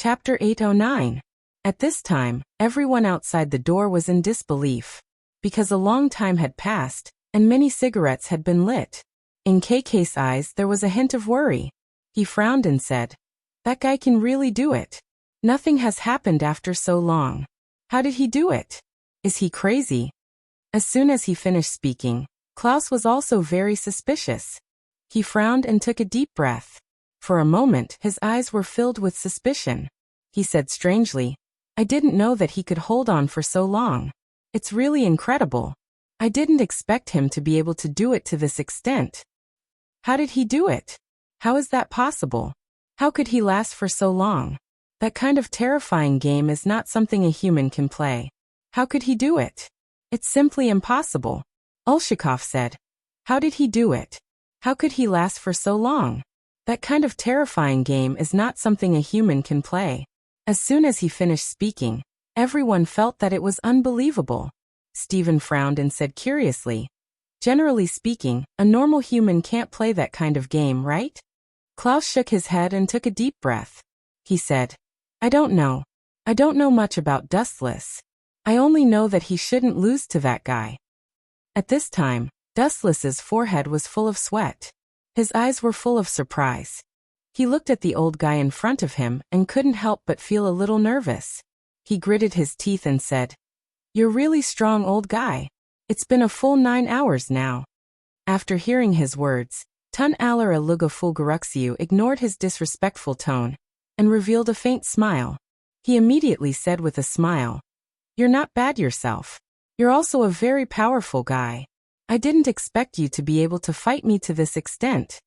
Chapter 809. At this time, everyone outside the door was in disbelief, because a long time had passed, and many cigarettes had been lit. In KK's eyes there was a hint of worry. He frowned and said, "That guy can really do it. Nothing has happened after so long. How did he do it? Is he crazy?" As soon as he finished speaking, Klaus was also very suspicious. He frowned and took a deep breath. For a moment his eyes were filled with suspicion. He said strangely, "I didn't know that he could hold on for so long. It's really incredible. I didn't expect him to be able to do it to this extent. How did he do it? How is that possible? How could he last for so long? That kind of terrifying game is not something a human can play. How could he do it? It's simply impossible." Olshikov said, "How did he do it? How could he last for so long? That kind of terrifying game is not something a human can play." As soon as he finished speaking, everyone felt that it was unbelievable. Stephen frowned and said curiously, "Generally speaking, a normal human can't play that kind of game, right?" Klaus shook his head and took a deep breath. He said, "I don't know. I don't know much about Dustless. I only know that he shouldn't lose to that guy." At this time, Dustless's forehead was full of sweat. His eyes were full of surprise. He looked at the old guy in front of him and couldn't help but feel a little nervous. He gritted his teeth and said, "You're really strong, old guy. It's been a full 9 hours now." After hearing his words, Tun Aller Aluga Fulgaruxiu ignored his disrespectful tone and revealed a faint smile. He immediately said with a smile, "You're not bad yourself. You're also a very powerful guy. I didn't expect you to be able to fight me to this extent."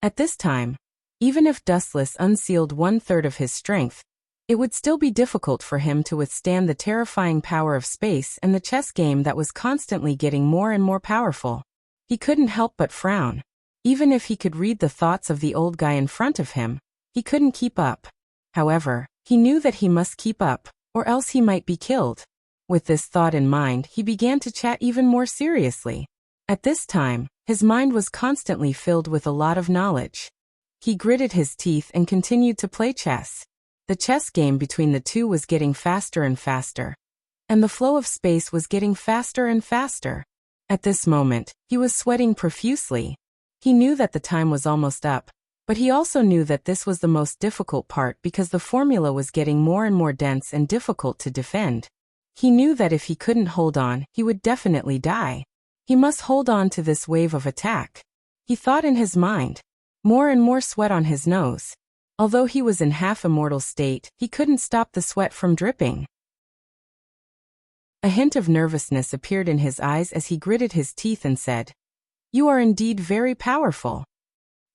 At this time, even if Dustless unsealed 1/3 of his strength, it would still be difficult for him to withstand the terrifying power of space and the chess game that was constantly getting more and more powerful. He couldn't help but frown. Even if he could read the thoughts of the old guy in front of him, he couldn't keep up. However, he knew that he must keep up, or else he might be killed. With this thought in mind, he began to chat even more seriously. At this time, his mind was constantly filled with a lot of knowledge. He gritted his teeth and continued to play chess. The chess game between the two was getting faster and faster, and the flow of space was getting faster and faster. At this moment, he was sweating profusely. He knew that the time was almost up, but he also knew that this was the most difficult part because the formula was getting more and more dense and difficult to defend. He knew that if he couldn't hold on, he would definitely die. He must hold on to this wave of attack. He thought in his mind. More and more sweat on his nose. Although he was in half-immortal state, he couldn't stop the sweat from dripping. A hint of nervousness appeared in his eyes as he gritted his teeth and said, "You are indeed very powerful."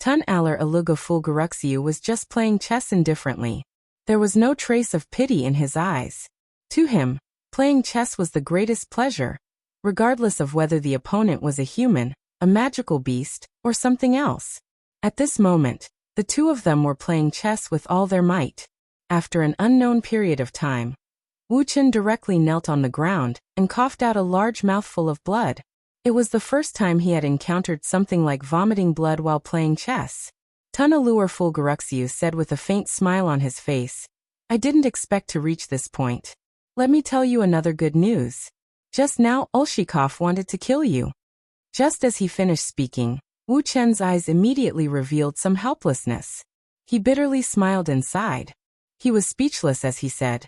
Tun Aller Aluga Fulgaruxiu was just playing chess indifferently. There was no trace of pity in his eyes. To him, playing chess was the greatest pleasure, regardless of whether the opponent was a human, a magical beast, or something else. At this moment, the two of them were playing chess with all their might. After an unknown period of time, Wu Chen directly knelt on the ground and coughed out a large mouthful of blood. It was the first time he had encountered something like vomiting blood while playing chess. Tun Aller Fulgaruxiu said with a faint smile on his face, "I didn't expect to reach this point. Let me tell you another good news. Just now Olshikov wanted to kill you." Just as he finished speaking, Wu Chen's eyes immediately revealed some helplessness. He bitterly smiled and sighed. He was speechless as he said,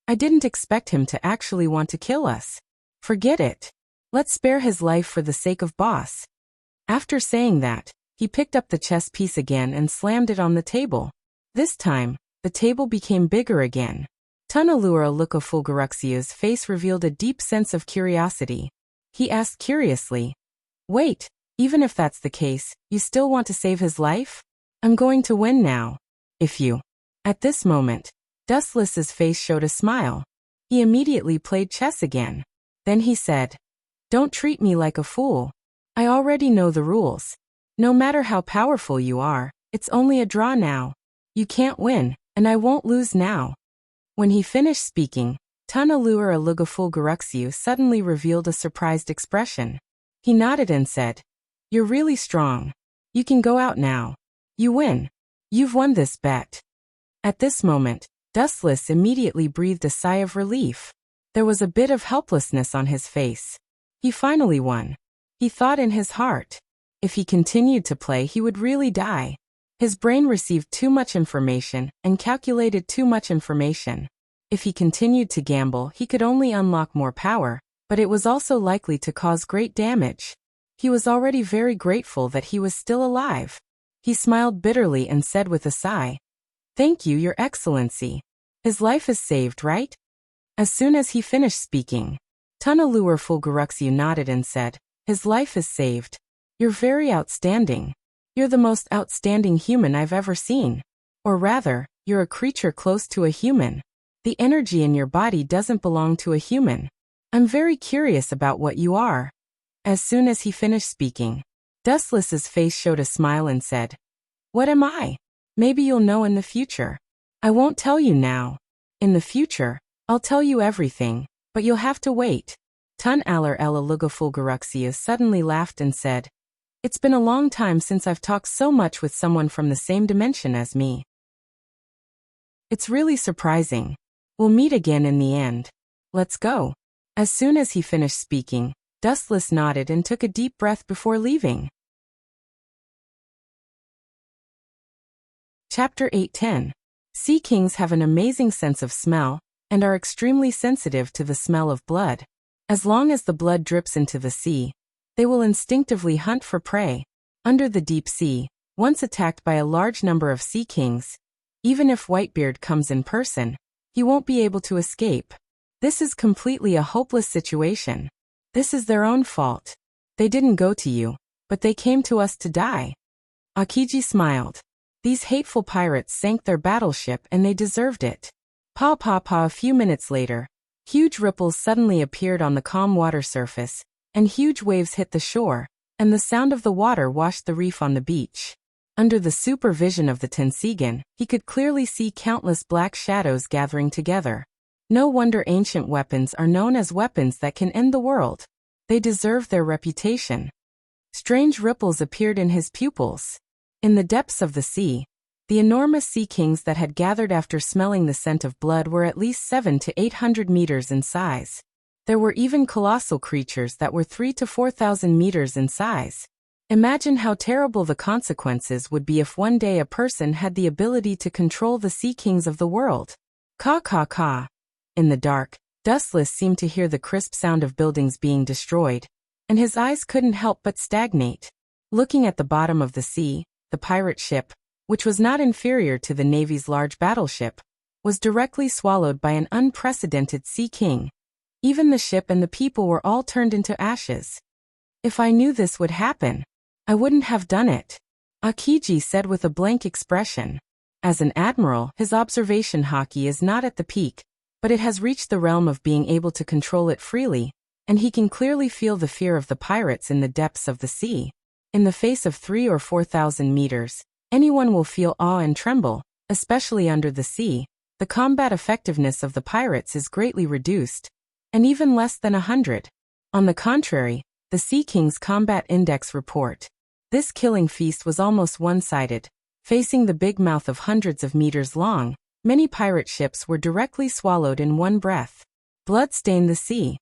"I didn't expect him to actually want to kill us. Forget it. Let's spare his life for the sake of boss." After saying that, he picked up the chess piece again and slammed it on the table. This time, the table became bigger again. Tun Aller Aluga Fulgaruxiu's face revealed a deep sense of curiosity. He asked curiously, "Wait, even if that's the case, you still want to save his life? I'm going to win now. If you..." At this moment, Dustless's face showed a smile. He immediately played chess again. Then he said, "Don't treat me like a fool. I already know the rules. No matter how powerful you are, it's only a draw now. You can't win, and I won't lose now." When he finished speaking, Tun Aller Aluga Fulgaruxiu suddenly revealed a surprised expression. He nodded and said, "You're really strong. You can go out now. You win. You've won this bet." At this moment, Dustless immediately breathed a sigh of relief. There was a bit of helplessness on his face. He finally won. He thought in his heart. If he continued to play, he would really die. His brain received too much information and calculated too much information. If he continued to gamble, he could only unlock more power, but it was also likely to cause great damage. He was already very grateful that he was still alive. He smiled bitterly and said with a sigh, "Thank you, Your Excellency. His life is saved, right?" As soon as he finished speaking, Tunalur Fulguruxiu nodded and said, "His life is saved. You're very outstanding. You're the most outstanding human I've ever seen. Or rather, you're a creature close to a human. The energy in your body doesn't belong to a human. I'm very curious about what you are." As soon as he finished speaking, Dustless's face showed a smile and said, "What am I? Maybe you'll know in the future. I won't tell you now. In the future, I'll tell you everything, but you'll have to wait." Tun Alar Ella Lugafulguruxiu suddenly laughed and said, "It's been a long time since I've talked so much with someone from the same dimension as me. It's really surprising. We'll meet again in the end. Let's go." As soon as he finished speaking, Dustless nodded and took a deep breath before leaving. Chapter 8:10. Sea kings have an amazing sense of smell and are extremely sensitive to the smell of blood. As long as the blood drips into the sea, they will instinctively hunt for prey. Under the deep sea, once attacked by a large number of sea kings, even if Whitebeard comes in person, he won't be able to escape. This is completely a hopeless situation. This is their own fault. They didn't go to you, but they came to us to die. Akiji smiled. These hateful pirates sank their battleship and they deserved it. Pa pa pa. A few minutes later, huge ripples suddenly appeared on the calm water surface, and huge waves hit the shore, and the sound of the water washed the reef on the beach. Under the supervision of the Tensigan, he could clearly see countless black shadows gathering together. No wonder ancient weapons are known as weapons that can end the world. They deserve their reputation. Strange ripples appeared in his pupils. In the depths of the sea, the enormous sea kings that had gathered after smelling the scent of blood were at least 700 to 800 meters in size. There were even colossal creatures that were 3,000 to 4,000 meters in size. Imagine how terrible the consequences would be if one day a person had the ability to control the sea kings of the world. Caw caw caw. In the dark, Dustless seemed to hear the crisp sound of buildings being destroyed, and his eyes couldn't help but stagnate. Looking at the bottom of the sea, the pirate ship, which was not inferior to the Navy's large battleship, was directly swallowed by an unprecedented sea king. Even the ship and the people were all turned into ashes. If I knew this would happen, I wouldn't have done it, Akiji said with a blank expression. As an admiral, his observation haki is not at the peak, but it has reached the realm of being able to control it freely, and he can clearly feel the fear of the pirates in the depths of the sea. In the face of 3,000 or 4,000 meters, anyone will feel awe and tremble, especially under the sea. The combat effectiveness of the pirates is greatly reduced, and even less than 100. On the contrary, the Sea King's Combat Index report. This killing feast was almost one-sided. Facing the big mouth of hundreds of meters long, many pirate ships were directly swallowed in one breath. Blood stained the sea.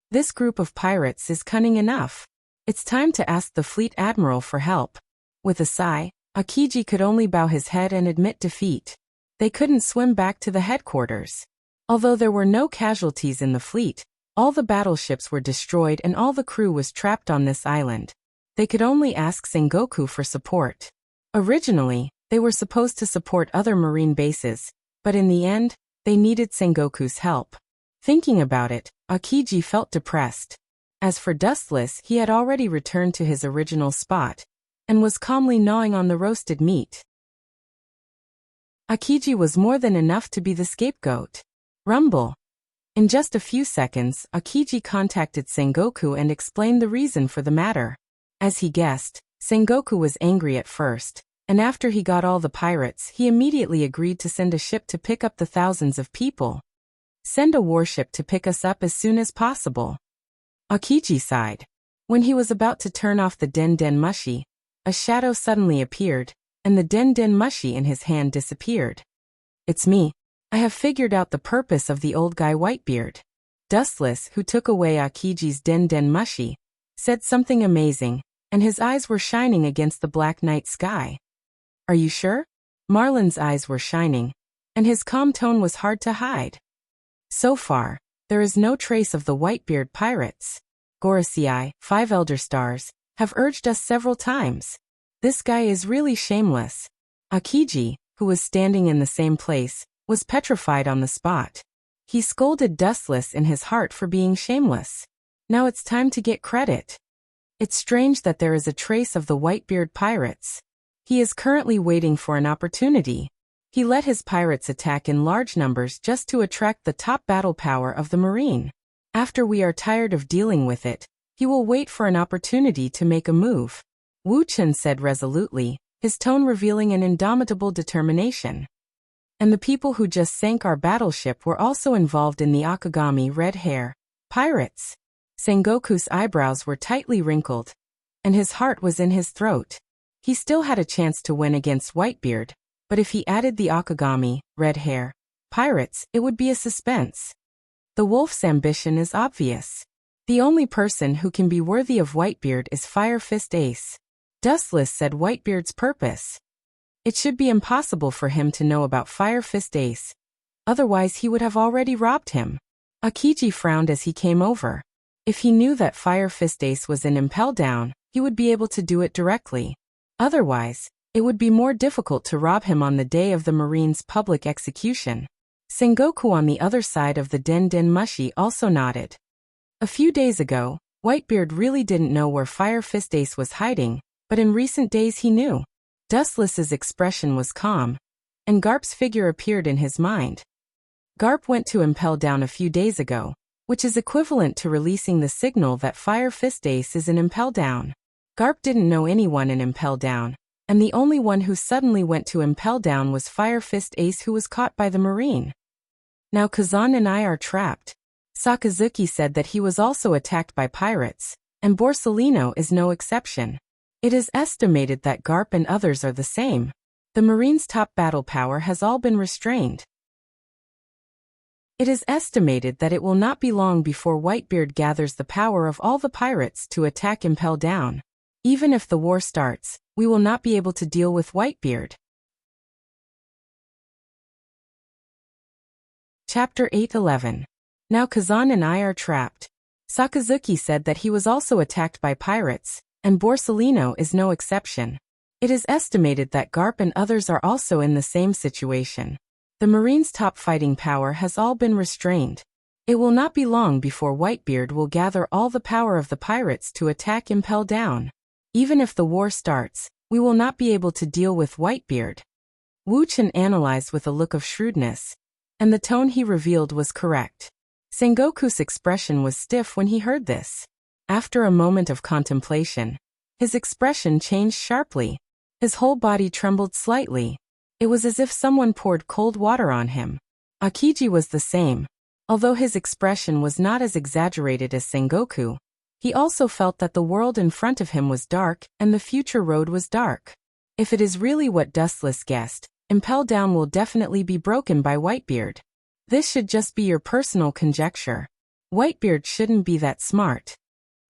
This group of pirates is cunning enough. It's time to ask the fleet admiral for help. With a sigh, Akiji could only bow his head and admit defeat. They couldn't swim back to the headquarters. Although there were no casualties in the fleet, all the battleships were destroyed and all the crew was trapped on this island. They could only ask Sengoku for support. Originally, they were supposed to support other marine bases, but in the end, they needed Sengoku's help. Thinking about it, Akiji felt depressed. As for Dustless, he had already returned to his original spot, and was calmly gnawing on the roasted meat. Akiji was more than enough to be the scapegoat. Rumble. In just a few seconds, Akiji contacted Sengoku and explained the reason for the matter. As he guessed, Sengoku was angry at first, and after he got all the pirates, he immediately agreed to send a ship to pick up the thousands of people. Send a warship to pick us up as soon as possible. Akiji sighed. When he was about to turn off the Den Den Mushi, a shadow suddenly appeared, and the Den Den Mushi in his hand disappeared. It's me, I have figured out the purpose of the old guy Whitebeard. Dustless, who took away Akiji's den mushi, said something amazing, and his eyes were shining against the black night sky. Are you sure? Marlin's eyes were shining, and his calm tone was hard to hide. So far, there is no trace of the Whitebeard pirates. Gorosei, 5 Elder Stars, have urged us several times. This guy is really shameless. Akiji, who was standing in the same place, was petrified on the spot. He scolded Dustless in his heart for being shameless. Now it's time to get credit. It's strange that there is a trace of the Whitebeard pirates. He is currently waiting for an opportunity. He let his pirates attack in large numbers just to attract the top battle power of the Marine. After we are tired of dealing with it, he will wait for an opportunity to make a move. Wu Chen said resolutely, his tone revealing an indomitable determination. And the people who just sank our battleship were also involved in the Akagami red hair pirates. Sengoku's eyebrows were tightly wrinkled, and his heart was in his throat. He still had a chance to win against Whitebeard, but if he added the Akagami red hair pirates, it would be a suspense. The wolf's ambition is obvious. The only person who can be worthy of Whitebeard is Fire Fist Ace. Dustless said Whitebeard's purpose. It should be impossible for him to know about Fire Fist Ace. Otherwise he would have already robbed him. Akiji frowned as he came over. If he knew that Fire Fist Ace was in Impel Down, he would be able to do it directly. Otherwise, it would be more difficult to rob him on the day of the Marine's public execution. Sengoku on the other side of the den mushi also nodded. A few days ago, Whitebeard really didn't know where Fire Fist Ace was hiding, but in recent days he knew. Dustless's expression was calm, and Garp's figure appeared in his mind. Garp went to Impel Down a few days ago, which is equivalent to releasing the signal that Fire Fist Ace is in Impel Down. Garp didn't know anyone in Impel Down, and the only one who suddenly went to Impel Down was Fire Fist Ace, who was caught by the Marine. Now Kazan and I are trapped. Sakazuki said that he was also attacked by pirates, and Borsellino is no exception. It is estimated that Garp and others are the same. The Marine's top battle power has all been restrained. It is estimated that it will not be long before Whitebeard gathers the power of all the pirates to attack Impel Down. Even if the war starts, we will not be able to deal with Whitebeard. Chapter 8:11. Now Kazan and I are trapped. Sakazuki said that he was also attacked by pirates, and Borsellino is no exception. It is estimated that Garp and others are also in the same situation. The Marine's top fighting power has all been restrained. It will not be long before Whitebeard will gather all the power of the pirates to attack Impel Down. Even if the war starts, we will not be able to deal with Whitebeard. Wu Chen analyzed with a look of shrewdness, and the tone he revealed was correct. Sengoku's expression was stiff when he heard this. After a moment of contemplation, his expression changed sharply. His whole body trembled slightly. It was as if someone poured cold water on him. Akiji was the same. Although his expression was not as exaggerated as Sengoku, he also felt that the world in front of him was dark and the future road was dark. If it is really what Dustless guessed, Impel Down will definitely be broken by Whitebeard. This should just be your personal conjecture. Whitebeard shouldn't be that smart.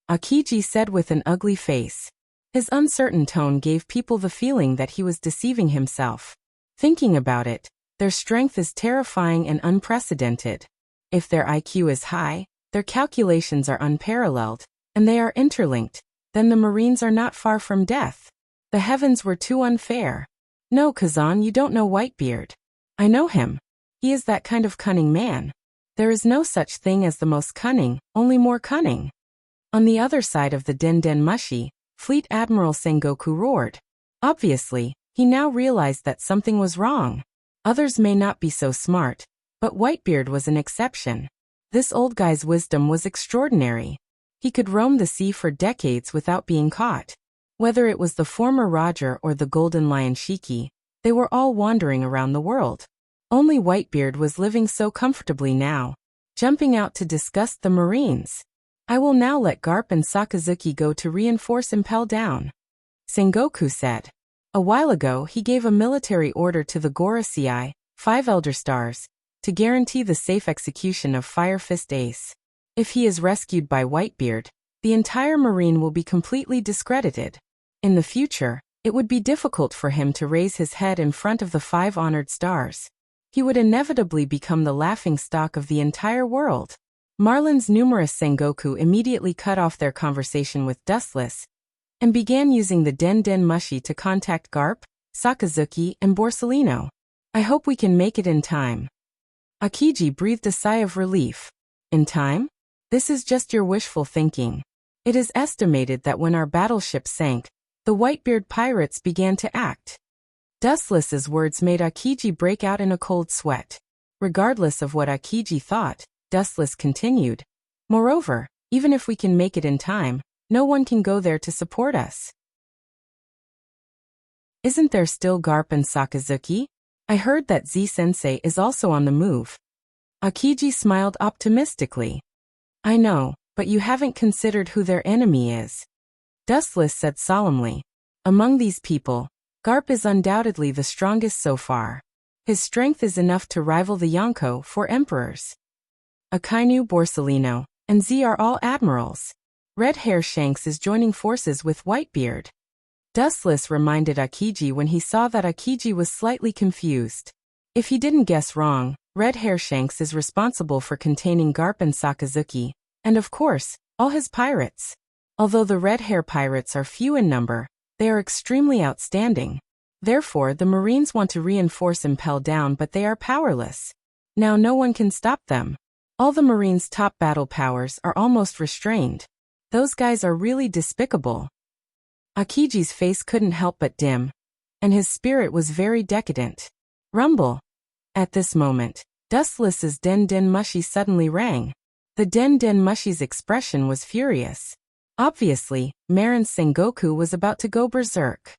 Akiji said with an ugly face. His uncertain tone gave people the feeling that he was deceiving himself. Thinking about it, their strength is terrifying and unprecedented. If their IQ is high, their calculations are unparalleled, and they are interlinked, then the Marines are not far from death. The heavens were too unfair. No, Kazan, you don't know Whitebeard. I know him. He is that kind of cunning man. There is no such thing as the most cunning, only more cunning. On the other side of the den mushi, Fleet Admiral Sengoku roared. Obviously, he now realized that something was wrong. Others may not be so smart, but Whitebeard was an exception. This old guy's wisdom was extraordinary. He could roam the sea for decades without being caught. Whether it was the former Roger or the Golden Lion Shiki, they were all wandering around the world. Only Whitebeard was living so comfortably now, jumping out to disgust the Marines. I will now let Garp and Sakazuki go to reinforce Impel Down. Sengoku said. A while ago he gave a military order to the Gorosei, 5 Elder Stars, to guarantee the safe execution of Fire Fist Ace. If he is rescued by Whitebeard, the entire Marine will be completely discredited. In the future, it would be difficult for him to raise his head in front of the 5 honored stars. He would inevitably become the laughingstock of the entire world. Marlin's numerous Sengoku immediately cut off their conversation with Dustless and began using the Den Den Mushi to contact Garp, Sakazuki, and Borsalino. I hope we can make it in time. Akiji breathed a sigh of relief. In time? This is just your wishful thinking. It is estimated that when our battleship sank, the Whitebeard pirates began to act. Dustless's words made Akiji break out in a cold sweat. Regardless of what Akiji thought, Dustless continued. Moreover, even if we can make it in time, no one can go there to support us. Isn't there still Garp and Sakazuki? I heard that Z-sensei is also on the move. Akiji smiled optimistically. I know, but you haven't considered who their enemy is. Dustless said solemnly. Among these people, Garp is undoubtedly the strongest so far. His strength is enough to rival the Yonko 4 emperors. Akainu, Borsalino, and Z are all admirals. Red Hair Shanks is joining forces with Whitebeard. Dustless reminded Akiji when he saw that Akiji was slightly confused. If he didn't guess wrong, Red Hair Shanks is responsible for containing Garp and Sakazuki, and of course, all his pirates. Although the Red Hair pirates are few in number, they are extremely outstanding. Therefore, the Marines want to reinforce Impel Down, but they are powerless. Now no one can stop them. All the Marines' top battle powers are almost restrained. Those guys are really despicable. Akiji's face couldn't help but dim, and his spirit was very decadent. Rumble. At this moment, Dustless's Den Den Mushi suddenly rang. The Den Den Mushi's expression was furious. Obviously, Marin's Sengoku was about to go berserk.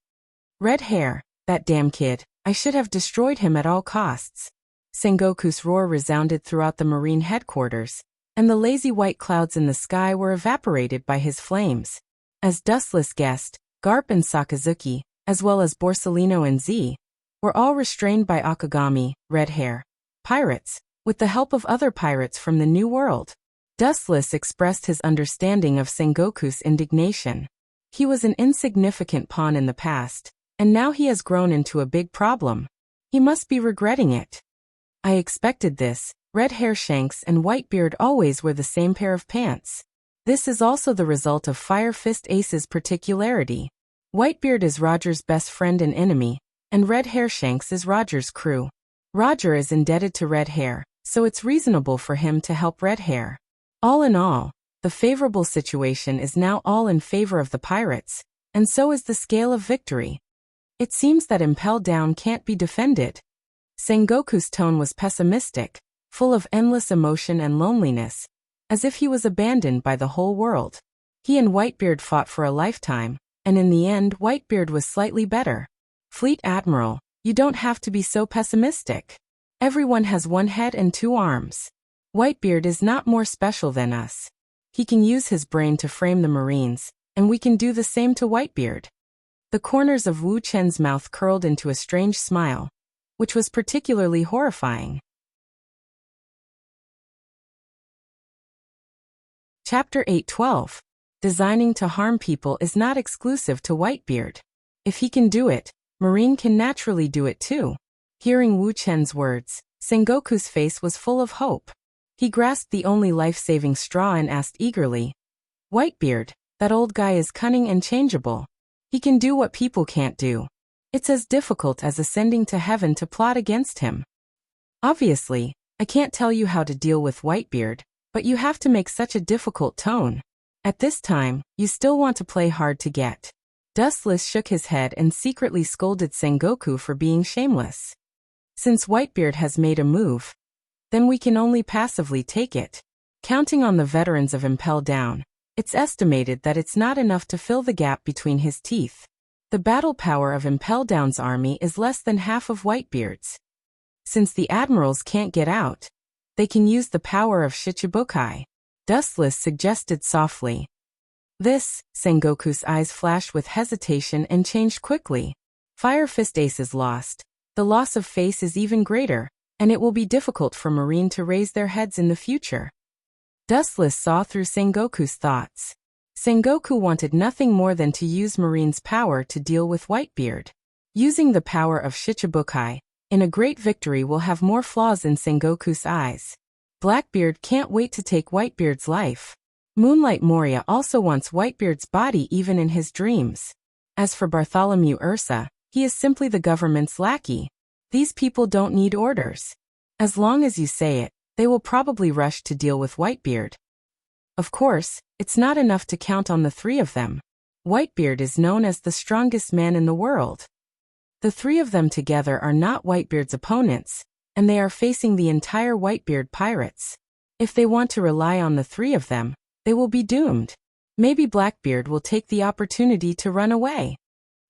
Red Hair, that damn kid, I should have destroyed him at all costs. Sengoku's roar resounded throughout the Marine headquarters, and the lazy white clouds in the sky were evaporated by his flames. As Dustless guessed, Garp and Sakazuki, as well as Borsalino and Z, were all restrained by Akagami, Red Hair, pirates, with the help of other pirates from the New World. Dustless expressed his understanding of Sengoku's indignation. He was an insignificant pawn in the past, and now he has grown into a big problem. He must be regretting it. I expected this. Red Hair Shanks and Whitebeard always wear the same pair of pants. This is also the result of Fire Fist Ace's particularity. Whitebeard is Roger's best friend and enemy, and Red Hair Shanks is Roger's crew. Roger is indebted to Red Hair, so it's reasonable for him to help Red Hair. All in all, the favorable situation is now all in favor of the pirates, and so is the scale of victory. It seems that Impel Down can't be defended. Sengoku's tone was pessimistic, full of endless emotion and loneliness, as if he was abandoned by the whole world. He and Whitebeard fought for a lifetime, and in the end Whitebeard was slightly better. Fleet Admiral, you don't have to be so pessimistic. Everyone has one head and 2 arms. Whitebeard is not more special than us. He can use his brain to frame the Marines, and we can do the same to Whitebeard. The corners of Wu Chen's mouth curled into a strange smile, which was particularly horrifying. Chapter 8:12. Designing to harm people is not exclusive to Whitebeard. If he can do it, Marine can naturally do it too. Hearing Wu Chen's words, Sengoku's face was full of hope. He grasped the only life-saving straw and asked eagerly, Whitebeard, that old guy is cunning and changeable. He can do what people can't do. It's as difficult as ascending to heaven to plot against him. Obviously, I can't tell you how to deal with Whitebeard, but you have to make such a difficult tone. At this time, you still want to play hard to get. Dustless shook his head and secretly scolded Sengoku for being shameless. Since Whitebeard has made a move, then we can only passively take it. Counting on the veterans of Impel Down, it's estimated that it's not enough to fill the gap between his teeth. The battle power of Impel Down's army is less than half of Whitebeard's. Since the admirals can't get out, they can use the power of Shichibukai. Dustless suggested softly. This, Sengoku's eyes flashed with hesitation and changed quickly. Fire Fist Ace is lost. The loss of face is even greater. and it will be difficult for Marine to raise their heads in the future. Dustless saw through Sengoku's thoughts. Sengoku wanted nothing more than to use Marine's power to deal with Whitebeard. Using the power of Shichibukai in a great victory will have more flaws in Sengoku's eyes. Blackbeard can't wait to take Whitebeard's life. Moonlight Moria also wants Whitebeard's body even in his dreams. As for Bartholomew Ursa, he is simply the government's lackey. These people don't need orders. As long as you say it, they will probably rush to deal with Whitebeard. Of course, it's not enough to count on the three of them. Whitebeard is known as the strongest man in the world. The three of them together are not Whitebeard's opponents, and they are facing the entire Whitebeard pirates. If they want to rely on the three of them, they will be doomed. Maybe Blackbeard will take the opportunity to run away.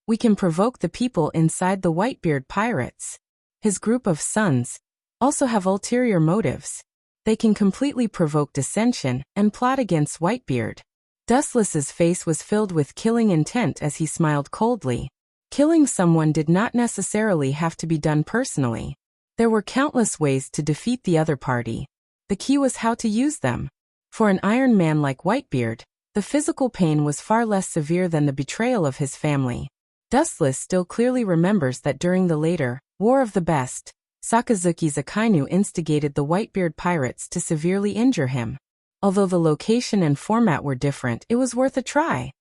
We can provoke the people inside the Whitebeard pirates. His group of sons also have ulterior motives. They can completely provoke dissension and plot against Whitebeard. Dustless's face was filled with killing intent as he smiled coldly. Killing someone did not necessarily have to be done personally. There were countless ways to defeat the other party. The key was how to use them. For an Iron Man like Whitebeard, the physical pain was far less severe than the betrayal of his family. Dustless still clearly remembers that during the later War of the Best, Sakazuki's Akainu instigated the Whitebeard pirates to severely injure him. Although the location and format were different, it was worth a try.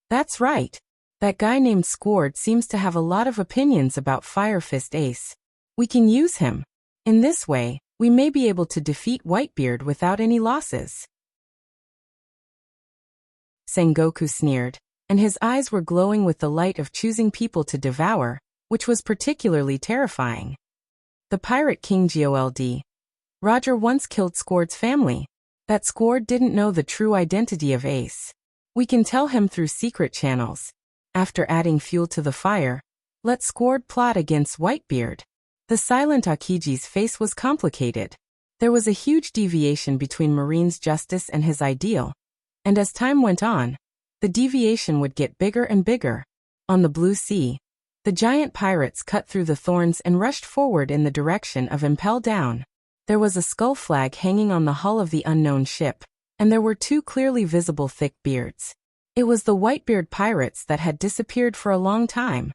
That's right. That guy named Squard seems to have a lot of opinions about Fire Fist Ace. We can use him. In this way, we may be able to defeat Whitebeard without any losses. Sengoku sneered, and his eyes were glowing with the light of choosing people to devour, which was particularly terrifying. The Pirate King Gold. Roger once killed Squard's family. That Squard didn't know the true identity of Ace. We can tell him through secret channels. After adding fuel to the fire, let Squard plot against Whitebeard. The silent Akiji's face was complicated. There was a huge deviation between Marine's justice and his ideal. And as time went on, the deviation would get bigger and bigger. On the blue sea, the giant pirates cut through the thorns and rushed forward in the direction of Impel Down. There was a skull flag hanging on the hull of the unknown ship, and there were two clearly visible thick beards. It was the Whitebeard pirates that had disappeared for a long time.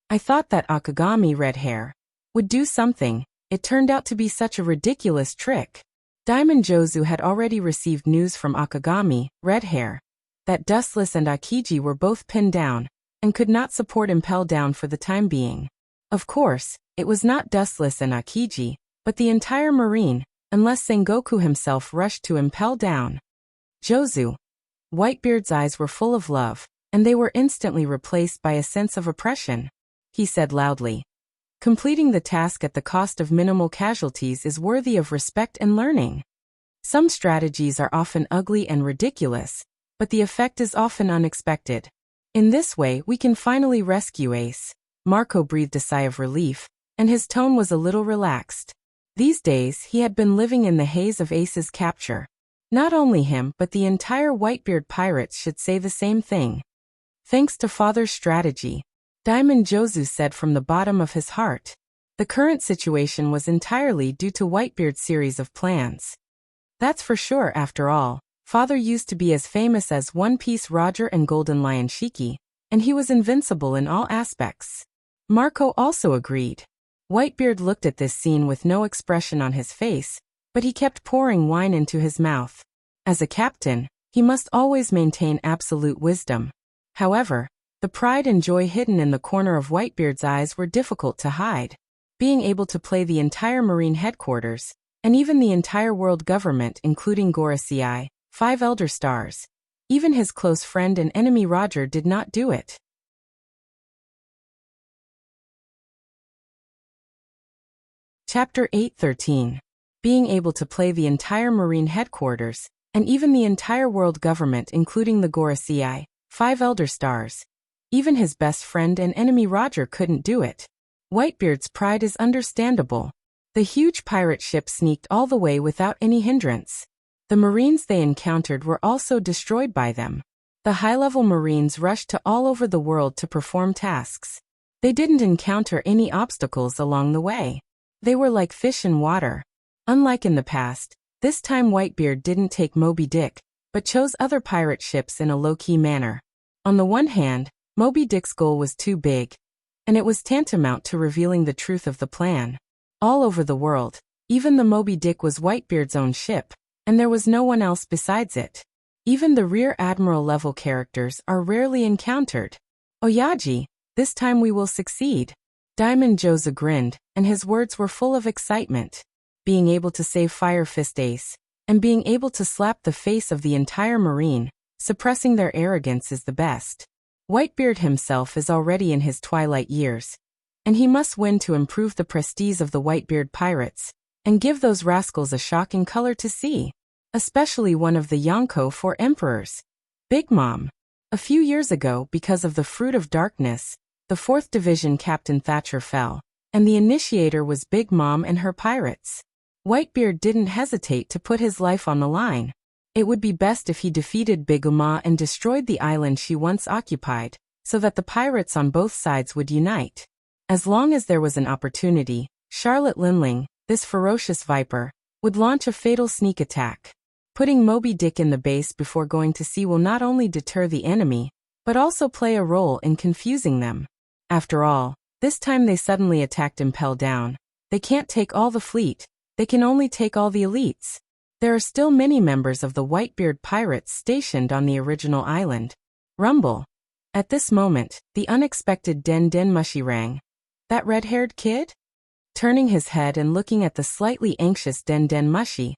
I thought that Akagami Red Hair would do something. It turned out to be such a ridiculous trick. Diamond Jozu had already received news from Akagami Red Hair that Dustless and Akiji were both pinned down and could not support Impel Down for the time being. Of course, it was not Dustless and Akiji, but the entire Marine, unless Sengoku himself rushed to Impel Down. Jozu. Whitebeard's eyes were full of love, and they were instantly replaced by a sense of oppression. He said loudly, "Completing the task at the cost of minimal casualties is worthy of respect and learning. Some strategies are often ugly and ridiculous, but the effect is often unexpected. In this way we can finally rescue Ace." Marco breathed a sigh of relief, and his tone was a little relaxed. These days he had been living in the haze of Ace's capture. Not only him but the entire Whitebeard pirates should say the same thing. Thanks to Father's strategy, Diamond Jozu said from the bottom of his heart. The current situation was entirely due to Whitebeard's series of plans. That's for sure. After all, Father used to be as famous as One Piece Roger and Golden Lion Shiki, and he was invincible in all aspects. Marco also agreed. Whitebeard looked at this scene with no expression on his face, but he kept pouring wine into his mouth. As a captain, he must always maintain absolute wisdom. However, the pride and joy hidden in the corner of Whitebeard's eyes were difficult to hide. Being able to play the entire Marine headquarters, and even the entire world government including Gorosei, 5 Elder Stars. Even his close friend and enemy Roger did not do it. Chapter 8:13. Being able to play the entire Marine headquarters, and even the entire world government including the Gorosei, 5 Elder Stars. Even his best friend and enemy Roger couldn't do it. Whitebeard's pride is understandable. The huge pirate ship sneaked all the way without any hindrance. The Marines they encountered were also destroyed by them. The high-level Marines rushed to all over the world to perform tasks. They didn't encounter any obstacles along the way. They were like fish in water. Unlike in the past, this time Whitebeard didn't take Moby Dick, but chose other pirate ships in a low-key manner. On the one hand, Moby Dick's goal was too big, and it was tantamount to revealing the truth of the plan. All over the world, even the Moby Dick was Whitebeard's own ship, and there was no one else besides it. Even the Rear Admiral level characters are rarely encountered. Oyaji, this time we will succeed. Diamond Joza grinned, and his words were full of excitement. Being able to save Fire Fist Ace, and being able to slap the face of the entire Marine, suppressing their arrogance is the best. Whitebeard himself is already in his twilight years, and he must win to improve the prestige of the Whitebeard pirates, and give those rascals a shocking color to see. Especially one of the Yonko 4 emperors. Big Mom. A few years ago, because of the Fruit of Darkness, the 4th Division Captain Thatcher fell, and the initiator was Big Mom and her pirates. Whitebeard didn't hesitate to put his life on the line. It would be best if he defeated Big Uma and destroyed the island she once occupied, so that the pirates on both sides would unite. As long as there was an opportunity, Charlotte Linling, this ferocious viper, would launch a fatal sneak attack. Putting Moby Dick in the base before going to sea will not only deter the enemy, but also play a role in confusing them. After all, this time they suddenly attacked Impel Down. They can't take all the fleet, they can only take all the elites. There are still many members of the Whitebeard pirates stationed on the original island. Rumble. At this moment, the unexpected Den Den Mushi rang. That red-haired kid? Turning his head and looking at the slightly anxious Den Den Mushi,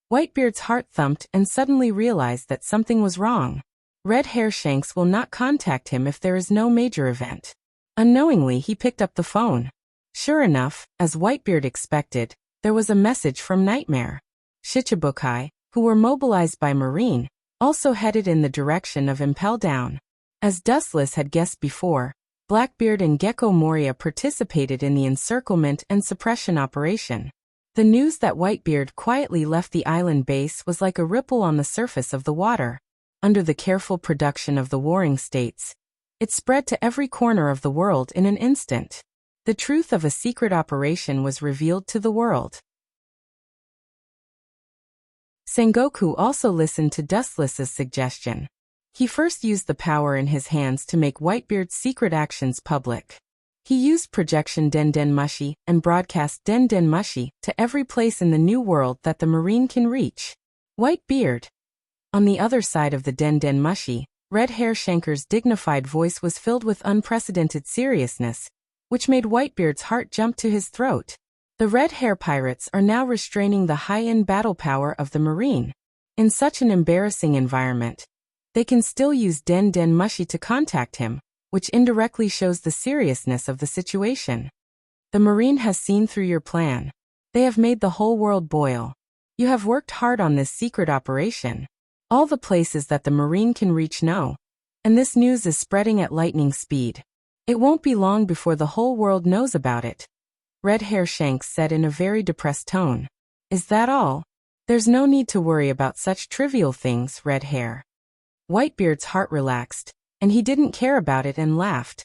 Whitebeard's heart thumped and suddenly realized that something was wrong. Red Hair Shanks will not contact him if there is no major event. Unknowingly, he picked up the phone. Sure enough, as Whitebeard expected, there was a message from Nightmare. Shichibukai, who were mobilized by Marine, also headed in the direction of Impel Down. As Dustless had guessed before, Blackbeard and Gecko Moria participated in the encirclement and suppression operation. The news that Whitebeard quietly left the island base was like a ripple on the surface of the water. Under the careful production of the warring states, it spread to every corner of the world in an instant. The truth of a secret operation was revealed to the world. Sengoku also listened to Dustless's suggestion. He first used the power in his hands to make Whitebeard's secret actions public. He used projection Den Den Mushi and broadcast Den Den Mushi to every place in the new world that the Marine can reach. Whitebeard. On the other side of the Den Den Mushi, Red Hair Shanker's dignified voice was filled with unprecedented seriousness, which made Whitebeard's heart jump to his throat. The Red Hair Pirates are now restraining the high-end battle power of the Marine. In such an embarrassing environment, they can still use Den Den Mushi to contact him, which indirectly shows the seriousness of the situation. The Marine has seen through your plan. They have made the whole world boil. You have worked hard on this secret operation. All the places that the Marine can reach know. And this news is spreading at lightning speed. It won't be long before the whole world knows about it. Red Hair Shanks said in a very depressed tone. Is that all? There's no need to worry about such trivial things, Red Hair. Whitebeard's heart relaxed, and he didn't care about it and laughed.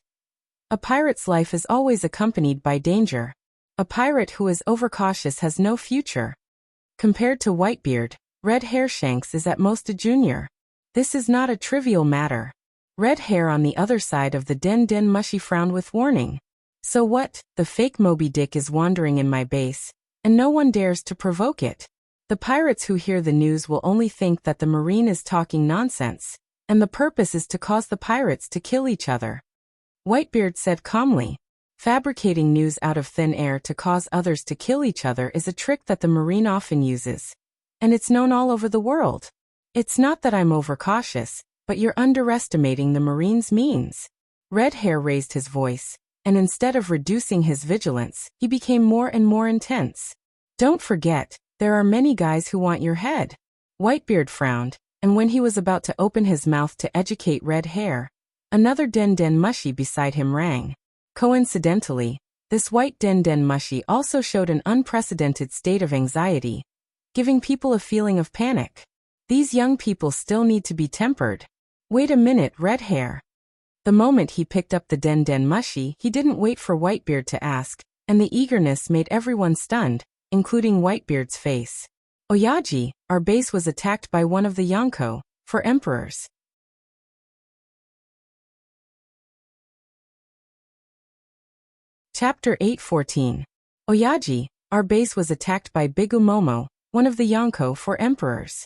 A pirate's life is always accompanied by danger. A pirate who is overcautious has no future. Compared to Whitebeard, Red Hair Shanks is at most a junior. This is not a trivial matter. Red Hair on the other side of the Den Den Mushi frowned with warning. So what? The fake Moby Dick is wandering in my base, and no one dares to provoke it. The pirates who hear the news will only think that the Marine is talking nonsense, and the purpose is to cause the pirates to kill each other. Whitebeard said calmly. Fabricating news out of thin air to cause others to kill each other is a trick that the Marine often uses. And it's known all over the world. It's not that I'm overcautious, but you're underestimating the Marine's means. Red Hair raised his voice, and instead of reducing his vigilance, he became more and more intense. Don't forget, there are many guys who want your head. Whitebeard frowned, and when he was about to open his mouth to educate Red Hair, another Den Den Mushi beside him rang. Coincidentally, this white Den Den Mushi also showed an unprecedented state of anxiety, giving people a feeling of panic. These young people still need to be tempered. Wait a minute, Red Hair. The moment he picked up the Den Den Mushi, he didn't wait for Whitebeard to ask, and the eagerness made everyone stunned, including Whitebeard's face. Oyaji, our base was attacked by one of the Yonko, for emperors. Chapter 8:14. Oyaji, our base was attacked by Bigumomo, one of the Yonko, for emperors.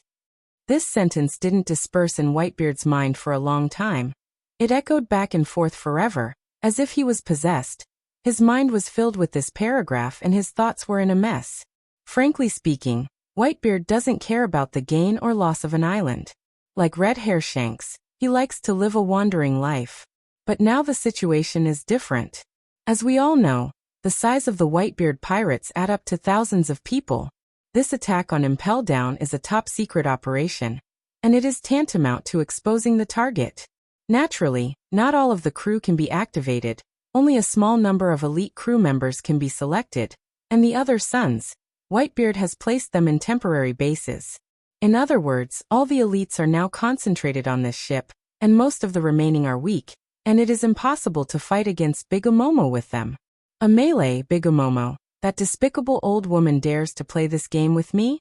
This sentence didn't disperse in Whitebeard's mind for a long time. It echoed back and forth forever, as if he was possessed. His mind was filled with this paragraph and his thoughts were in a mess. Frankly speaking, Whitebeard doesn't care about the gain or loss of an island. Like Red Hair Shanks, he likes to live a wandering life. But now the situation is different. As we all know, the size of the Whitebeard pirates add up to thousands of people. This attack on Impel Down is a top-secret operation, and it is tantamount to exposing the target. Naturally, not all of the crew can be activated, only a small number of elite crew members can be selected, and the other sons, Whitebeard has placed them in temporary bases. In other words, all the elites are now concentrated on this ship, and most of the remaining are weak, and it is impossible to fight against Bigumomo with them. A melee, Bigumomo, that despicable old woman dares to play this game with me?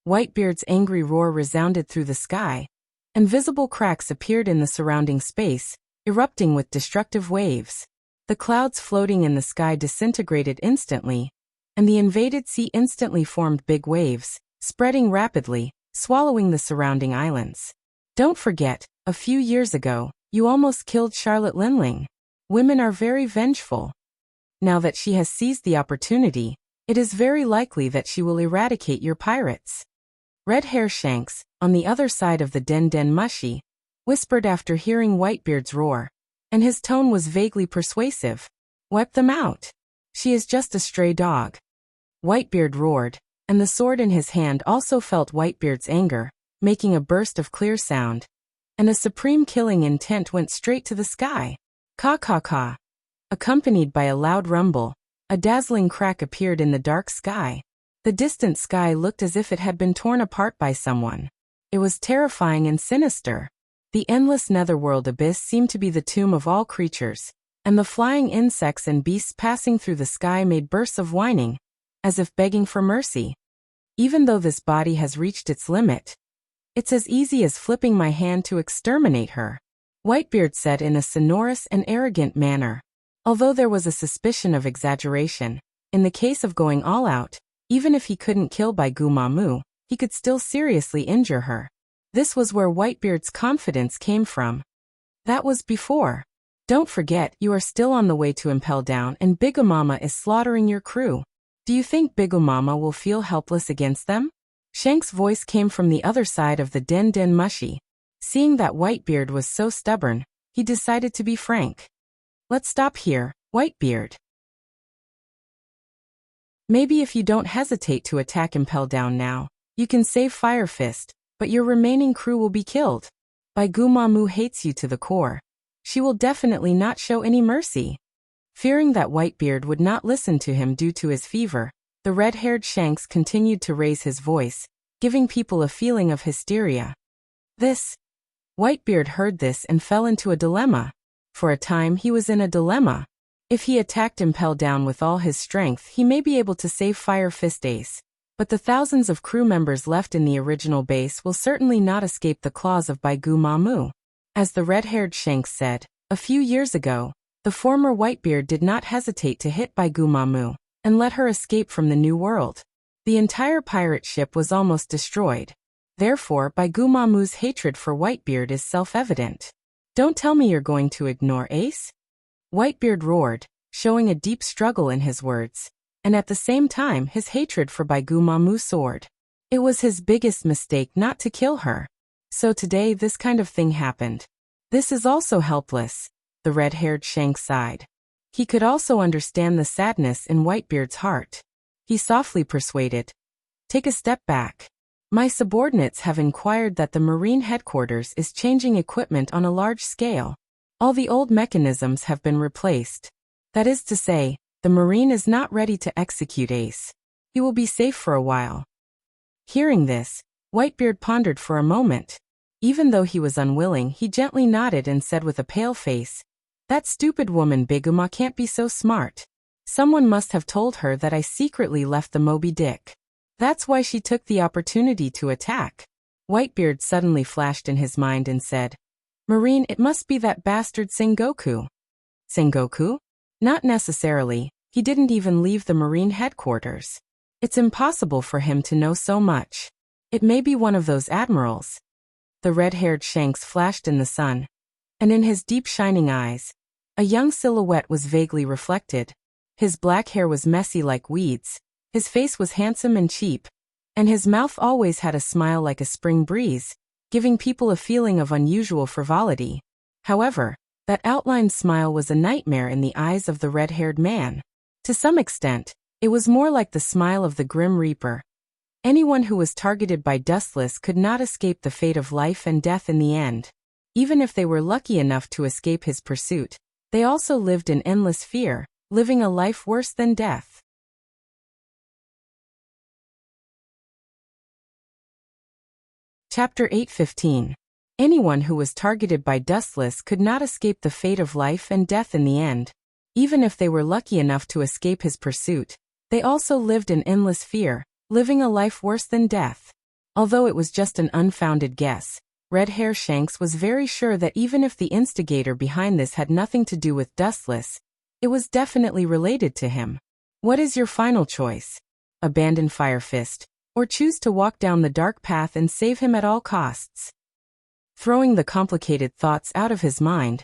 Whitebeard's angry roar resounded through the sky, and visible cracks appeared in the surrounding space, erupting with destructive waves. The clouds floating in the sky disintegrated instantly, and the invaded sea instantly formed big waves, spreading rapidly, swallowing the surrounding islands. Don't forget, a few years ago, you almost killed Charlotte Linling. Women are very vengeful. Now that she has seized the opportunity, it is very likely that she will eradicate your pirates. Red Hair Shanks, on the other side of the Den Den Mushi, whispered after hearing Whitebeard's roar, and his tone was vaguely persuasive. Wipe them out. She is just a stray dog. Whitebeard roared, and the sword in his hand also felt Whitebeard's anger, making a burst of clear sound. And a supreme killing intent went straight to the sky. Ka. Accompanied by a loud rumble, a dazzling crack appeared in the dark sky. The distant sky looked as if it had been torn apart by someone. It was terrifying and sinister. The endless netherworld abyss seemed to be the tomb of all creatures, and the flying insects and beasts passing through the sky made bursts of whining, as if begging for mercy. Even though this body has reached its limit, it's as easy as flipping my hand to exterminate her, Whitebeard said in a sonorous and arrogant manner. Although there was a suspicion of exaggeration, in the case of going all out, even if he couldn't kill Bigumomo, he could still seriously injure her. This was where Whitebeard's confidence came from. That was before. Don't forget, you are still on the way to Impel Down and Bigumomo is slaughtering your crew. Do you think Bigumomo will feel helpless against them? Shank's voice came from the other side of the Den Den Mushi. Seeing that Whitebeard was so stubborn, he decided to be frank. Let's stop here, Whitebeard. Maybe if you don't hesitate to attack Impel Down now, you can save Fire Fist, but your remaining crew will be killed. Bigumomo hates you to the core. She will definitely not show any mercy. Fearing that Whitebeard would not listen to him due to his fever, the red-haired Shanks continued to raise his voice, giving people a feeling of hysteria. Whitebeard heard this and fell into a dilemma. For a time he was in a dilemma. If he attacked Impel Down with all his strength, he may be able to save Fire Fist Ace. But the thousands of crew members left in the original base will certainly not escape the claws of Bigumomo. As the red-haired Shanks said, a few years ago, the former Whitebeard did not hesitate to hit Bigumomo and let her escape from the New World. The entire pirate ship was almost destroyed. Therefore, Bigumomo's hatred for Whitebeard is self-evident. Don't tell me you're going to ignore Ace? Whitebeard roared, showing a deep struggle in his words, and at the same time his hatred for Bigumomo soared. It was his biggest mistake not to kill her. So today this kind of thing happened. This is also helpless, the red-haired Shank sighed. He could also understand the sadness in Whitebeard's heart. He softly persuaded, "Take a step back. My subordinates have inquired that the Marine headquarters is changing equipment on a large scale. All the old mechanisms have been replaced. That is to say, the Marine is not ready to execute Ace. He will be safe for a while." Hearing this, Whitebeard pondered for a moment. Even though he was unwilling, he gently nodded and said with a pale face, "That stupid woman Bigumomo can't be so smart." Someone must have told her that I secretly left the Moby Dick. That's why she took the opportunity to attack. Whitebeard suddenly flashed in his mind and said, Marine, it must be that bastard Sengoku. Sengoku? Not necessarily, he didn't even leave the Marine headquarters. It's impossible for him to know so much. It may be one of those admirals. The red-haired Shanks flashed in the sun, and in his deep shining eyes, a young silhouette was vaguely reflected. His black hair was messy like weeds, his face was handsome and cheap, and his mouth always had a smile like a spring breeze, giving people a feeling of unusual frivolity. However, that outlined smile was a nightmare in the eyes of the red-haired man. To some extent, it was more like the smile of the Grim Reaper. Anyone who was targeted by Dustless could not escape the fate of life and death in the end. Even if they were lucky enough to escape his pursuit, they also lived in endless fear, living a life worse than death. Chapter 8:15. Anyone who was targeted by Dustless could not escape the fate of life and death in the end. Even if they were lucky enough to escape his pursuit, they also lived in endless fear, living a life worse than death. Although it was just an unfounded guess, Red Hair Shanks was very sure that even if the instigator behind this had nothing to do with Dustless, it was definitely related to him. What is your final choice? Abandon Fire Fist, or choose to walk down the dark path and save him at all costs? Throwing the complicated thoughts out of his mind,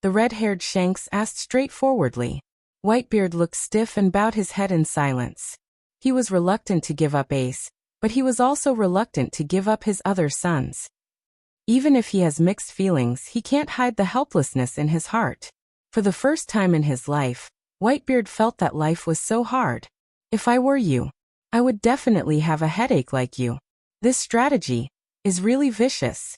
the red-haired Shanks asked straightforwardly. Whitebeard looked stiff and bowed his head in silence. He was reluctant to give up Ace, but he was also reluctant to give up his other sons. Even if he has mixed feelings, he can't hide the helplessness in his heart. For the first time in his life, Whitebeard felt that life was so hard. If I were you, I would definitely have a headache like you. This strategy is really vicious.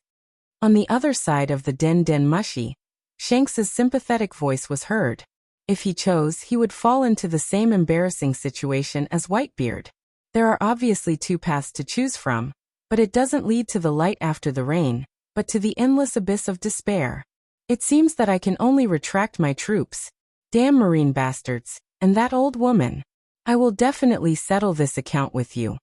On the other side of the Den Den Mushi, Shanks's sympathetic voice was heard. If he chose, he would fall into the same embarrassing situation as Whitebeard. There are obviously two paths to choose from, but it doesn't lead to the light after the rain, but to the endless abyss of despair. It seems that I can only retract my troops. Damn Marine bastards, and that old woman. I will definitely settle this account with you.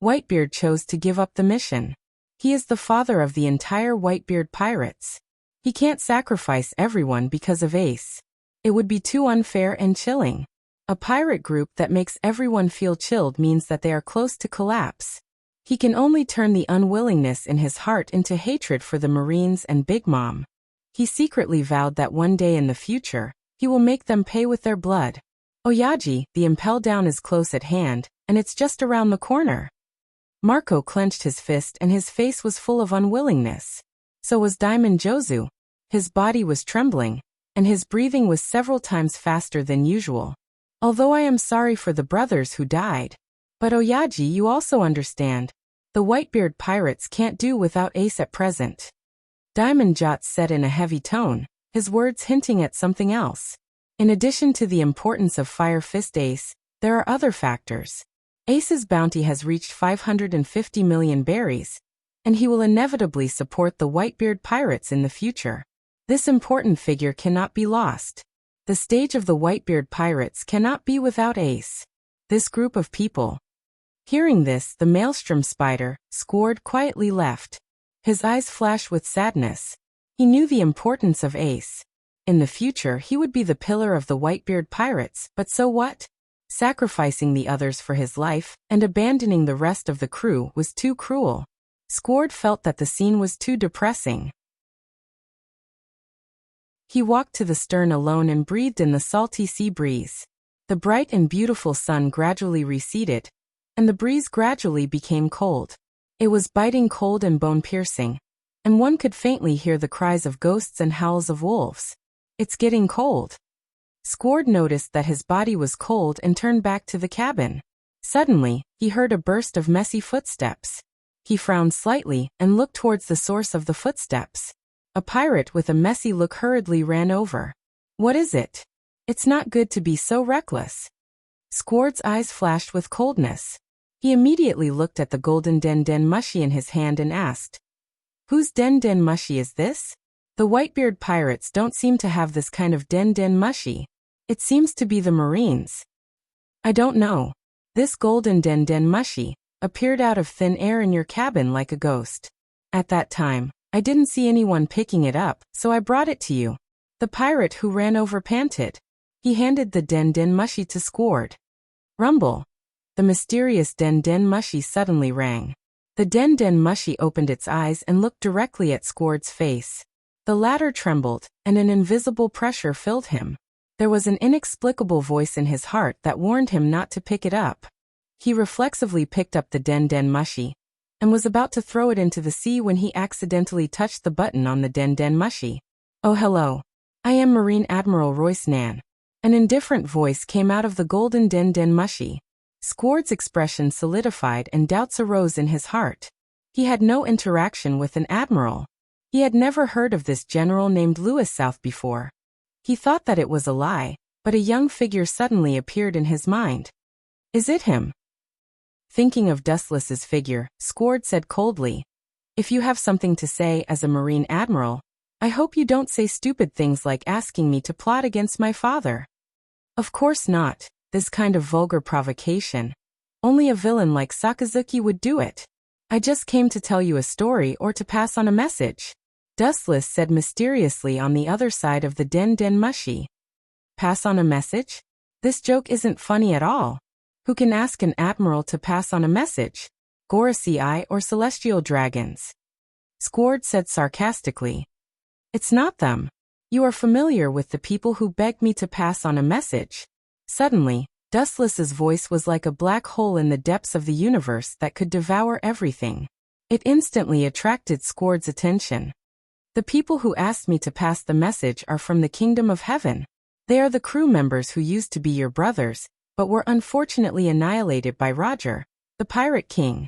Whitebeard chose to give up the mission. He is the father of the entire Whitebeard pirates. He can't sacrifice everyone because of Ace. It would be too unfair and chilling. A pirate group that makes everyone feel chilled means that they are close to collapse. He can only turn the unwillingness in his heart into hatred for the Marines and Big Mom. He secretly vowed that one day in the future, he will make them pay with their blood. Oyaji, the impel down is close at hand, and it's just around the corner. Marco clenched his fist and his face was full of unwillingness. So was Diamond Jozu. His body was trembling, and his breathing was several times faster than usual. Although I am sorry for the brothers who died. But Oyaji, you also understand. The Whitebeard pirates can't do without Ace at present. Diamond Jots said in a heavy tone, his words hinting at something else. In addition to the importance of Fire Fist Ace, there are other factors. Ace's bounty has reached 550 million berries, and he will inevitably support the Whitebeard pirates in the future. This important figure cannot be lost. The stage of the Whitebeard pirates cannot be without Ace. This group of people. Hearing this, the Maelstrom Spider, Squard, quietly left. His eyes flashed with sadness. He knew the importance of Ace. In the future, he would be the pillar of the Whitebeard pirates, but so what? Sacrificing the others for his life and abandoning the rest of the crew was too cruel. Squard felt that the scene was too depressing. He walked to the stern alone and breathed in the salty sea breeze. The bright and beautiful sun gradually receded, and the breeze gradually became cold. It was biting cold and bone-piercing, and one could faintly hear the cries of ghosts and howls of wolves. It's getting cold. Squard noticed that his body was cold and turned back to the cabin. Suddenly, he heard a burst of messy footsteps. He frowned slightly and looked towards the source of the footsteps. A pirate with a messy look hurriedly ran over. What is it? It's not good to be so reckless. Squard's eyes flashed with coldness. He immediately looked at the golden Den Den Mushi in his hand and asked, "Whose Den Den Mushi is this?" The Whitebeard pirates don't seem to have this kind of Den Den Mushi. It seems to be the Marines. I don't know. This golden den mushy appeared out of thin air in your cabin like a ghost. At that time, I didn't see anyone picking it up, so I brought it to you. The pirate who ran over panted. He handed the den mushy to Squard. Rumble. The mysterious den mushy suddenly rang. The den mushy opened its eyes and looked directly at Squard's face. The latter trembled, and an invisible pressure filled him. There was an inexplicable voice in his heart that warned him not to pick it up. He reflexively picked up the den mushy, and was about to throw it into the sea when he accidentally touched the button on the den mushy. Oh hello. I am Marine Admiral Royce Nan. An indifferent voice came out of the golden den mushy. Squard's expression solidified and doubts arose in his heart. He had no interaction with an admiral. He had never heard of this general named Lewis South before. He thought that it was a lie, but a young figure suddenly appeared in his mind. Is it him? Thinking of Dustless's figure, Squard said coldly, If you have something to say as a Marine Admiral, I hope you don't say stupid things like asking me to plot against my father. Of course not. This kind of vulgar provocation. Only a villain like Sakazuki would do it. I just came to tell you a story or to pass on a message. Dustless said mysteriously on the other side of the den mushy. Pass on a message? This joke isn't funny at all. Who can ask an admiral to pass on a message? Gorosei or celestial dragons? Squard said sarcastically. It's not them. You are familiar with the people who begged me to pass on a message. Suddenly, Dustless's voice was like a black hole in the depths of the universe that could devour everything. It instantly attracted Squard's attention. The people who asked me to pass the message are from the kingdom of heaven. They are the crew members who used to be your brothers, but were unfortunately annihilated by Roger, the Pirate King.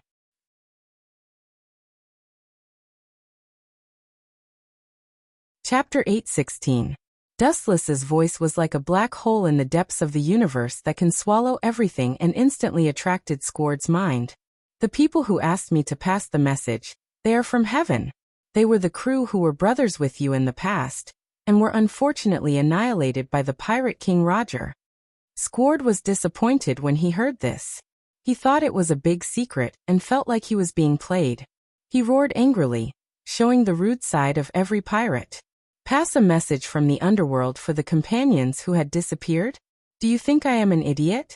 Chapter 8:16. Dustless's voice was like a black hole in the depths of the universe that can swallow everything and instantly attracted Squard's mind. The people who asked me to pass the message, they are from heaven. They were the crew who were brothers with you in the past, and were unfortunately annihilated by the Pirate King Roger. Squard was disappointed when he heard this. He thought it was a big secret and felt like he was being played. He roared angrily, showing the rude side of every pirate. Pass a message from the underworld for the companions who had disappeared? Do you think I am an idiot?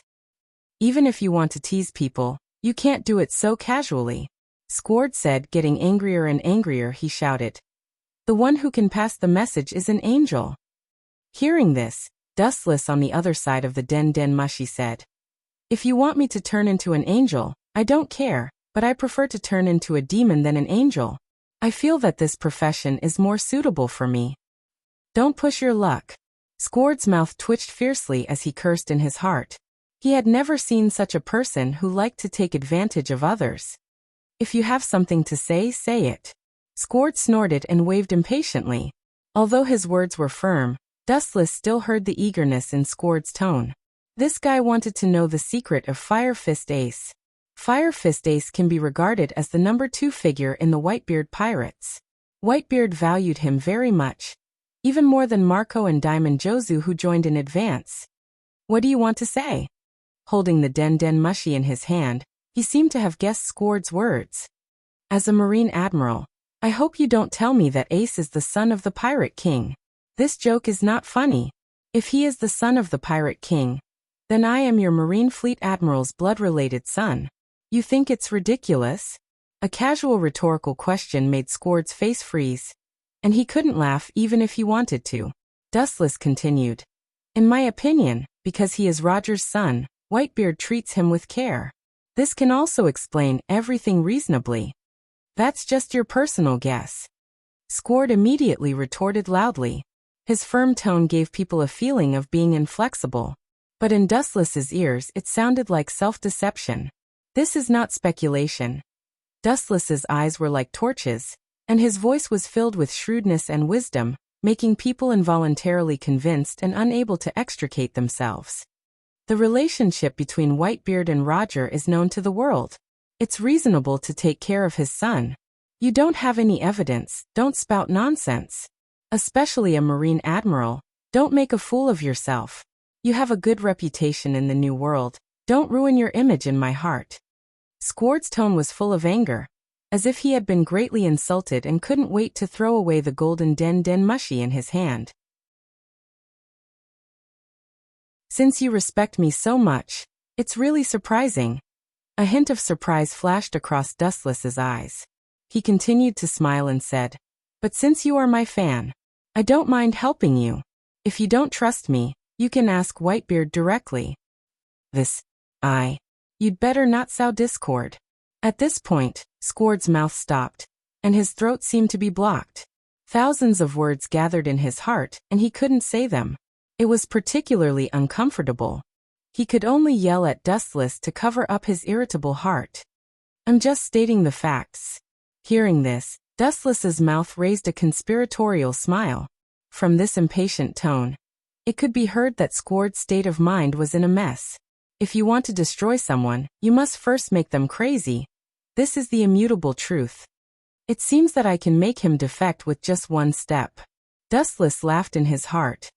Even if you want to tease people, you can't do it so casually. Squard said, getting angrier and angrier. He shouted. The one who can pass the message is an angel. Hearing this, Dustless on the other side of the den mushy said. If you want me to turn into an angel, I don't care, but I prefer to turn into a demon than an angel. I feel that this profession is more suitable for me. Don't push your luck. Squard's mouth twitched fiercely as he cursed in his heart. He had never seen such a person who liked to take advantage of others. If you have something to say, say it. Squard snorted and waved impatiently. Although his words were firm, Dustless still heard the eagerness in Squard's tone. This guy wanted to know the secret of Fire Fist Ace. Fire Fist Ace can be regarded as the number 2 figure in the Whitebeard Pirates. Whitebeard valued him very much, even more than Marco and Diamond Jozu, who joined in advance. What do you want to say? Holding the den mushy in his hand, he seemed to have guessed Squard's words. As a Marine Admiral, I hope you don't tell me that Ace is the son of the Pirate King. This joke is not funny. If he is the son of the Pirate King, then I am your Marine Fleet Admiral's blood-related son. You think it's ridiculous? A casual rhetorical question made Squard's face freeze, and he couldn't laugh even if he wanted to. Dustless continued. In my opinion, because he is Roger's son, Whitebeard treats him with care. This can also explain everything reasonably. That's just your personal guess. Squard immediately retorted loudly. His firm tone gave people a feeling of being inflexible, but in Dustless's ears it sounded like self-deception. This is not speculation. Dustless's eyes were like torches, and his voice was filled with shrewdness and wisdom, making people involuntarily convinced and unable to extricate themselves. The relationship between Whitebeard and Roger is known to the world. It's reasonable to take care of his son. You don't have any evidence, don't spout nonsense. Especially a Marine Admiral, don't make a fool of yourself. You have a good reputation in the New World, Don't ruin your image in my heart." Squard's tone was full of anger, as if he had been greatly insulted and couldn't wait to throw away the golden den mushy in his hand. "Since you respect me so much, it's really surprising." A hint of surprise flashed across Dustless's eyes. He continued to smile and said, "But since you are my fan, I don't mind helping you. If you don't trust me, you can ask Whitebeard directly." You'd better not sow discord." At this point, Squard's mouth stopped, and his throat seemed to be blocked. Thousands of words gathered in his heart, and he couldn't say them. It was particularly uncomfortable. He could only yell at Dustless to cover up his irritable heart. "I'm just stating the facts." Hearing this, Dustless's mouth raised a conspiratorial smile. From this impatient tone, it could be heard that Squard's state of mind was in a mess. If you want to destroy someone, you must first make them crazy. This is the immutable truth. "It seems that I can make him defect with just one step." Dustless laughed in his heart.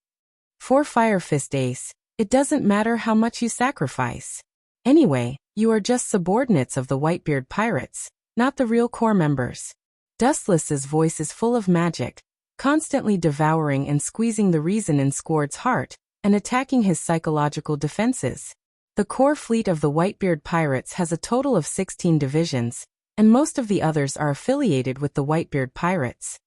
"For Fire Fist Ace, it doesn't matter how much you sacrifice. Anyway, you are just subordinates of the Whitebeard pirates, not the real core members." Dustless's voice is full of magic, constantly devouring and squeezing the reason in Squard's heart, and attacking his psychological defenses. The core fleet of the Whitebeard pirates has a total of 16 divisions, and most of the others are affiliated with the Whitebeard pirates.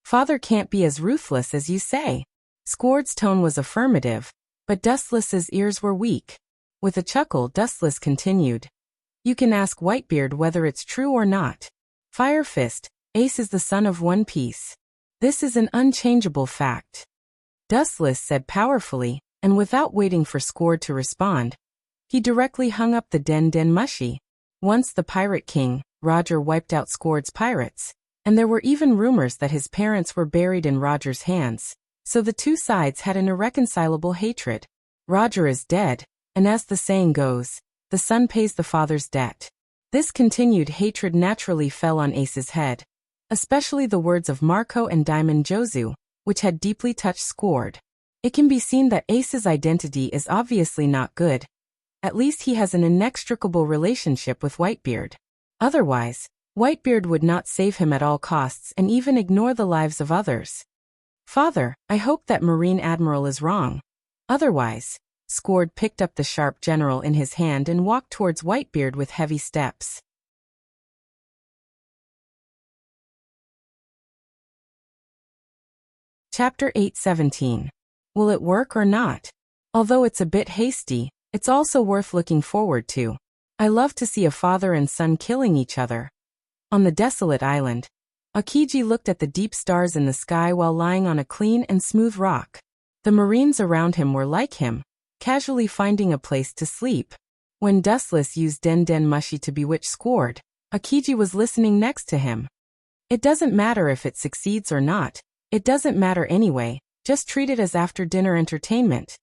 "Father can't be as ruthless as you say." Squard's tone was affirmative, but Dustless's ears were weak. With a chuckle, Dustless continued, "You can ask Whitebeard whether it's true or not. Fire Fist, Ace is the son of One Piece. This is an unchangeable fact." Dustless said powerfully, and without waiting for Squard to respond, he directly hung up the den mushy. Once the Pirate King, Roger wiped out Squard's pirates, and there were even rumors that his parents were buried in Roger's hands, so the two sides had an irreconcilable hatred. Roger is dead, and as the saying goes, the son pays the father's debt. This continued hatred naturally fell on Ace's head, especially the words of Marco and Diamond Jozu, which had deeply touched Squard. It can be seen that Ace's identity is obviously not good. At least he has an inextricable relationship with Whitebeard. Otherwise, Whitebeard would not save him at all costs and even ignore the lives of others. "Father, I hope that Marine Admiral is wrong. Otherwise," Squard picked up the sharp general in his hand and walked towards Whitebeard with heavy steps. Chapter 8:17. Will it work or not? Although it's a bit hasty, it's also worth looking forward to. I love to see a father and son killing each other. On the desolate island, Akiji looked at the deep stars in the sky while lying on a clean and smooth rock. The Marines around him were like him, casually finding a place to sleep. When Dustless used den mushy to bewitch Squard, Akiji was listening next to him. "It doesn't matter if it succeeds or not. It doesn't matter anyway, just treat it as after-dinner entertainment."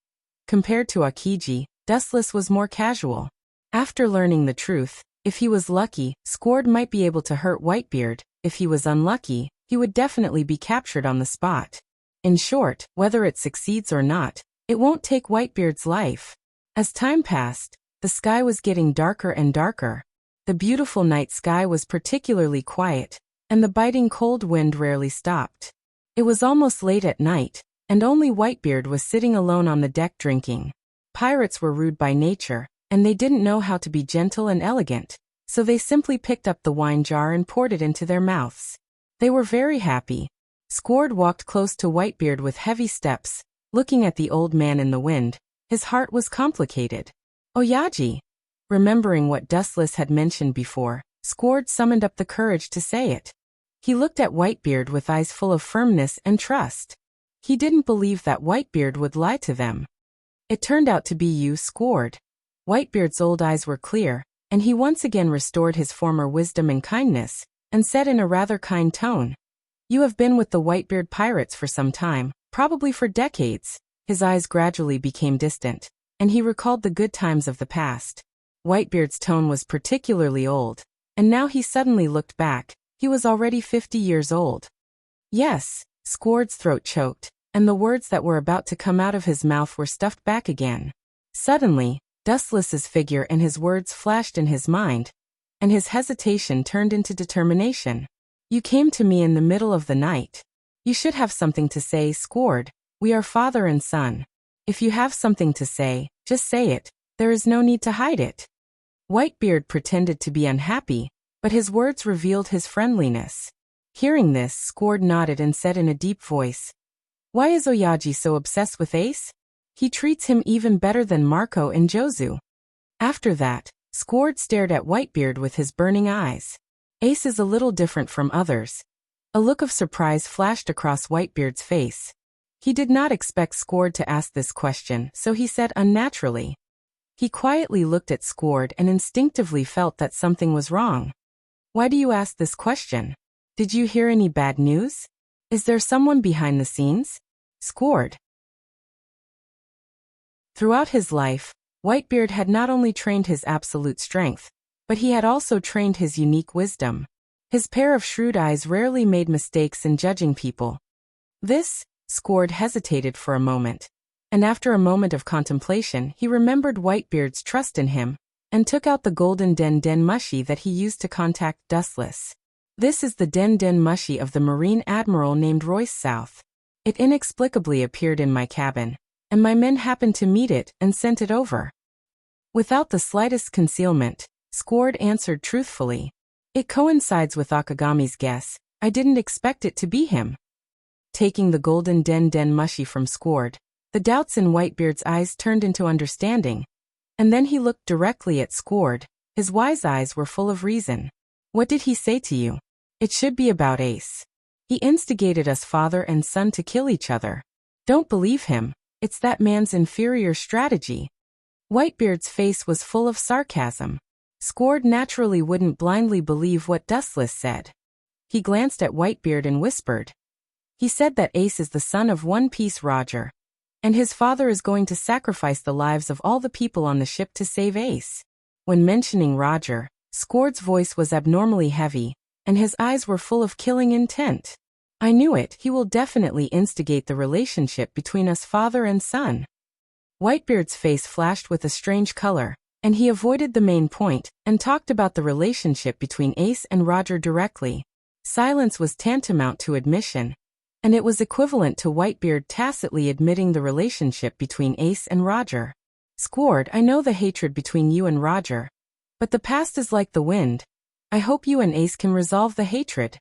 Compared to Akiji, Dustless was more casual. After learning the truth, if he was lucky, Squard might be able to hurt Whitebeard. If he was unlucky, he would definitely be captured on the spot. In short, whether it succeeds or not, it won't take Whitebeard's life. As time passed, the sky was getting darker and darker. The beautiful night sky was particularly quiet, and the biting cold wind rarely stopped. It was almost late at night, and only Whitebeard was sitting alone on the deck drinking. Pirates were rude by nature, and they didn't know how to be gentle and elegant, so they simply picked up the wine jar and poured it into their mouths. They were very happy. Squard walked close to Whitebeard with heavy steps, looking at the old man in the wind. His heart was complicated. "Oyaji." Remembering what Dustless had mentioned before, Squard summoned up the courage to say it. He looked at Whitebeard with eyes full of firmness and trust. He didn't believe that Whitebeard would lie to them. "It turned out to be you, Squard." Whitebeard's old eyes were clear, and he once again restored his former wisdom and kindness, and said in a rather kind tone, "You have been with the Whitebeard pirates for some time, probably for decades." His eyes gradually became distant, and he recalled the good times of the past. Whitebeard's tone was particularly old, and now he suddenly looked back. He was already 50 years old. "Yes," Squard's throat choked, and the words that were about to come out of his mouth were stuffed back again. Suddenly, Dustless's figure and his words flashed in his mind, and his hesitation turned into determination. You came to me in the middle of the night. You should have something to say, Squard. We are father and son. If you have something to say, just say it. There is no need to hide it. Whitebeard pretended to be unhappy, but his words revealed his friendliness. Hearing this, Squard nodded and said in a deep voice, "Why is Oyaji so obsessed with Ace? He treats him even better than Marco and Jozu." After that, Squard stared at Whitebeard with his burning eyes. Ace is a little different from others. A look of surprise flashed across Whitebeard's face. He did not expect Squard to ask this question, so he said unnaturally. He quietly looked at Squard and instinctively felt that something was wrong. "Why do you ask this question? Did you hear any bad news? Is there someone behind the scenes?" Squard. Throughout his life, Whitebeard had not only trained his absolute strength, but he had also trained his unique wisdom. His pair of shrewd eyes rarely made mistakes in judging people. Squard hesitated for a moment, and after a moment of contemplation he remembered Whitebeard's trust in him, and took out the golden Den Mushi that he used to contact Dustless. This is the Den Mushi of the Marine Admiral named Royce South. It inexplicably appeared in my cabin, and my men happened to meet it and sent it over. Without the slightest concealment, Squard answered truthfully. It coincides with Akagami's guess. I didn't expect it to be him. Taking the golden Den Mushi from Squard, the doubts in Whitebeard's eyes turned into understanding, and then he looked directly at Squard. His wise eyes were full of reason. "What did he say to you?" "It should be about Ace. He instigated us father and son to kill each other." "Don't believe him. It's that man's inferior strategy." Whitebeard's face was full of sarcasm. Squard naturally wouldn't blindly believe what Dustless said. He glanced at Whitebeard and whispered, "He said that Ace is the son of One Piece Roger, and his father is going to sacrifice the lives of all the people on the ship to save Ace." When mentioning Roger, Squard's voice was abnormally heavy, and his eyes were full of killing intent. "I knew it. He will definitely instigate the relationship between us father and son." Whitebeard's face flashed with a strange color, and he avoided the main point and talked about the relationship between Ace and Roger directly. Silence was tantamount to admission, and it was equivalent to Whitebeard tacitly admitting the relationship between Ace and Roger. "Squard, I know the hatred between you and Roger, but the past is like the wind. I hope you and Ace can resolve the hatred."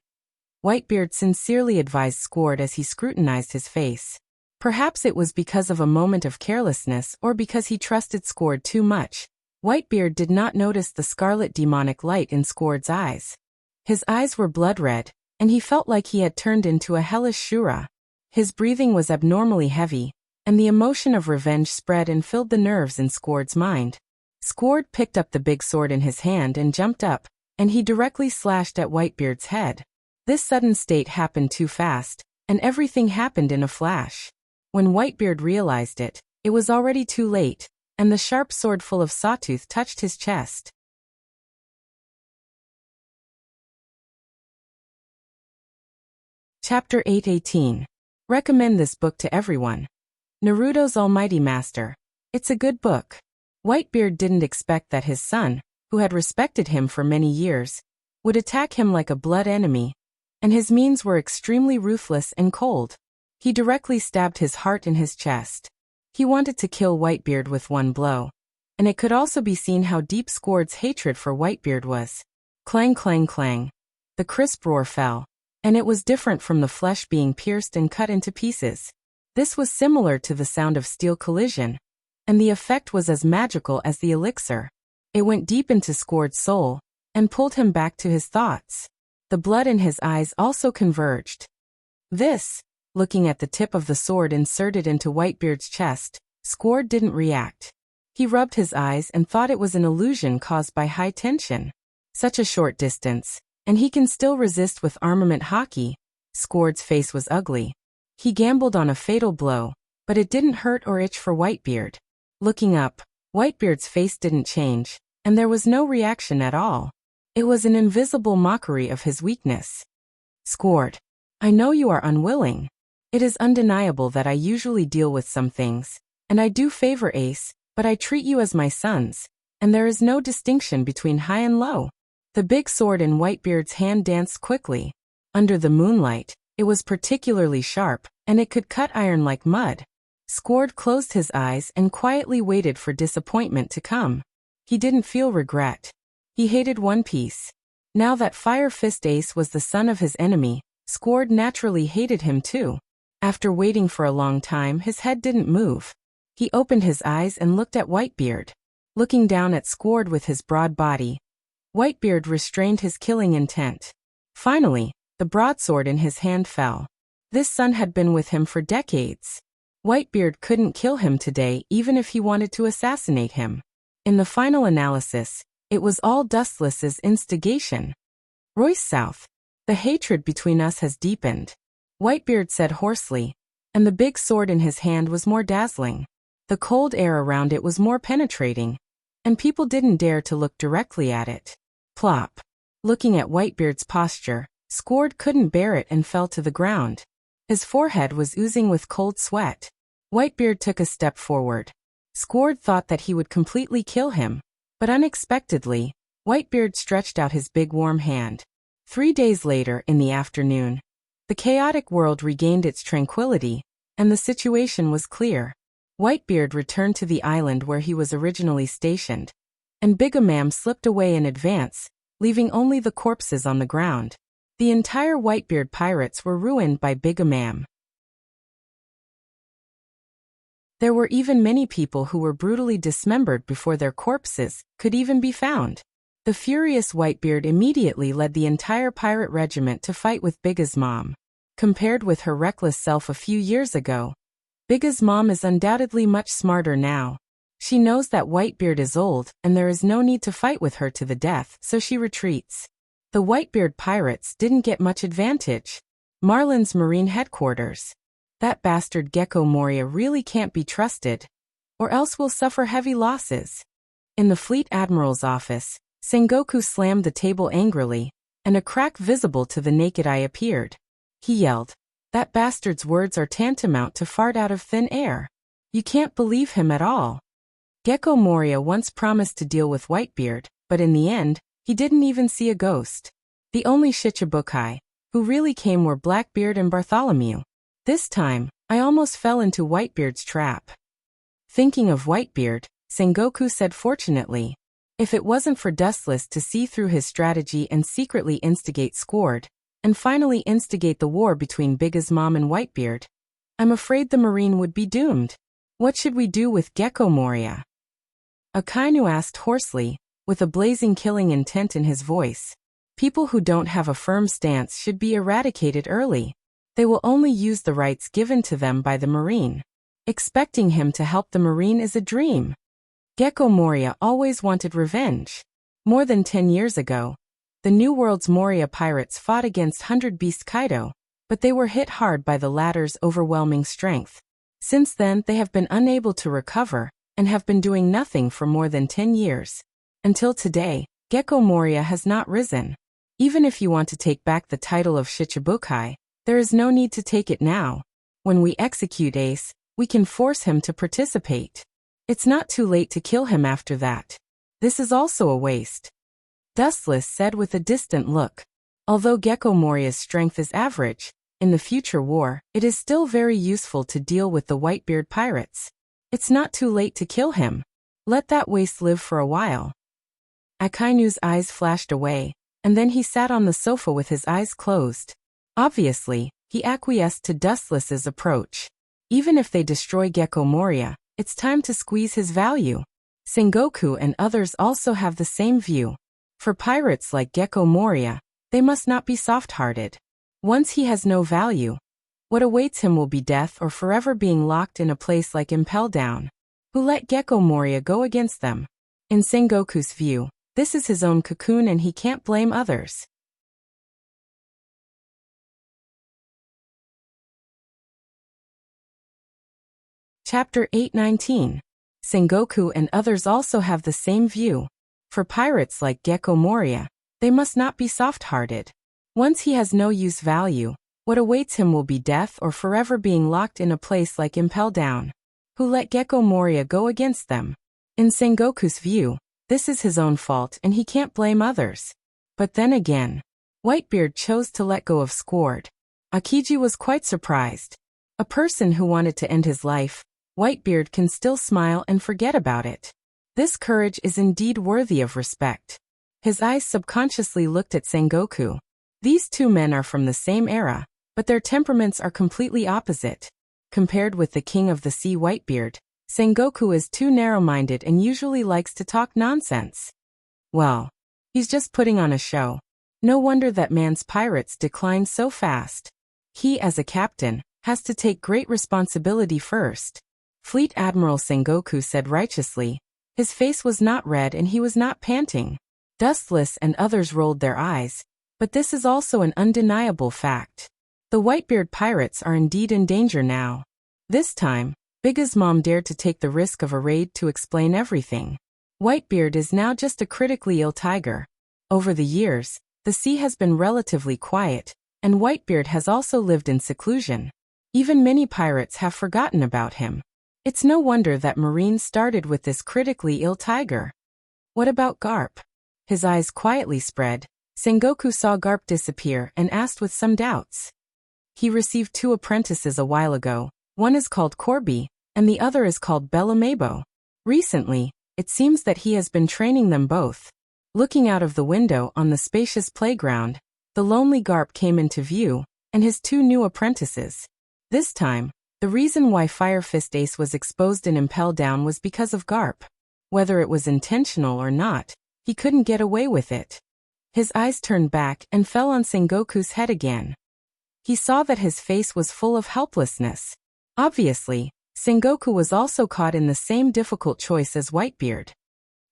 Whitebeard sincerely advised Squard as he scrutinized his face. Perhaps it was because of a moment of carelessness or because he trusted Squard too much. Whitebeard did not notice the scarlet demonic light in Squard's eyes. His eyes were blood red, and he felt like he had turned into a hellish Shura. His breathing was abnormally heavy, and the emotion of revenge spread and filled the nerves in Squard's mind. Squard picked up the big sword in his hand and jumped up, and he directly slashed at Whitebeard's head. This sudden state happened too fast, and everything happened in a flash. When Whitebeard realized it, it was already too late, and the sharp sword full of sawtooth touched his chest. Chapter 8:18. Recommend this book to everyone. Naruto's Almighty Master. It's a good book. Whitebeard didn't expect that his son, who had respected him for many years, would attack him like a blood enemy, and his means were extremely ruthless and cold. He directly stabbed his heart in his chest. He wanted to kill Whitebeard with one blow, and it could also be seen how deep Squard's hatred for Whitebeard was. Clang clang clang. The crisp roar fell, and it was different from the flesh being pierced and cut into pieces. This was similar to the sound of steel collision, and the effect was as magical as the elixir. It went deep into Squard's soul, and pulled him back to his thoughts. The blood in his eyes also converged. Looking at the tip of the sword inserted into Whitebeard's chest, Squard didn't react. He rubbed his eyes and thought it was an illusion caused by high tension. Such a short distance, and he can still resist with armament hockey. Squard's face was ugly. He gambled on a fatal blow, but it didn't hurt or itch for Whitebeard. Looking up, Whitebeard's face didn't change, and there was no reaction at all. It was an invisible mockery of his weakness. "Squard, I know you are unwilling. It is undeniable that I usually deal with some things, and I do favor Ace, but I treat you as my sons, and there is no distinction between high and low." The big sword in Whitebeard's hand danced quickly. Under the moonlight, it was particularly sharp, and it could cut iron like mud. Squord closed his eyes and quietly waited for disappointment to come. He didn't feel regret. He hated One Piece. Now that Fire Fist Ace was the son of his enemy, Squord naturally hated him too. After waiting for a long time, his head didn't move. He opened his eyes and looked at Whitebeard. Looking down at Squord with his broad body, Whitebeard restrained his killing intent. Finally, the broadsword in his hand fell. This son had been with him for decades. Whitebeard couldn't kill him today even if he wanted to assassinate him. In the final analysis, it was all Dustless's instigation. "Royce South, the hatred between us has deepened," Whitebeard said hoarsely, and the big sword in his hand was more dazzling. The cold air around it was more penetrating, and people didn't dare to look directly at it. Plop. Looking at Whitebeard's posture, Squord couldn't bear it and fell to the ground. His forehead was oozing with cold sweat. Whitebeard took a step forward. Squord thought that he would completely kill him, but unexpectedly, Whitebeard stretched out his big warm hand. 3 days later, in the afternoon, the chaotic world regained its tranquility, and the situation was clear. Whitebeard returned to the island where he was originally stationed, and Bigamam slipped away in advance, leaving only the corpses on the ground. The entire Whitebeard pirates were ruined by Bigamam. There were even many people who were brutally dismembered before their corpses could even be found. The furious Whitebeard immediately led the entire pirate regiment to fight with Biga's mom. Compared with her reckless self a few years ago, Biga's mom is undoubtedly much smarter now. She knows that Whitebeard is old and there is no need to fight with her to the death, so she retreats. The Whitebeard pirates didn't get much advantage. Marlin's Marine headquarters. That bastard Gecko Moria really can't be trusted, or else we'll suffer heavy losses. In the Fleet Admiral's office, Sengoku slammed the table angrily, and a crack visible to the naked eye appeared. He yelled, "That bastard's words are tantamount to fart out of thin air. You can't believe him at all." Gecko Moria once promised to deal with Whitebeard, but in the end, he didn't even see a ghost. The only Shichibukai who really came were Blackbeard and Bartholomew. This time, I almost fell into Whitebeard's trap. Thinking of Whitebeard, Sengoku said fortunately, if it wasn't for Dustless to see through his strategy and secretly instigate Squord, and finally instigate the war between Biga's mom and Whitebeard, I'm afraid the Marine would be doomed. What should we do with Gecko Moria? Akainu asked hoarsely, with a blazing killing intent in his voice. People who don't have a firm stance should be eradicated early. They will only use the rights given to them by the Marine. Expecting him to help the Marine is a dream. Gecko Moria always wanted revenge. More than 10 years ago, the New World's Moria pirates fought against 100 Beast Kaido, but they were hit hard by the latter's overwhelming strength. Since then, they have been unable to recover, and have been doing nothing for more than 10 years. Until today, Gecko Moria has not risen. Even if you want to take back the title of Shichibukai, there is no need to take it now. When we execute Ace, we can force him to participate. It's not too late to kill him after that. This is also a waste. Dustless said with a distant look. Although Gecko Moria's strength is average, in the future war, it is still very useful to deal with the Whitebeard pirates. It's not too late to kill him. Let that waste live for a while. Akainu's eyes flashed away, and then he sat on the sofa with his eyes closed. Obviously, he acquiesced to Dustless's approach. Even if they destroy Gecko Moria, it's time to squeeze his value. Sengoku and others also have the same view. For pirates like Gecko Moria, they must not be soft-hearted. Once he has no value, what awaits him will be death or forever being locked in a place like Impel Down. Who let Gecko Moria go against them? In Sengoku's view, this is his own cocoon and he can't blame others. Chapter 819. Sengoku and others also have the same view. For pirates like Gecko Moria, they must not be soft-hearted. Once he has no use value, what awaits him will be death or forever being locked in a place like Impel Down. Who let Gecko Moria go against them? In Sengoku's view, this is his own fault and he can't blame others. But then again, Whitebeard chose to let go of Squard. Akiji was quite surprised. A person who wanted to end his life, Whitebeard can still smile and forget about it. This courage is indeed worthy of respect. His eyes subconsciously looked at Sengoku. These two men are from the same era, but their temperaments are completely opposite. Compared with the king of the sea Whitebeard, Sengoku is too narrow-minded and usually likes to talk nonsense. Well, he's just putting on a show. No wonder that man's pirates declined so fast. He, as a captain, has to take great responsibility first. Fleet Admiral Sengoku said righteously. His face was not red and he was not panting. Dustless and others rolled their eyes, but this is also an undeniable fact. The Whitebeard pirates are indeed in danger now. This time, Big's mom dared to take the risk of a raid to explain everything. Whitebeard is now just a critically ill tiger. Over the years, the sea has been relatively quiet, and Whitebeard has also lived in seclusion. Even many pirates have forgotten about him. It's no wonder that Marine started with this critically ill tiger. What about Garp? His eyes quietly spread. Sengoku saw Garp disappear and asked with some doubts. He received 2 apprentices a while ago. One is called Corby, and the other is called Bellamebo. Recently, it seems that he has been training them both. Looking out of the window on the spacious playground, the lonely Garp came into view, and his 2 new apprentices. This time, the reason why Fire Fist Ace was exposed and impelled down was because of Garp. Whether it was intentional or not, he couldn't get away with it. His eyes turned back and fell on Sengoku's head again. He saw that his face was full of helplessness. Obviously, Sengoku was also caught in the same difficult choice as Whitebeard.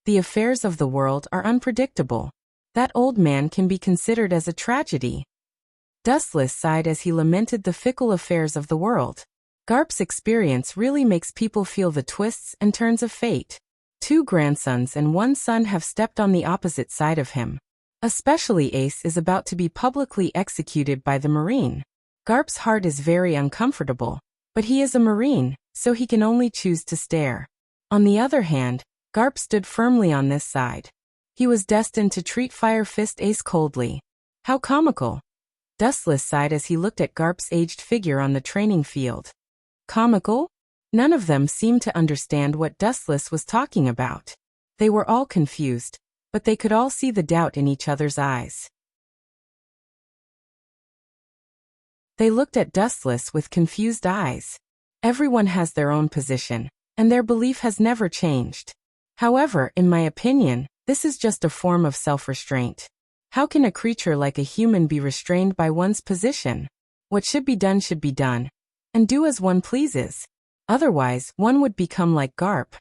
The affairs of the world are unpredictable. That old man can be considered as a tragedy. Dustless sighed as he lamented the fickle affairs of the world. Garp's experience really makes people feel the twists and turns of fate. 2 grandsons and 1 son have stepped on the opposite side of him. Especially Ace is about to be publicly executed by the Marine. Garp's heart is very uncomfortable, but he is a Marine, so he can only choose to stare. On the other hand, Garp stood firmly on this side. He was destined to treat Fire Fist Ace coldly. How comical. Dustless sighed as he looked at Garp's aged figure on the training field. Comical? None of them seemed to understand what Dustless was talking about. They were all confused, but they could all see the doubt in each other's eyes. They looked at Dustless with confused eyes. Everyone has their own position, and their belief has never changed. However, in my opinion, this is just a form of self-restraint. How can a creature like a human be restrained by one's position? What should be done, and do as one pleases. Otherwise, one would become like Garp.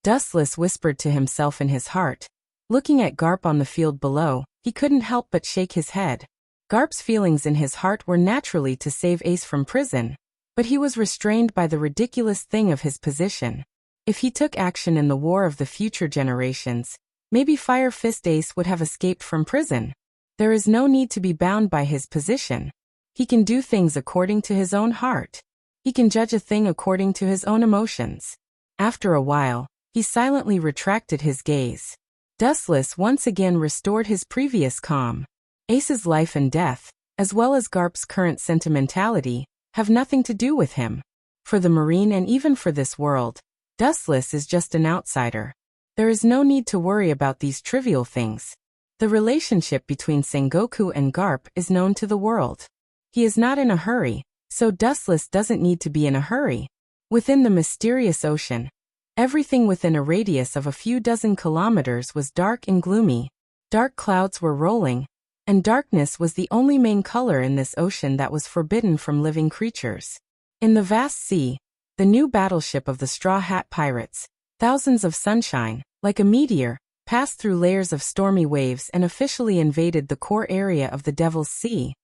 Dustless whispered to himself in his heart. Looking at Garp on the field below, he couldn't help but shake his head. Garp's feelings in his heart were naturally to save Ace from prison, but he was restrained by the ridiculous thing of his position. If he took action in the war of the future generations, maybe Fire Fist Ace would have escaped from prison. There is no need to be bound by his position. He can do things according to his own heart. He can judge a thing according to his own emotions. After a while, he silently retracted his gaze. Dustless once again restored his previous calm. Ace's life and death, as well as Garp's current sentimentality, have nothing to do with him. For the Marine and even for this world, Dustless is just an outsider. There is no need to worry about these trivial things. The relationship between Sengoku and Garp is known to the world. He is not in a hurry, so Dustless doesn't need to be in a hurry. Within the mysterious ocean, everything within a radius of a few dozen kilometers was dark and gloomy. Dark clouds were rolling, and darkness was the only main color in this ocean that was forbidden from living creatures. In the vast sea, the new battleship of the Straw Hat Pirates, thousands of sunshine, like a meteor, passed through layers of stormy waves and officially invaded the core area of the Devil's Sea.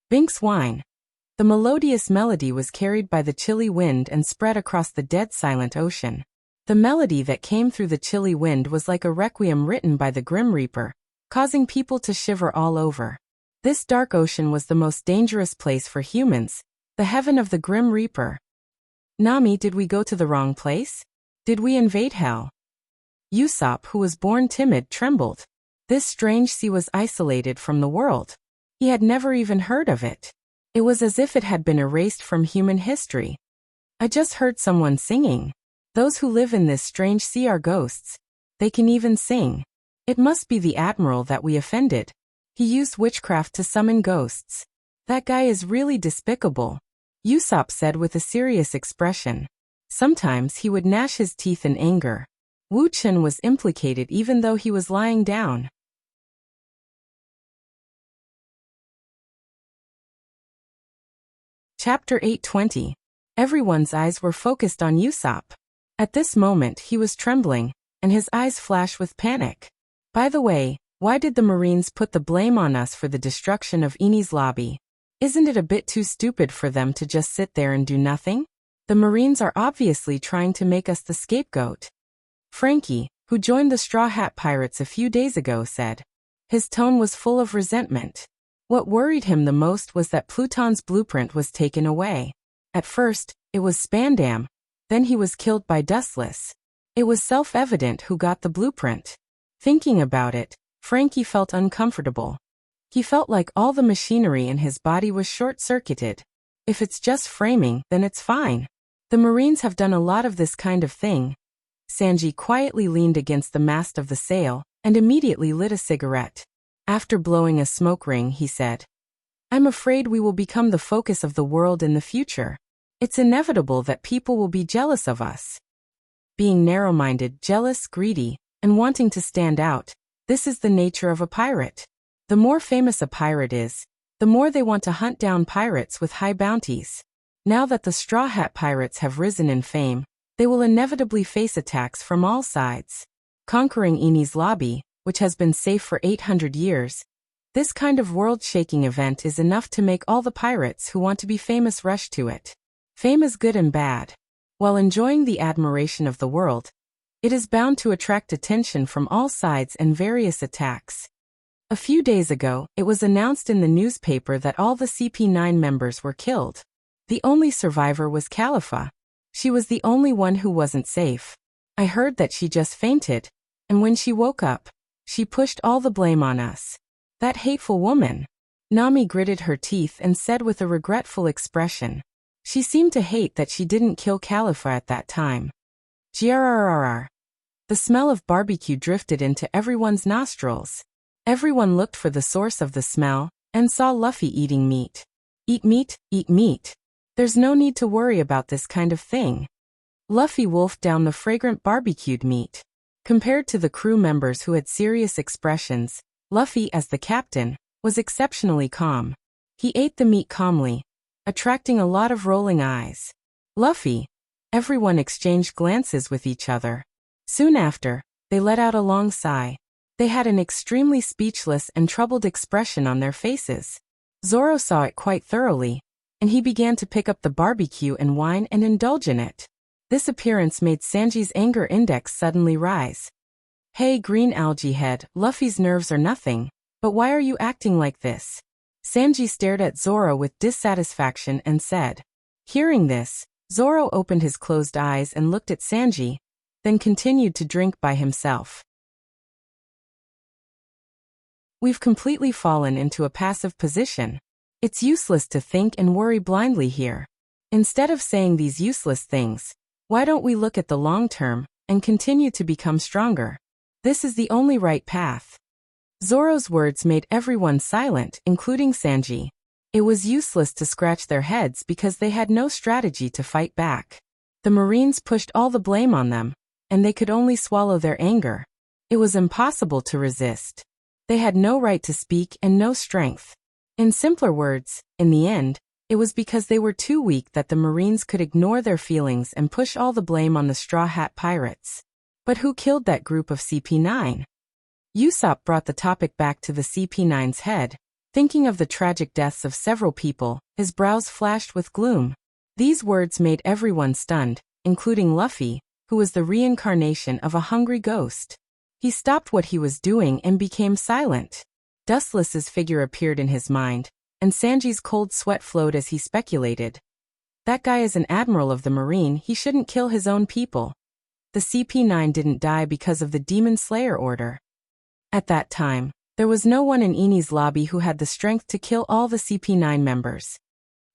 Binks Wine. The melodious melody was carried by the chilly wind and spread across the dead silent ocean. The melody that came through the chilly wind was like a requiem written by the Grim Reaper, causing people to shiver all over. This dark ocean was the most dangerous place for humans, the heaven of the Grim Reaper. Nami, did we go to the wrong place? Did we invade hell? Usopp, who was born timid, trembled. This strange sea was isolated from the world. He had never even heard of it. It was as if it had been erased from human history. I just heard someone singing. Those who live in this strange sea are ghosts. They can even sing. It must be the admiral that we offended. He used witchcraft to summon ghosts. That guy is really despicable, Usopp said with a serious expression. Sometimes he would gnash his teeth in anger. Wu Chen was implicated even though he was lying down. Chapter 820. Everyone's eyes were focused on Usopp. At this moment he was trembling, and his eyes flashed with panic. By the way, why did the Marines put the blame on us for the destruction of Enies Lobby? Isn't it a bit too stupid for them to just sit there and do nothing? The Marines are obviously trying to make us the scapegoat. Frankie, who joined the Straw Hat Pirates a few days ago, said. His tone was full of resentment. What worried him the most was that Pluton's blueprint was taken away. At first, it was Spandam. Then he was killed by Dustless. It was self-evident who got the blueprint. Thinking about it, Frankie felt uncomfortable. He felt like all the machinery in his body was short-circuited. If it's just framing, then it's fine. The Marines have done a lot of this kind of thing. Sanji quietly leaned against the mast of the sail and immediately lit a cigarette. After blowing a smoke ring, he said, I'm afraid we will become the focus of the world in the future. It's inevitable that people will be jealous of us. Being narrow-minded, jealous, greedy, and wanting to stand out, this is the nature of a pirate. The more famous a pirate is, the more they want to hunt down pirates with high bounties. Now that the Straw Hat Pirates have risen in fame, they will inevitably face attacks from all sides. Conquering Enies Lobby, which has been safe for 800 years, this kind of world-shaking event is enough to make all the pirates who want to be famous rush to it. Fame is good and bad. While enjoying the admiration of the world, it is bound to attract attention from all sides and various attacks. A few days ago, it was announced in the newspaper that all the CP9 members were killed. The only survivor was Khalifa. She was the only one who wasn't safe. I heard that she just fainted, and when she woke up, she pushed all the blame on us. That hateful woman. Nami gritted her teeth and said with a regretful expression. She seemed to hate that she didn't kill Khalifa at that time. Grrrr. The smell of barbecue drifted into everyone's nostrils. Everyone looked for the source of the smell and saw Luffy eating meat. Eat meat, eat meat. There's no need to worry about this kind of thing. Luffy wolfed down the fragrant barbecued meat. Compared to the crew members who had serious expressions, Luffy, as the captain, was exceptionally calm. He ate the meat calmly, attracting a lot of rolling eyes. Luffy. Everyone exchanged glances with each other. Soon after, they let out a long sigh. They had an extremely speechless and troubled expression on their faces. Zoro saw it quite thoroughly, and he began to pick up the barbecue and wine and indulge in it. This appearance made Sanji's anger index suddenly rise. Hey, green algae head, Luffy's nerves are nothing, but why are you acting like this? Sanji stared at Zoro with dissatisfaction and said. Hearing this, Zoro opened his closed eyes and looked at Sanji, then continued to drink by himself. We've completely fallen into a passive position. It's useless to think and worry blindly here. Instead of saying these useless things, why don't we look at the long term and continue to become stronger? This is the only right path. Zoro's words made everyone silent, including Sanji. It was useless to scratch their heads because they had no strategy to fight back. The Marines pushed all the blame on them, and they could only swallow their anger. It was impossible to resist. They had no right to speak and no strength. In simpler words, in the end, it was because they were too weak that the Marines could ignore their feelings and push all the blame on the Straw Hat Pirates. But who killed that group of CP9? Usopp brought the topic back to the CP9's head. Thinking of the tragic deaths of several people, his brows flashed with gloom. These words made everyone stunned, including Luffy, who was the reincarnation of a hungry ghost. He stopped what he was doing and became silent. Dustless's figure appeared in his mind, and Sanji's cold sweat flowed as he speculated. That guy is an admiral of the Marine, he shouldn't kill his own people. The CP9 didn't die because of the Demon Slayer order. At that time, there was no one in Eni's lobby who had the strength to kill all the CP9 members.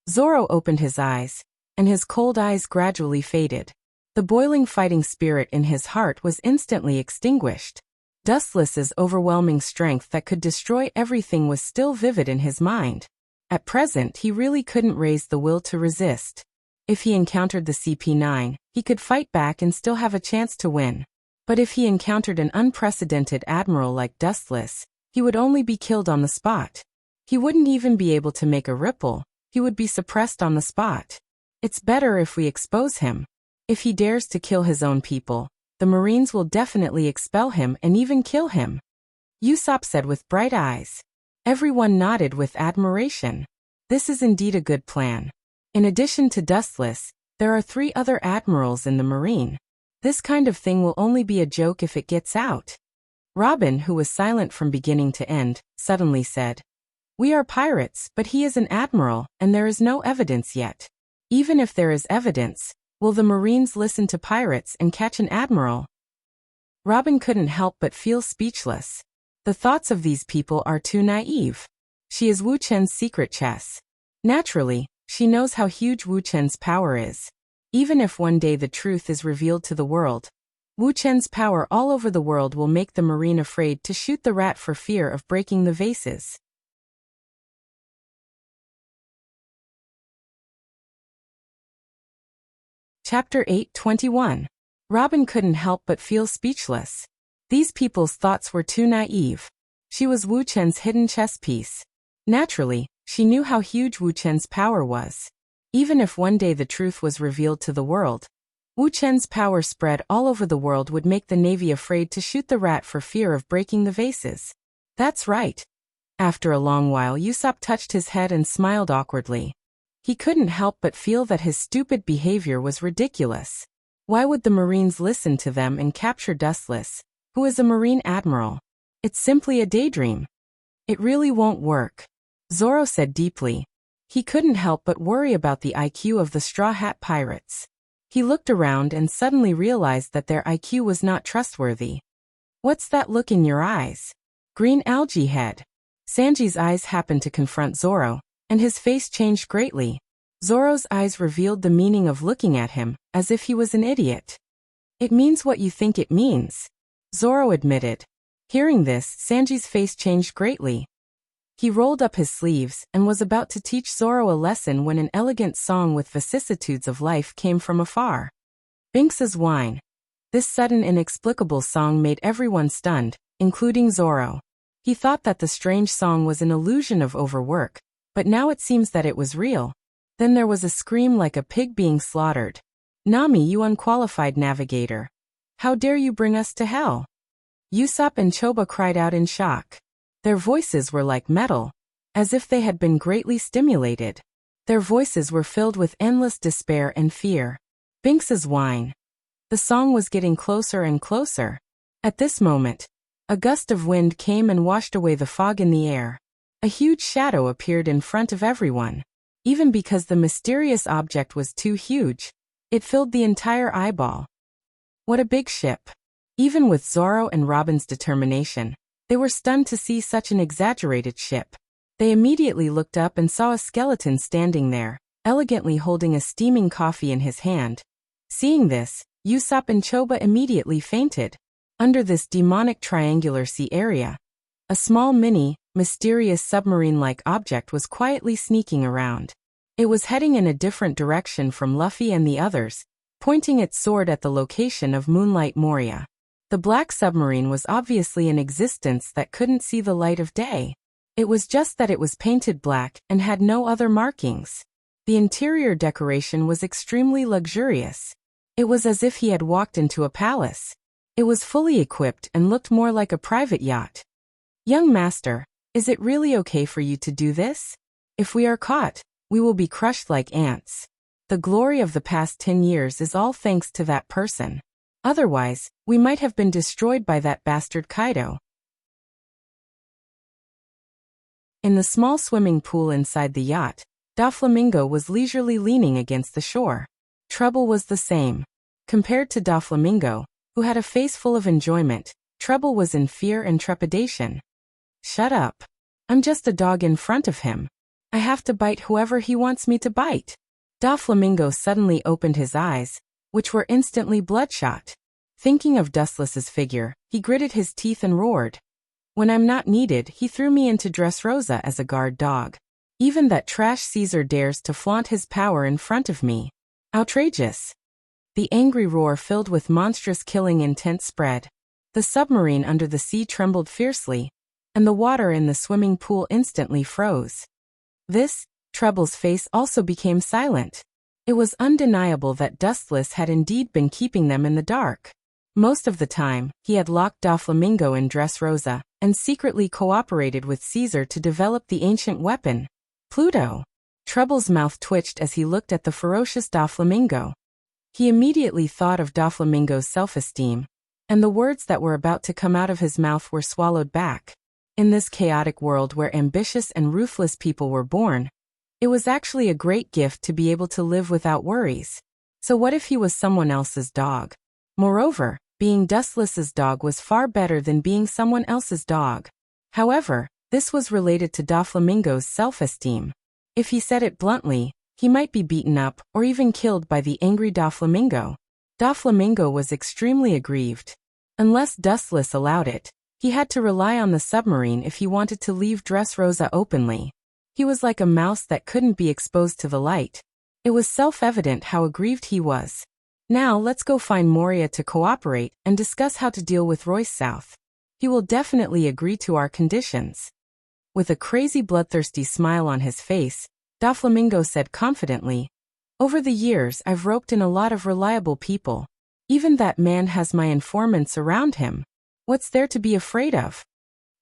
Zoro opened his eyes, and his cold eyes gradually faded. The boiling fighting spirit in his heart was instantly extinguished. Dustless's overwhelming strength that could destroy everything was still vivid in his mind. At present, he really couldn't raise the will to resist. If he encountered the CP9, he could fight back and still have a chance to win. But if he encountered an unprecedented admiral like Dustless, he would only be killed on the spot. He wouldn't even be able to make a ripple, he would be suppressed on the spot. It's better if we expose him. If he dares to kill his own people, the Marines will definitely expel him and even kill him, Usopp said with bright eyes. Everyone nodded with admiration. This is indeed a good plan. In addition to Dustless, there are 3 other admirals in the Marine. This kind of thing will only be a joke if it gets out. Robin, who was silent from beginning to end, suddenly said, "We are pirates, but he is an admiral, and there is no evidence yet. Even if there is evidence, will the Marines listen to pirates and catch an admiral?" Robin couldn't help but feel speechless. The thoughts of these people are too naive. She is Wu Chen's secret chess. Naturally, she knows how huge Wu Chen's power is. Even if one day the truth is revealed to the world, Wu Chen's power all over the world will make the Marine afraid to shoot the rat for fear of breaking the vases. Chapter 8:21. Robin couldn't help but feel speechless. These people's thoughts were too naive. She was Wu Chen's hidden chess piece. Naturally, she knew how huge Wu Chen's power was. Even if one day the truth was revealed to the world, Wu Chen's power spread all over the world would make the Navy afraid to shoot the rat for fear of breaking the vases. That's right. After a long while, Usopp touched his head and smiled awkwardly. He couldn't help but feel that his stupid behavior was ridiculous. Why would the Marines listen to them and capture Dustless, who is a Marine admiral? It's simply a daydream. It really won't work, Zoro said deeply. He couldn't help but worry about the IQ of the Straw Hat Pirates. He looked around and suddenly realized that their IQ was not trustworthy. What's that look in your eyes? Green algae head. Sanji's eyes happened to confront Zoro, and his face changed greatly. Zoro's eyes revealed the meaning of looking at him, as if he was an idiot. It means what you think it means, Zoro admitted. Hearing this, Sanji's face changed greatly. He rolled up his sleeves and was about to teach Zoro a lesson when an elegant song with vicissitudes of life came from afar. Binks's Wine. This sudden inexplicable song made everyone stunned, including Zoro. He thought that the strange song was an illusion of overwork, but now it seems that it was real. Then there was a scream like a pig being slaughtered. "Nami, you unqualified navigator. How dare you bring us to hell?" Usopp and Choba cried out in shock. Their voices were like metal, as if they had been greatly stimulated. Their voices were filled with endless despair and fear. Binks's Wine. The song was getting closer and closer. At this moment, a gust of wind came and washed away the fog in the air. A huge shadow appeared in front of everyone. Even because the mysterious object was too huge, it filled the entire eyeball. What a big ship. Even with Zoro and Robin's determination, they were stunned to see such an exaggerated ship. They immediately looked up and saw a skeleton standing there, elegantly holding a steaming coffee in his hand. Seeing this, Usopp and Choba immediately fainted. Under this demonic triangular sea area, a small mysterious submarine-like object was quietly sneaking around. It was heading in a different direction from Luffy and the others, pointing its sword at the location of Moonlight Moria. The black submarine was obviously in existence that couldn't see the light of day. It was just that it was painted black and had no other markings. The interior decoration was extremely luxurious. It was as if he had walked into a palace. It was fully equipped and looked more like a private yacht. "Young master, is it really okay for you to do this? If we are caught, we will be crushed like ants. The glory of the past 10 years is all thanks to that person. Otherwise, we might have been destroyed by that bastard Kaido." In the small swimming pool inside the yacht, Doflamingo was leisurely leaning against the shore. Trouble was the same. Compared to Doflamingo, who had a face full of enjoyment, Trouble was in fear and trepidation. Shut up. I'm just a dog in front of him. I have to bite whoever he wants me to bite. Doflamingo suddenly opened his eyes, which were instantly bloodshot. Thinking of Dustless's figure, he gritted his teeth and roared. When I'm not needed, he threw me into Dressrosa as a guard dog. Even that trash Caesar dares to flaunt his power in front of me. Outrageous. The angry roar filled with monstrous killing intent spread. The submarine under the sea trembled fiercely, and the water in the swimming pool instantly froze. Trouble's face also became silent. It was undeniable that Dustless had indeed been keeping them in the dark. Most of the time, he had locked Doflamingo in Dressrosa, and secretly cooperated with Caesar to develop the ancient weapon, Pluto. Trouble's mouth twitched as he looked at the ferocious Doflamingo. He immediately thought of Doflamingo's self-esteem, and the words that were about to come out of his mouth were swallowed back. In this chaotic world where ambitious and ruthless people were born, it was actually a great gift to be able to live without worries. So what if he was someone else's dog? Moreover, being Dustless's dog was far better than being someone else's dog. However, this was related to Doflamingo's self-esteem. If he said it bluntly, he might be beaten up or even killed by the angry Doflamingo. Doflamingo was extremely aggrieved. Unless Dustless allowed it, he had to rely on the submarine if he wanted to leave Dressrosa openly. He was like a mouse that couldn't be exposed to the light. It was self-evident how aggrieved he was. Now let's go find Moria to cooperate and discuss how to deal with Royce South. He will definitely agree to our conditions. With a crazy bloodthirsty smile on his face, Doflamingo said confidently, "Over the years I've roped in a lot of reliable people. Even that man has my informants around him. What's there to be afraid of?"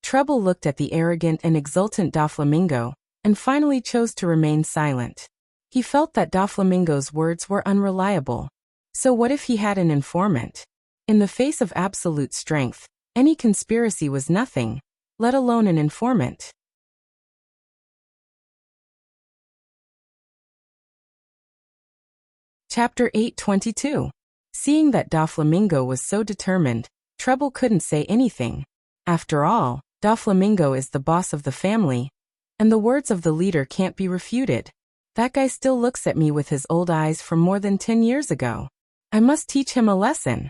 Trouble looked at the arrogant and exultant Doflamingo, and finally chose to remain silent. He felt that Doflamingo's words were unreliable. So what if he had an informant? In the face of absolute strength, any conspiracy was nothing, let alone an informant. Chapter 822. Seeing that Doflamingo was so determined, Trouble couldn't say anything. After all, Doflamingo is the boss of the family, and the words of the leader can't be refuted. That guy still looks at me with his old eyes from more than 10 years ago. I must teach him a lesson.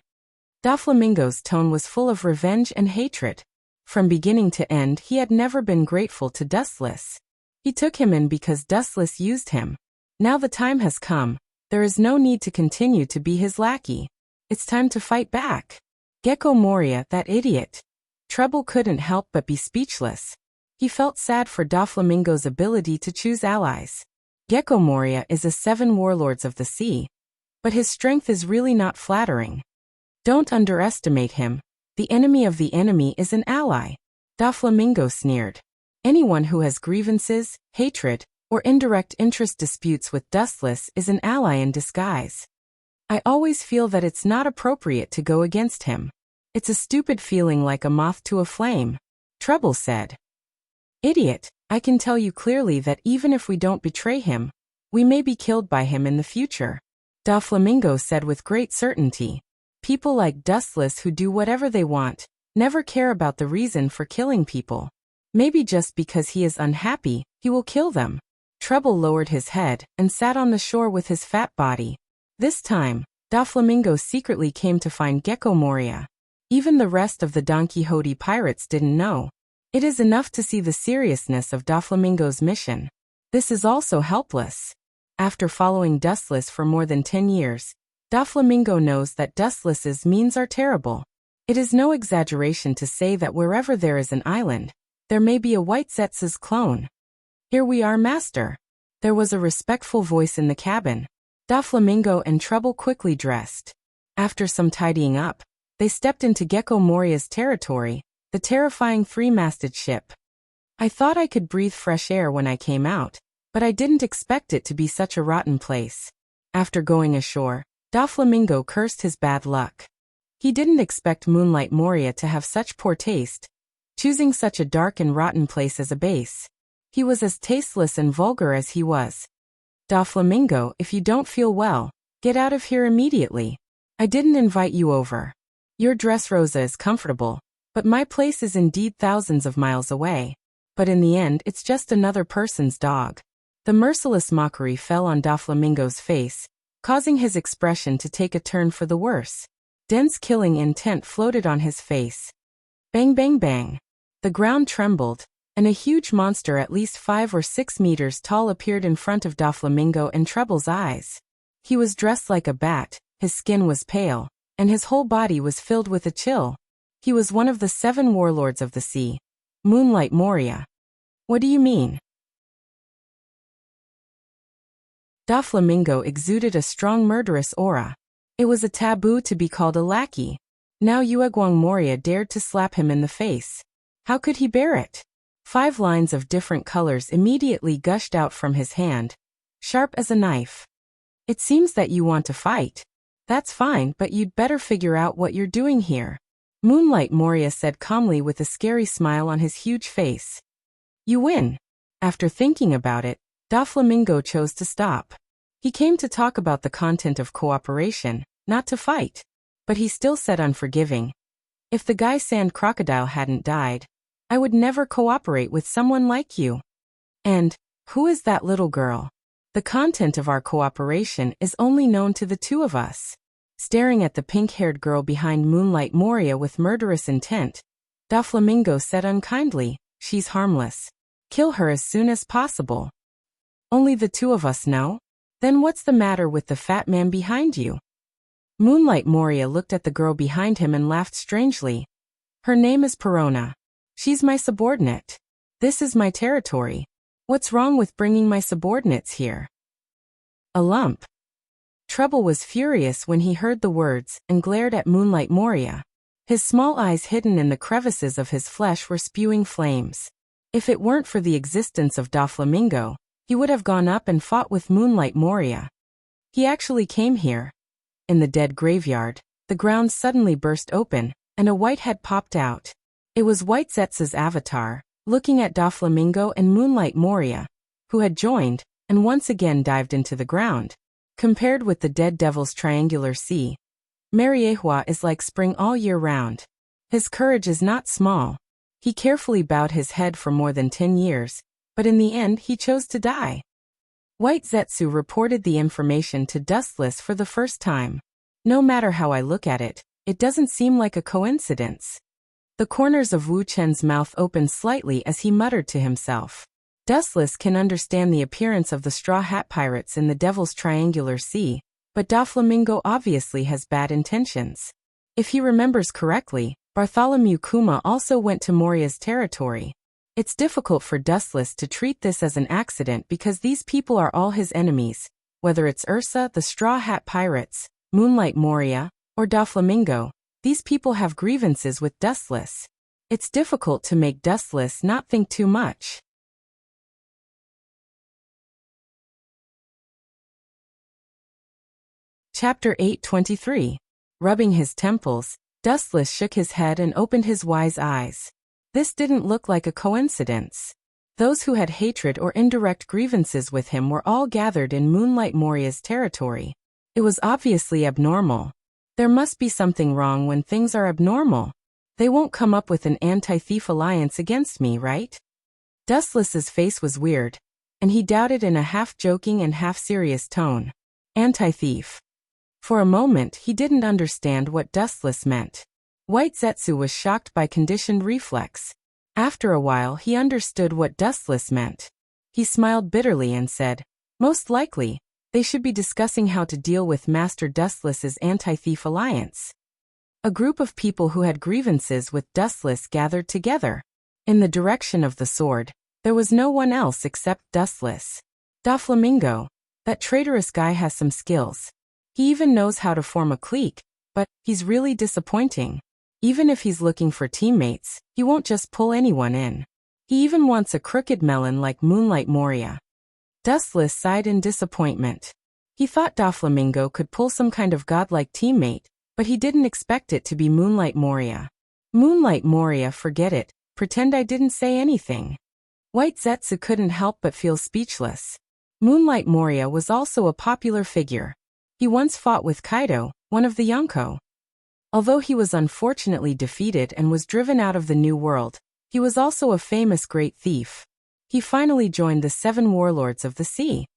Doflamingo's tone was full of revenge and hatred. From beginning to end, he had never been grateful to Dustless. He took him in because Dustless used him. Now the time has come. There is no need to continue to be his lackey. It's time to fight back. Gecko Moria, that idiot. Trouble couldn't help but be speechless. He felt sad for Doflamingo's ability to choose allies. Gecko Moria is a 7 warlords of the sea, but his strength is really not flattering. Don't underestimate him. The enemy of the enemy is an ally. Doflamingo sneered. Anyone who has grievances, hatred, or indirect interest disputes with Dustless is an ally in disguise. I always feel that it's not appropriate to go against him. It's a stupid feeling like a moth to a flame. Trouble said. Idiot, I can tell you clearly that even if we don't betray him, we may be killed by him in the future. Doflamingo said with great certainty. People like Dustless who do whatever they want, never care about the reason for killing people. Maybe just because he is unhappy, he will kill them. Trouble lowered his head and sat on the shore with his fat body. This time, Doflamingo secretly came to find Gecko Moria. Even the rest of the Don Quixote pirates didn't know. It is enough to see the seriousness of Doflamingo's mission. This is also helpless. After following Dustless for more than 10 years, Doflamingo knows that Dustless's means are terrible. It is no exaggeration to say that wherever there is an island, there may be a Whitesetz's clone. Here we are, master. There was a respectful voice in the cabin. Doflamingo and Trouble quickly dressed. After some tidying up, they stepped into Gecko Moria's territory, the terrifying 3-masted ship. I thought I could breathe fresh air when I came out, but I didn't expect it to be such a rotten place. After going ashore, Doflamingo cursed his bad luck. He didn't expect Moonlight Moria to have such poor taste, choosing such a dark and rotten place as a base. He was as tasteless and vulgar as he was. Doflamingo, if you don't feel well, get out of here immediately. I didn't invite you over. Your Dressrosa is comfortable, but my place is indeed thousands of miles away. But in the end it's just another person's dog. The merciless mockery fell on Doflamingo's face, causing his expression to take a turn for the worse. Dense killing intent floated on his face. Bang bang bang. The ground trembled, and a huge monster at least 5 or 6 meters tall appeared in front of Doflamingo and Treble's eyes. He was dressed like a bat, his skin was pale, and his whole body was filled with a chill. He was one of the 7 warlords of the sea. Moonlight Moria. What do you mean? Doflamingo exuded a strong murderous aura. It was a taboo to be called a lackey. Now Uegwang Moria dared to slap him in the face. How could he bear it? 5 lines of different colors immediately gushed out from his hand, sharp as a knife. It seems that you want to fight. That's fine, but you'd better figure out what you're doing here. Moonlight Moria said calmly with a scary smile on his huge face. You win. After thinking about it, Doflamingo chose to stop. He came to talk about the content of cooperation, not to fight. But he still said unforgiving. If the guy sand crocodile hadn't died, I would never cooperate with someone like you. And, who is that little girl? The content of our cooperation is only known to the 2 of us. Staring at the pink-haired girl behind Moonlight Moria with murderous intent, Doflamingo said unkindly, she's harmless. Kill her as soon as possible. Only the 2 of us know? Then what's the matter with the fat man behind you? Moonlight Moria looked at the girl behind him and laughed strangely. Her name is Perona. She's my subordinate. This is my territory. What's wrong with bringing my subordinates here? A lump. Treble was furious when he heard the words and glared at Moonlight Moria. His small eyes hidden in the crevices of his flesh were spewing flames. If it weren't for the existence of Doflamingo, he would have gone up and fought with Moonlight Moria. He actually came here. In the dead graveyard, the ground suddenly burst open, and a white head popped out. It was White Zetsu's avatar, looking at Doflamingo and Moonlight Moria, who had joined, and once again dived into the ground. Compared with the dead devil's triangular sea, Mariehua is like spring all year round. His courage is not small. He carefully bowed his head for more than 10 years, but in the end he chose to die. White Zetsu reported the information to Dustless for the first time. No matter how I look at it, it doesn't seem like a coincidence. The corners of Wu Chen's mouth opened slightly as he muttered to himself. Dustless can understand the appearance of the Straw Hat Pirates in the Devil's Triangular Sea, but Doflamingo obviously has bad intentions. If he remembers correctly, Bartholomew Kuma also went to Moria's territory. It's difficult for Dustless to treat this as an accident because these people are all his enemies, whether it's Ursa, the Straw Hat Pirates, Moonlight Moria, or Doflamingo. These people have grievances with Dustless. It's difficult to make Dustless not think too much. Chapter 823. Rubbing his temples, Dustless shook his head and opened his wise eyes. This didn't look like a coincidence. Those who had hatred or indirect grievances with him were all gathered in Moonlight Moria's territory. It was obviously abnormal. There must be something wrong when things are abnormal. They won't come up with an anti-thief alliance against me, right? Dustless's face was weird, and he doubted in a half-joking and half-serious tone. Anti-thief. For a moment he didn't understand what Dustless meant. White Zetsu was shocked by conditioned reflex. After a while he understood what Dustless meant. He smiled bitterly and said, most likely, they should be discussing how to deal with Master Dustless's anti-thief alliance. A group of people who had grievances with Dustless gathered together. In the direction of the sword, there was no one else except Dustless. Doflamingo, that traitorous guy has some skills. He even knows how to form a clique, but he's really disappointing. Even if he's looking for teammates, he won't just pull anyone in. He even wants a crooked melon like Moonlight Moria. Dustless sighed in disappointment. He thought Doflamingo could pull some kind of godlike teammate, but he didn't expect it to be Moonlight Moria. Moonlight Moria, forget it, pretend I didn't say anything. White Zetsu couldn't help but feel speechless. Moonlight Moria was also a popular figure. He once fought with Kaido, one of the Yonko. Although he was unfortunately defeated and was driven out of the New World, he was also a famous great thief. He finally joined the 7 warlords of the sea.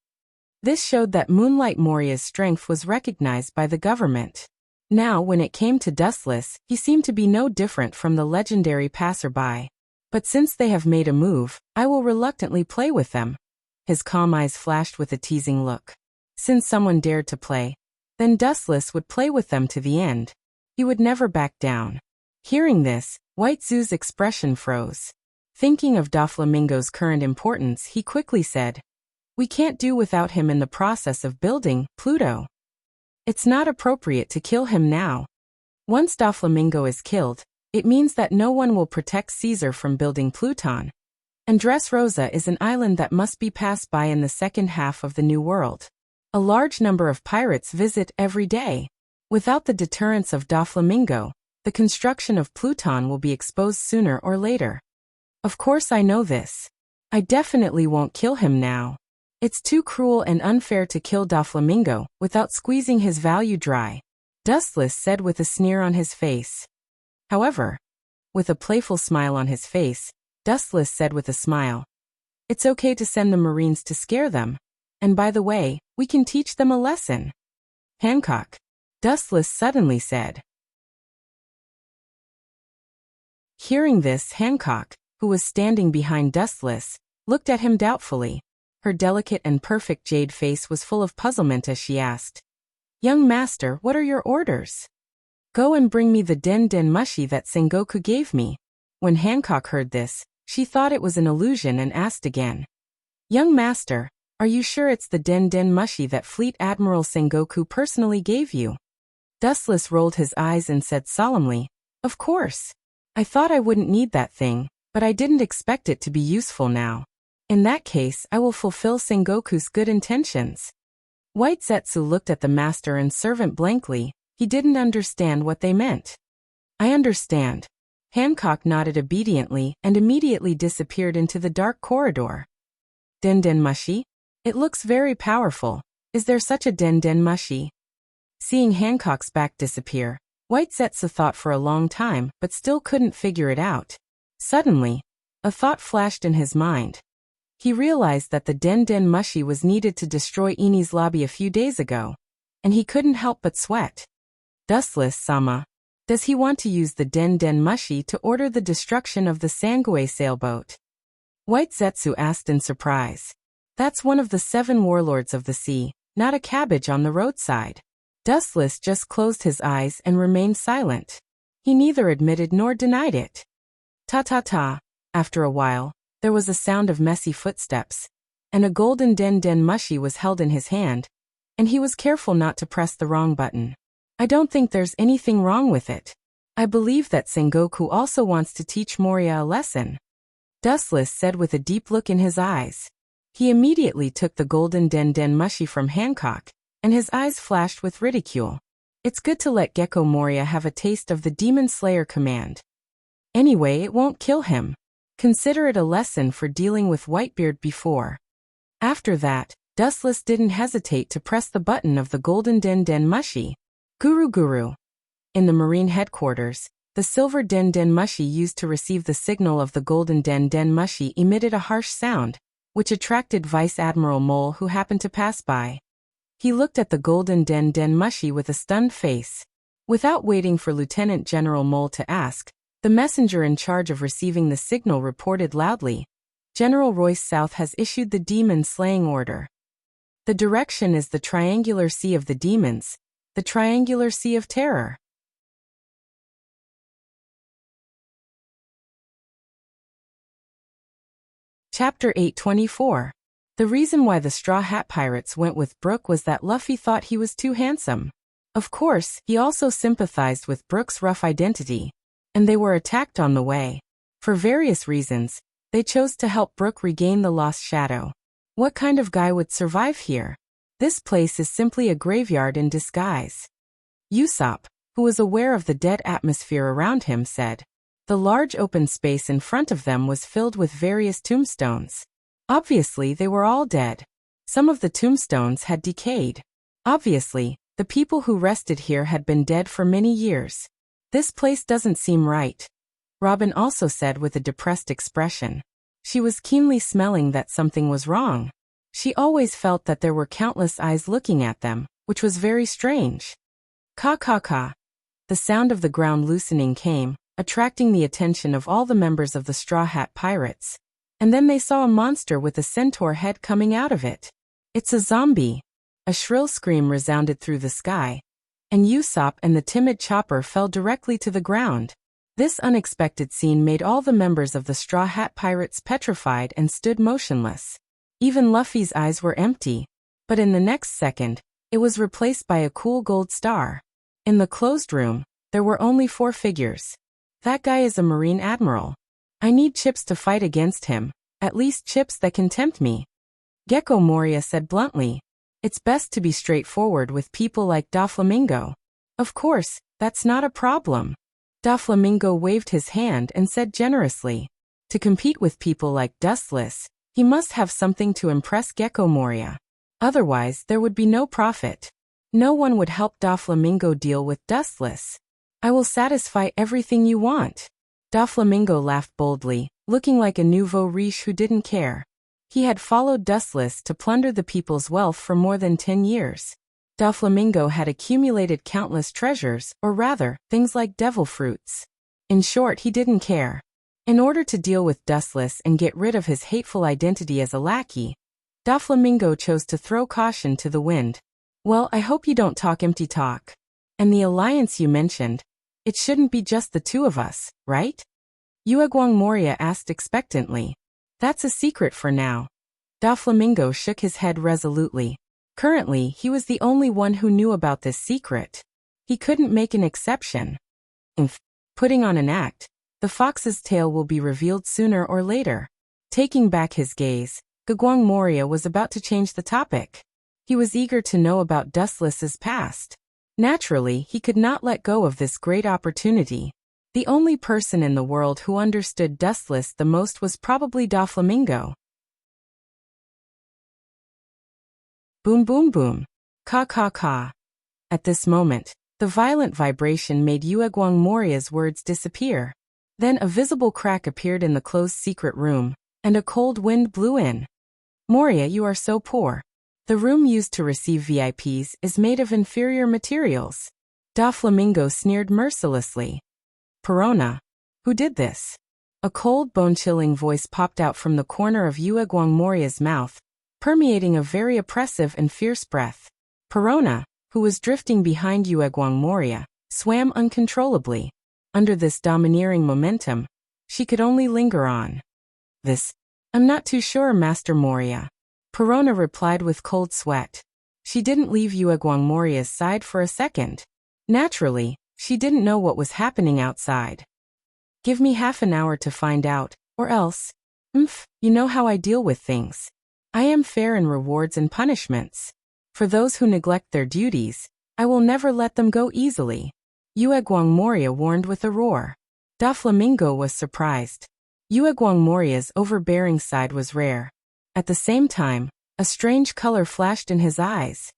This showed that Moonlight Moria's strength was recognized by the government. Now, when it came to Dustless, he seemed to be no different from the legendary passerby. But since they have made a move, I will reluctantly play with them. His calm eyes flashed with a teasing look. Since someone dared to play, then Dustless would play with them to the end. He would never back down. Hearing this, White Zoo's expression froze. Thinking of Doflamingo's current importance, he quickly said, "We can't do without him in the process of building Pluto. It's not appropriate to kill him now. Once Doflamingo is killed, it means that no one will protect Caesar from building Pluton. And Dressrosa is an island that must be passed by in the second half of the New World. A large number of pirates visit every day. Without the deterrence of Doflamingo, the construction of Pluton will be exposed sooner or later. Of course I know this. I definitely won't kill him now. It's too cruel and unfair to kill Doflamingo without squeezing his value dry," Dustless said with a sneer on his face. However, with a playful smile on his face, Dustless said with a smile, "It's okay to send the Marines to scare them. And by the way, we can teach them a lesson." "Hancock," Dustless suddenly said. Hearing this, Hancock, who was standing behind Dustless, looked at him doubtfully. Her delicate and perfect jade face was full of puzzlement as she asked, "Young master, what are your orders?" "Go and bring me the Den Den Mushi that Sengoku gave me." When Hancock heard this, she thought it was an illusion and asked again, "Young master, are you sure it's the Den Den Mushi that Fleet Admiral Sengoku personally gave you?" Dustless rolled his eyes and said solemnly, "Of course. I thought I wouldn't need that thing, but I didn't expect it to be useful now. In that case, I will fulfill Sengoku's good intentions." White Zetsu looked at the master and servant blankly. He didn't understand what they meant. "I understand." Hancock nodded obediently and immediately disappeared into the dark corridor. Den Den Mushi? It looks very powerful. Is there such a Den Den Mushi? Seeing Hancock's back disappear, White Zetsu thought for a long time but still couldn't figure it out. Suddenly, a thought flashed in his mind. He realized that the Den Den Mushi was needed to destroy Ini's lobby a few days ago, and he couldn't help but sweat. Dustless-sama, does he want to use the Den Den Mushi to order the destruction of the Sangue sailboat? White Zetsu asked in surprise. That's one of the 7 warlords of the sea, not a cabbage on the roadside. Dustless just closed his eyes and remained silent. He neither admitted nor denied it. Ta-ta-ta. After a while, there was a sound of messy footsteps, and a golden Den Den Mushi was held in his hand, and he was careful not to press the wrong button. "I don't think there's anything wrong with it. I believe that Sengoku also wants to teach Moria a lesson," Dustless said with a deep look in his eyes. He immediately took the golden Den Den Mushi from Hancock, and his eyes flashed with ridicule. "It's good to let Gecko Moria have a taste of the Demon Slayer command. Anyway, it won't kill him. Consider it a lesson for dealing with Whitebeard before." After that, Dustless didn't hesitate to press the button of the golden Den Den Mushi. Guru Guru. In the Marine headquarters, the silver Den Den Mushi used to receive the signal of the golden Den Den Mushi emitted a harsh sound, which attracted Vice Admiral Mole, who happened to pass by. He looked at the golden Den Den Mushi with a stunned face. Without waiting for Lieutenant General Mole to ask, the messenger in charge of receiving the signal reported loudly, "General Royce South has issued the demon slaying order. The direction is the Triangular Sea of the Demons, the Triangular Sea of Terror." Chapter 824. The reason why the Straw Hat Pirates went with Brook was that Luffy thought he was too handsome. Of course, he also sympathized with Brook's rough identity, and they were attacked on the way. For various reasons, they chose to help Brook regain the lost shadow. What kind of guy would survive here? This place is simply a graveyard in disguise. Usopp, who was aware of the dead atmosphere around him, said. The large open space in front of them was filled with various tombstones. Obviously, they were all dead. Some of the tombstones had decayed. Obviously, The people who rested here had been dead for many years. This place doesn't seem right, Robin also said with a depressed expression. She was keenly smelling that something was wrong. She always felt that there were countless eyes looking at them, which was very strange. Ka ka ka. The sound of the ground loosening came, attracting the attention of all the members of the Straw Hat Pirates. And then they saw a monster with a centaur head coming out of it. It's a zombie. A shrill scream resounded through the sky, and Usopp and the timid Chopper fell directly to the ground. This unexpected scene made all the members of the Straw Hat Pirates petrified and stood motionless. Even Luffy's eyes were empty, but in the next second, it was replaced by a cool gold star. In the closed room, there were only 4 figures. That guy is a Marine Admiral. I need chips to fight against him, at least chips that can tempt me. Gecko Moria said bluntly. It's best to be straightforward with people like Doflamingo. Of course, that's not a problem. Doflamingo waved his hand and said generously. To compete with people like Dustless, he must have something to impress Gecko Moria. Otherwise, there would be no profit. No one would help Doflamingo deal with Dustless. I will satisfy everything you want. Doflamingo laughed boldly, looking like a nouveau riche who didn't care. He had followed Dustless to plunder the people's wealth for more than 10 years. Doflamingo had accumulated countless treasures, or rather, things like devil fruits. In short, he didn't care. In order to deal with Dustless and get rid of his hateful identity as a lackey, Doflamingo chose to throw caution to the wind. Well, I hope you don't talk empty talk. And the alliance you mentioned, it shouldn't be just the 2 of us, right? Uaguang Moria asked expectantly. That's a secret for now. Doflamingo shook his head resolutely. Currently, he was the only one who knew about this secret. He couldn't make an exception. Putting on an act, the fox's tail will be revealed sooner or later. Taking back his gaze, Uaguang Moria was about to change the topic. He was eager to know about Dustless's past. Naturally, he could not let go of this great opportunity. The only person in the world who understood Dustless the most was probably Doflamingo. Boom boom boom. Ka ka ka. At this moment, the violent vibration made Uaguang Moria's words disappear. Then a visible crack appeared in the closed secret room, and a cold wind blew in. Moria, you are so poor. The room used to receive VIPs is made of inferior materials. Doflamingo sneered mercilessly. Perona. Who did this? A cold, bone-chilling voice popped out from the corner of Uaguang Moria's mouth, permeating a very oppressive and fierce breath. Perona, who was drifting behind Uaguang Moria, swam uncontrollably. Under this domineering momentum, she could only linger on. I'm not too sure, Master Moria. Perona replied with cold sweat. She didn't leave Uaguang Moria's side for a second. Naturally, she didn't know what was happening outside. Give me half an hour to find out, or else. You know how I deal with things. I am fair in rewards and punishments. For those who neglect their duties, I will never let them go easily. Uaguang Moria warned with a roar. Doflamingo was surprised. Uaguang Moria's overbearing side was rare. At the same time, a strange color flashed in his eyes.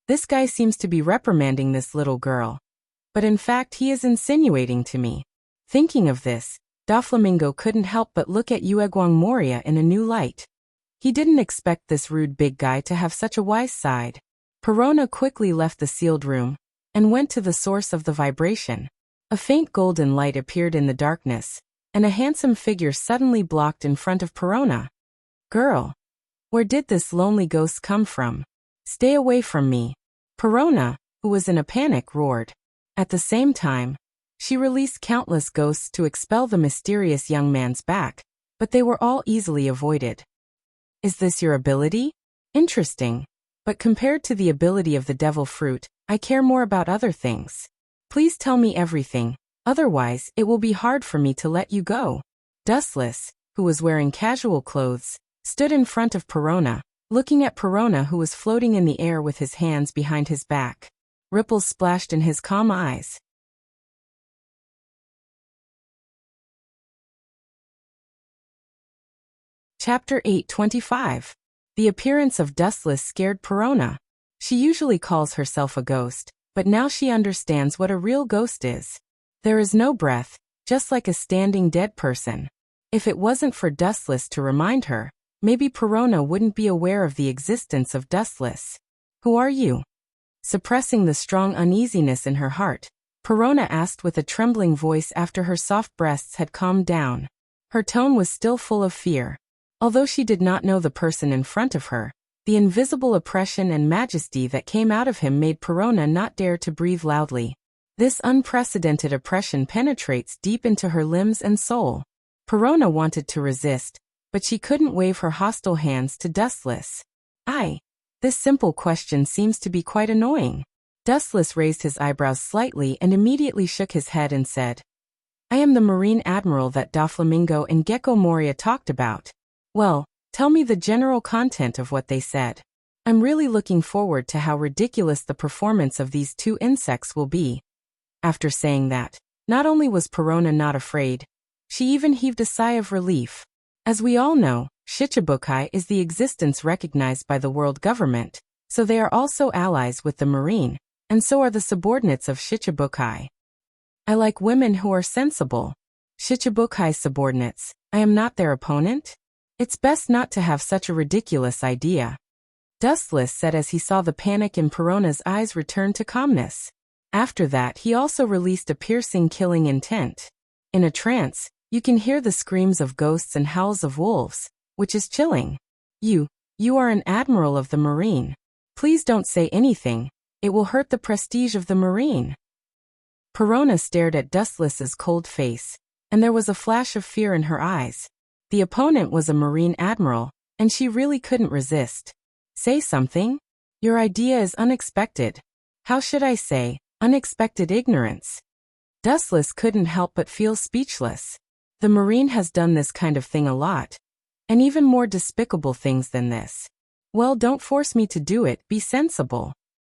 This guy seems to be reprimanding this little girl. But in fact he is insinuating to me. Thinking of this, Doflamingo couldn't help but look at Uaguang Moria in a new light. He didn't expect this rude big guy to have such a wise side. Perona quickly left the sealed room and went to the source of the vibration. A faint golden light appeared in the darkness, and a handsome figure suddenly blocked in front of Perona. Girl, where did this lonely ghost come from? Stay away from me. Perona, who was in a panic, roared. At the same time, she released countless ghosts to expel the mysterious young man's back, but they were all easily avoided. Is this your ability? Interesting. But compared to the ability of the devil fruit, I care more about other things. Please tell me everything, otherwise it will be hard for me to let you go. Dustless, who was wearing casual clothes, stood in front of Perona, looking at Perona who was floating in the air with his hands behind his back. Ripples splashed in his calm eyes. Chapter 825. The appearance of Dustless scared Perona. She usually calls herself a ghost, but now she understands what a real ghost is. There is no breath, just like a standing dead person. If it wasn't for Dustless to remind her, maybe Perona wouldn't be aware of the existence of Dustless. Who are you? Suppressing the strong uneasiness in her heart, Perona asked with a trembling voice after her soft breasts had calmed down. Her tone was still full of fear. Although she did not know the person in front of her, the invisible oppression and majesty that came out of him made Perona not dare to breathe loudly. This unprecedented oppression penetrates deep into her limbs and soul. Perona wanted to resist, but she couldn't wave her hostile hands to Dustless. This simple question seems to be quite annoying. Dustless raised his eyebrows slightly and immediately shook his head and said, I am the Marine Admiral that Doflamingo and Gecko Moria talked about. Well, tell me the general content of what they said. I'm really looking forward to how ridiculous the performance of these two insects will be. After saying that, not only was Perona not afraid, she even heaved a sigh of relief. As we all know, Shichibukai is the existence recognized by the world government, so they are also allies with the Marine, and so are the subordinates of Shichibukai. I like women who are sensible. Shichibukai's subordinates, I am not their opponent? It's best not to have such a ridiculous idea. Dustless said as he saw the panic in Perona's eyes return to calmness. After that he also released a piercing killing intent. In a trance, you can hear the screams of ghosts and howls of wolves, which is chilling. You are an admiral of the Marine. Please don't say anything, it will hurt the prestige of the Marine. Perona stared at Dustless's cold face, and there was a flash of fear in her eyes. The opponent was a Marine admiral, and she really couldn't resist. Say something? Your idea is unexpected. How should I say, unexpected ignorance? Dustless couldn't help but feel speechless. The Marine has done this kind of thing a lot. And even more despicable things than this. Well, don't force me to do it, be sensible.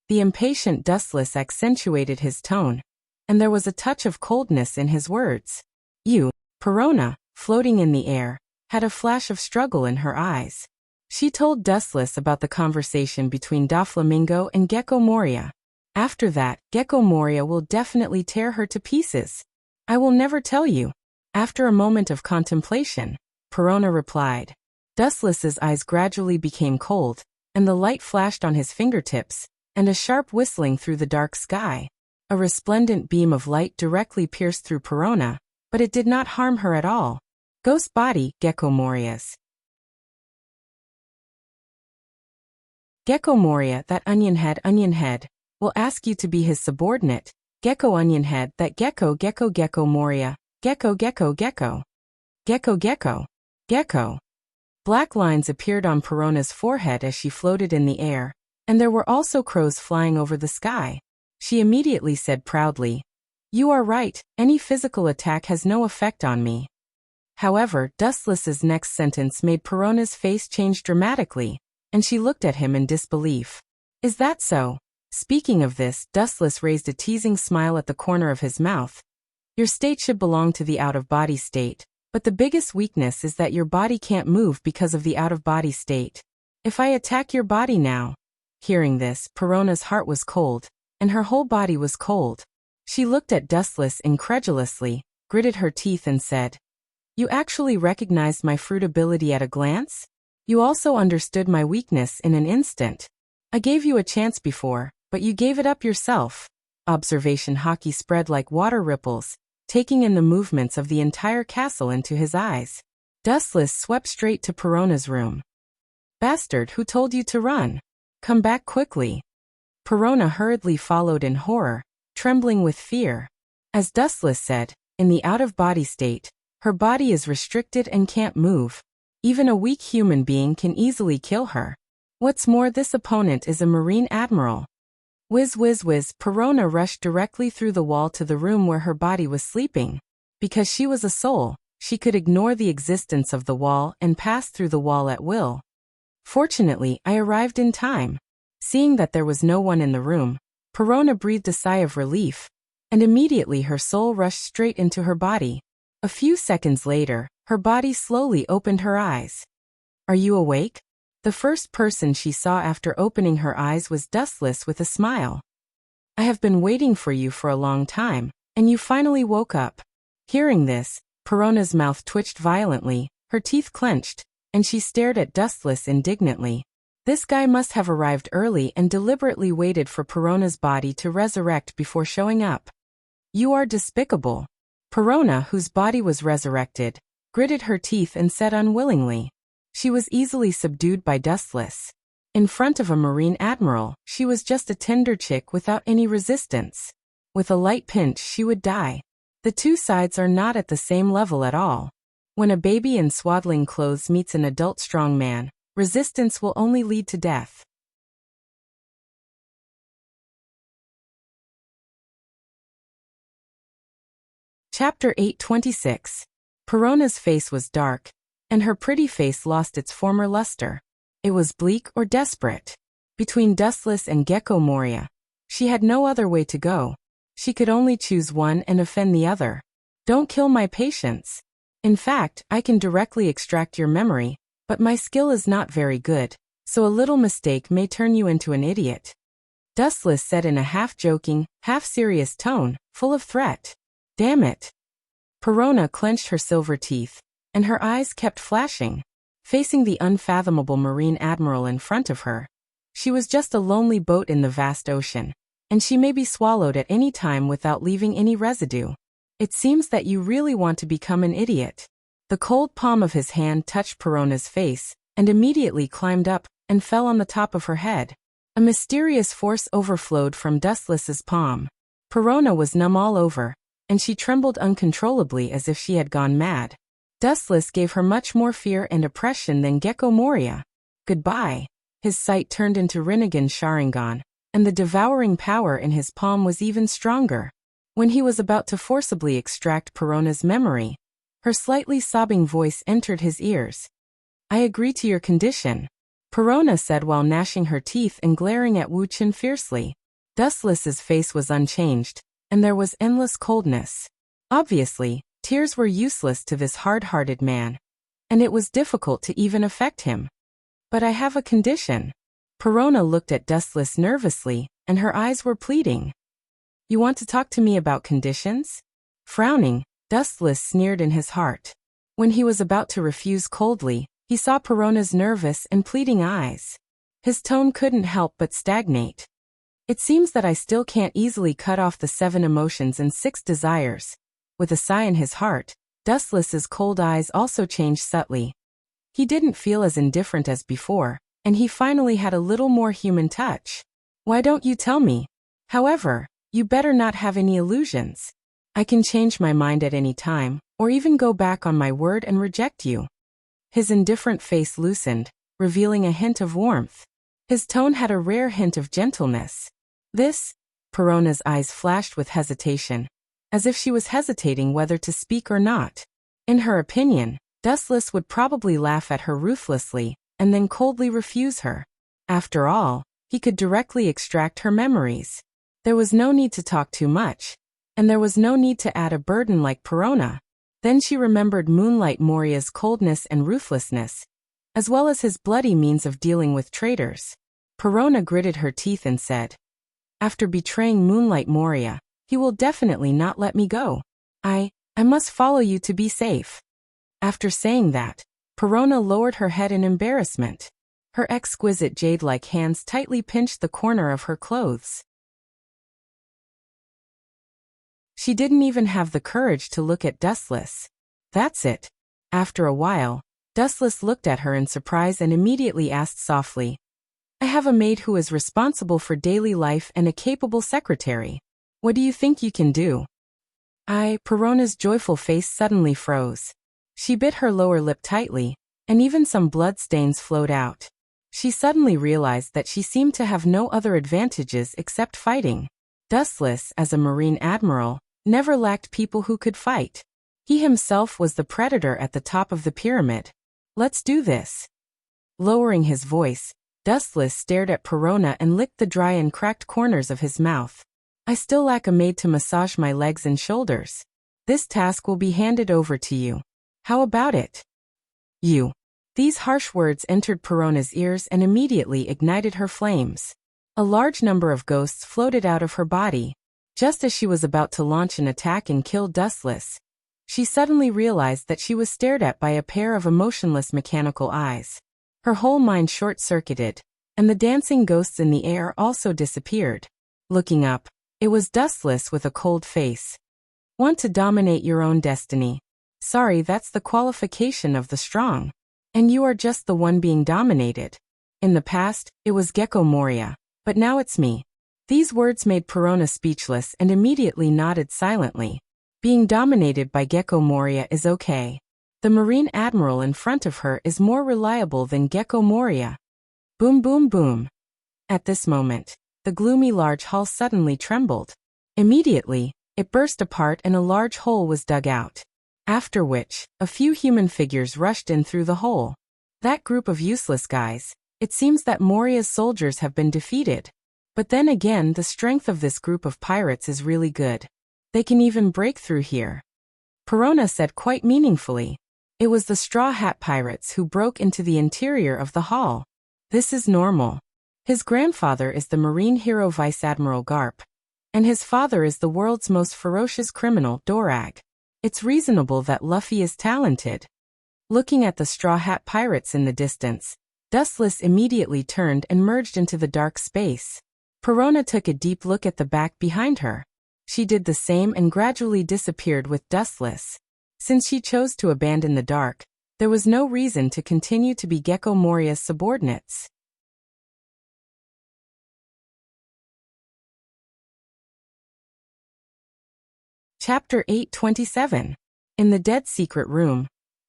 The impatient Dustless accentuated his tone, and there was a touch of coldness in his words. You, Perona, floating in the air, had a flash of struggle in her eyes. She told Dustless about the conversation between Doflamingo and Gecko Moria. After that, Gecko Moria will definitely tear her to pieces. I will never tell you. After a moment of contemplation, Perona replied. Dustless's eyes gradually became cold, and the light flashed on his fingertips, and a sharp whistling through the dark sky. A resplendent beam of light directly pierced through Perona, but it did not harm her at all. Ghost body, Gecko Moria's. Gecko Moria, that onion head, will ask you to be his subordinate. Gecko onion head, that Gecko Moria. Gecko. Black lines appeared on Perona's forehead as she floated in the air, and there were also crows flying over the sky. She immediately said proudly, You are right, any physical attack has no effect on me. However, Dustless's next sentence made Perona's face change dramatically, and she looked at him in disbelief. Is that so? Speaking of this, Dustless raised a teasing smile at the corner of his mouth. Your state should belong to the out-of-body state, but the biggest weakness is that your body can't move because of the out-of-body state. If I attack your body now. Hearing this, Perona's heart was cold, and her whole body was cold. She looked at Dustless incredulously, gritted her teeth and said, You actually recognized my fruit ability at a glance? You also understood my weakness in an instant. I gave you a chance before, but you gave it up yourself. Observation hockey spread like water ripples, taking in the movements of the entire castle into his eyes. Dustless swept straight to Perona's room. Bastard, who told you to run? Come back quickly. Perona hurriedly followed in horror, trembling with fear. As Dustless said, in the out-of-body state, her body is restricted and can't move. Even a weak human being can easily kill her. What's more, this opponent is a Marine admiral. Whiz, Perona rushed directly through the wall to the room where her body was sleeping. Because she was a soul, she could ignore the existence of the wall and pass through the wall at will. Fortunately, I arrived in time. Seeing that there was no one in the room, Perona breathed a sigh of relief, and immediately her soul rushed straight into her body. A few seconds later, her body slowly opened her eyes. Are you awake? The first person she saw after opening her eyes was Dustless with a smile. I have been waiting for you for a long time, and you finally woke up. Hearing this, Perona's mouth twitched violently, her teeth clenched, and she stared at Dustless indignantly. This guy must have arrived early and deliberately waited for Perona's body to resurrect before showing up. You are despicable. Perona, whose body was resurrected, gritted her teeth and said unwillingly. She was easily subdued by Dustless. In front of a Marine Admiral, she was just a tender chick without any resistance. With a light pinch she would die. The two sides are not at the same level at all. When a baby in swaddling clothes meets an adult strong man, resistance will only lead to death. Chapter 826. Perona's face was dark, and her pretty face lost its former luster. It was bleak or desperate. Between Dustless and Gecko Moria, she had no other way to go. She could only choose one and offend the other. Don't kill my patience. In fact, I can directly extract your memory, but my skill is not very good, so a little mistake may turn you into an idiot. Dustless said in a half-joking, half-serious tone, full of threat. Damn it. Perona clenched her silver teeth, and her eyes kept flashing. Facing the unfathomable Marine Admiral in front of her, she was just a lonely boat in the vast ocean, and she may be swallowed at any time without leaving any residue. It seems that you really want to become an idiot. The cold palm of his hand touched Perona's face, and immediately climbed up, and fell on the top of her head. A mysterious force overflowed from Dustless's palm. Perona was numb all over, and she trembled uncontrollably as if she had gone mad. Dustless gave her much more fear and oppression than Gecko Moria. Goodbye. His sight turned into Rinnegan Sharingan, and the devouring power in his palm was even stronger. When he was about to forcibly extract Perona's memory, her slightly sobbing voice entered his ears. I agree to your condition, Perona said while gnashing her teeth and glaring at Wu Qin fiercely. Dustless's face was unchanged, and there was endless coldness. Obviously, tears were useless to this hard-hearted man, and it was difficult to even affect him. But I have a condition. Perona looked at Dustless nervously, and her eyes were pleading. You want to talk to me about conditions? Frowning, Dustless sneered in his heart. When he was about to refuse coldly, he saw Perona's nervous and pleading eyes. His tone couldn't help but stagnate. It seems that I still can't easily cut off the 7 emotions and 6 desires. With a sigh in his heart, Dustless's cold eyes also changed subtly. He didn't feel as indifferent as before, and he finally had a little more human touch. Why don't you tell me? However, you better not have any illusions. I can change my mind at any time, or even go back on my word and reject you. His indifferent face loosened, revealing a hint of warmth. His tone had a rare hint of gentleness. This? Perona's eyes flashed with hesitation, as if she was hesitating whether to speak or not. In her opinion, Dustless would probably laugh at her ruthlessly, and then coldly refuse her. After all, he could directly extract her memories. There was no need to talk too much, and there was no need to add a burden like Perona. Then she remembered Moonlight Moria's coldness and ruthlessness, as well as his bloody means of dealing with traitors. Perona gritted her teeth and said, after betraying Moonlight Moria, he will definitely not let me go. I must follow you to be safe. After saying that, Perona lowered her head in embarrassment. Her exquisite jade-like hands tightly pinched the corner of her clothes. She didn't even have the courage to look at Dustless. That's it. After a while, Dustless looked at her in surprise and immediately asked softly, I have a maid who is responsible for daily life and a capable secretary. What do you think you can do? Perona's joyful face suddenly froze. She bit her lower lip tightly, and even some blood stains flowed out. She suddenly realized that she seemed to have no other advantages except fighting. Dustless, as a Marine Admiral, never lacked people who could fight. He himself was the predator at the top of the pyramid. Let's do this. Lowering his voice, Dustless stared at Perona and licked the dry and cracked corners of his mouth. I still lack a maid to massage my legs and shoulders. This task will be handed over to you. How about it? You. These harsh words entered Perona's ears and immediately ignited her flames. A large number of ghosts floated out of her body. Just as she was about to launch an attack and kill Dustless, she suddenly realized that she was stared at by a pair of emotionless mechanical eyes. Her whole mind short-circuited, and the dancing ghosts in the air also disappeared. Looking up, it was Dustless with a cold face. Want to dominate your own destiny? Sorry, that's the qualification of the strong. And you are just the one being dominated. In the past, it was Gecko Moria, but now it's me. These words made Perona speechless and immediately nodded silently. Being dominated by Gecko Moria is okay. The Marine Admiral in front of her is more reliable than Gecko Moria. Boom boom boom. At this moment, the gloomy large hall suddenly trembled. Immediately, it burst apart and a large hole was dug out. After which, a few human figures rushed in through the hole. That group of useless guys, it seems that Moria's soldiers have been defeated. But then again, the strength of this group of pirates is really good. They can even break through here. Perona said quite meaningfully. It was the Straw Hat Pirates who broke into the interior of the hall. This is normal. His grandfather is the Marine hero Vice Admiral Garp, and his father is the world's most ferocious criminal, Dorag. It's reasonable that Luffy is talented. Looking at the Straw Hat Pirates in the distance, Dustless immediately turned and merged into the dark space. Perona took a deep look at the back behind her. She did the same and gradually disappeared with Dustless. Since she chose to abandon the dark, there was no reason to continue to be Gecko Moria's subordinates. Chapter 827. In the dead secret room,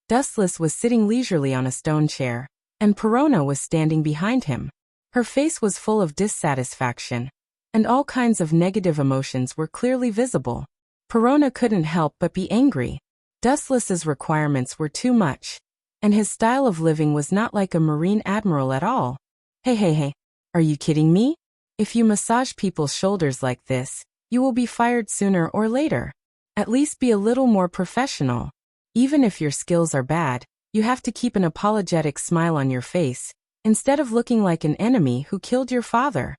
Dustless was sitting leisurely on a stone chair, and Perona was standing behind him. Her face was full of dissatisfaction, and all kinds of negative emotions were clearly visible. Perona couldn't help but be angry. Dustless's requirements were too much, and his style of living was not like a Marine Admiral at all. Hey, are you kidding me? If you massage people's shoulders like this, you will be fired sooner or later. At least be a little more professional. Even if your skills are bad, you have to keep an apologetic smile on your face, instead of looking like an enemy who killed your father.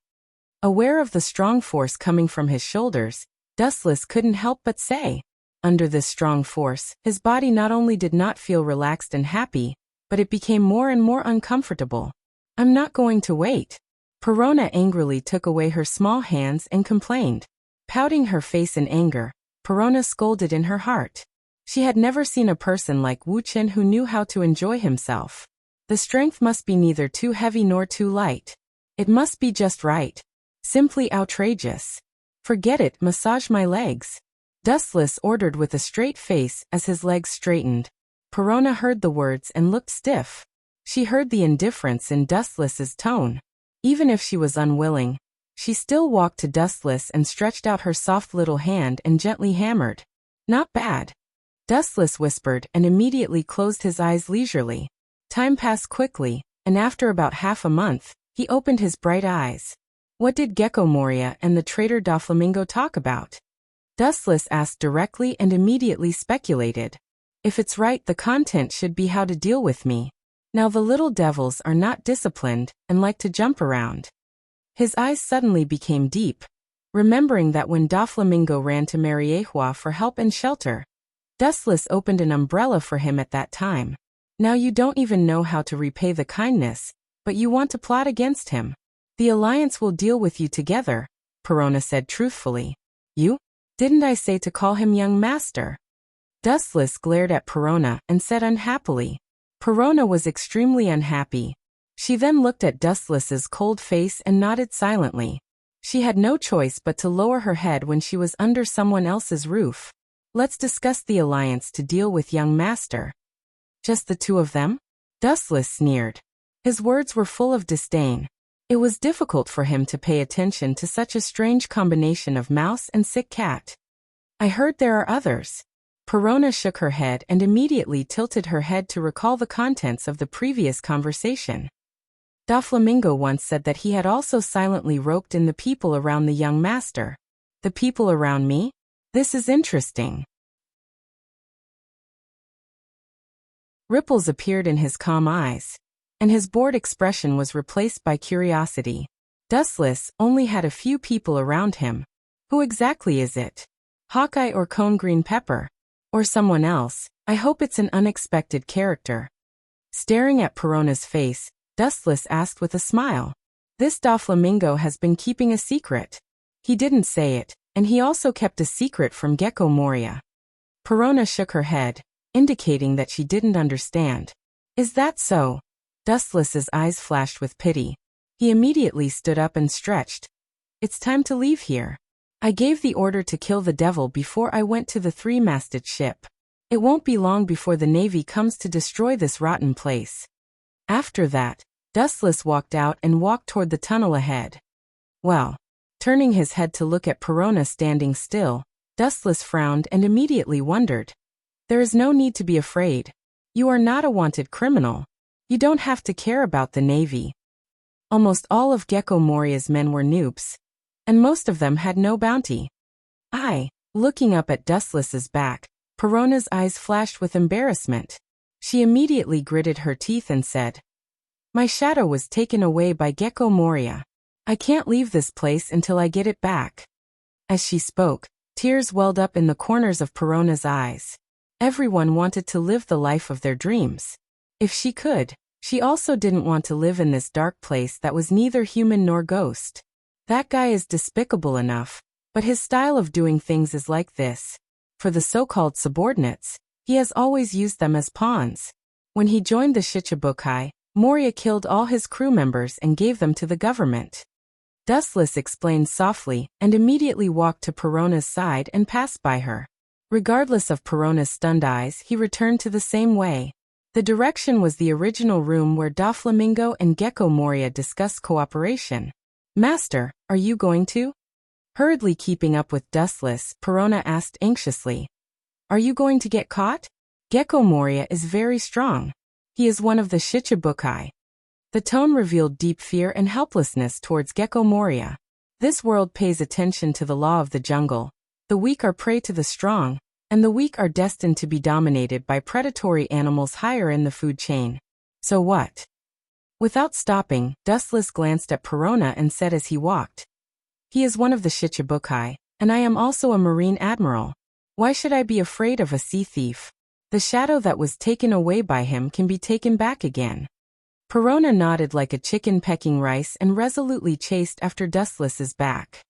Aware of the strong force coming from his shoulders, Dustless couldn't help but say. Under this strong force, his body not only did not feel relaxed and happy, but it became more and more uncomfortable. I'm not going to wait. Perona angrily took away her small hands and complained. Pouting her face in anger, Perona scolded in her heart. She had never seen a person like Wu Chen who knew how to enjoy himself. The strength must be neither too heavy nor too light. It must be just right. Simply outrageous. Forget it, massage my legs. Dustless ordered with a straight face as his legs straightened. Perona heard the words and looked stiff. She heard the indifference in Dustless's tone. Even if she was unwilling, she still walked to Dustless and stretched out her soft little hand and gently hammered. Not bad. Dustless whispered and immediately closed his eyes leisurely. Time passed quickly, and after about half a month, he opened his bright eyes. What did Gecko Moria and the traitor Doflamingo talk about? Dustless asked directly and immediately speculated. If it's right, the content should be how to deal with me. Now the little devils are not disciplined and like to jump around. His eyes suddenly became deep, remembering that when Doflamingo ran to Mariehua for help and shelter, Dustless opened an umbrella for him at that time. Now you don't even know how to repay the kindness, but you want to plot against him. The Alliance will deal with you together, Perona said truthfully. You? Didn't I say to call him young master? Dustless glared at Perona and said unhappily. Perona was extremely unhappy. She then looked at Dustless's cold face and nodded silently. She had no choice but to lower her head when she was under someone else's roof. Let's discuss the Alliance to deal with young master. Just the two of them? Dustless sneered. His words were full of disdain. It was difficult for him to pay attention to such a strange combination of mouse and sick cat. I heard there are others. Perona shook her head and immediately tilted her head to recall the contents of the previous conversation. Doflamingo once said that he had also silently roped in the people around the young master. The people around me? This is interesting. Ripples appeared in his calm eyes, and his bored expression was replaced by curiosity. Dustless only had a few people around him. Who exactly is it? Hawkeye or Cone Green Pepper? Or someone else? I hope it's an unexpected character. Staring at Perona's face, Dustless asked with a smile. This Doflamingo has been keeping a secret. He didn't say it, and he also kept a secret from Gecko Moria. Perona shook her head, indicating that she didn't understand. Is that so? Dustless's eyes flashed with pity. He immediately stood up and stretched. It's time to leave here. I gave the order to kill the devil before I went to the three-masted ship. It won't be long before the Navy comes to destroy this rotten place. After that, Dustless walked out and walked toward the tunnel ahead. Well, turning his head to look at Perona standing still, Dustless frowned and immediately wondered. There is no need to be afraid. You are not a wanted criminal. You don't have to care about the Navy. Almost all of Gecko Moria's men were noobs, and most of them had no bounty. Looking up at Dustless's back, Perona's eyes flashed with embarrassment. She immediately gritted her teeth and said, My shadow was taken away by Gecko Moria. I can't leave this place until I get it back. As she spoke, tears welled up in the corners of Perona's eyes. Everyone wanted to live the life of their dreams. If she could, she also didn't want to live in this dark place that was neither human nor ghost. That guy is despicable enough, but his style of doing things is like this. For the so-called subordinates, he has always used them as pawns. When he joined the Shichibukai, Moria killed all his crew members and gave them to the government. Dustless explained softly and immediately walked to Perona's side and passed by her. Regardless of Perona's stunned eyes, he returned to the same way. The direction was the original room where Doflamingo and Gecko Moria discussed cooperation. Master, are you going to? Hurriedly keeping up with Dustless, Perona asked anxiously. Are you going to get caught? Gecko Moria is very strong. He is one of the Shichibukai. The tone revealed deep fear and helplessness towards Gecko Moria. This world pays attention to the law of the jungle. The weak are prey to the strong, and the weak are destined to be dominated by predatory animals higher in the food chain. So what? Without stopping, Dustless glanced at Perona and said as he walked. He is one of the Shichibukai, and I am also a marine admiral. Why should I be afraid of a sea thief? The shadow that was taken away by him can be taken back again. Perona nodded like a chicken pecking rice and resolutely chased after Dustless's back.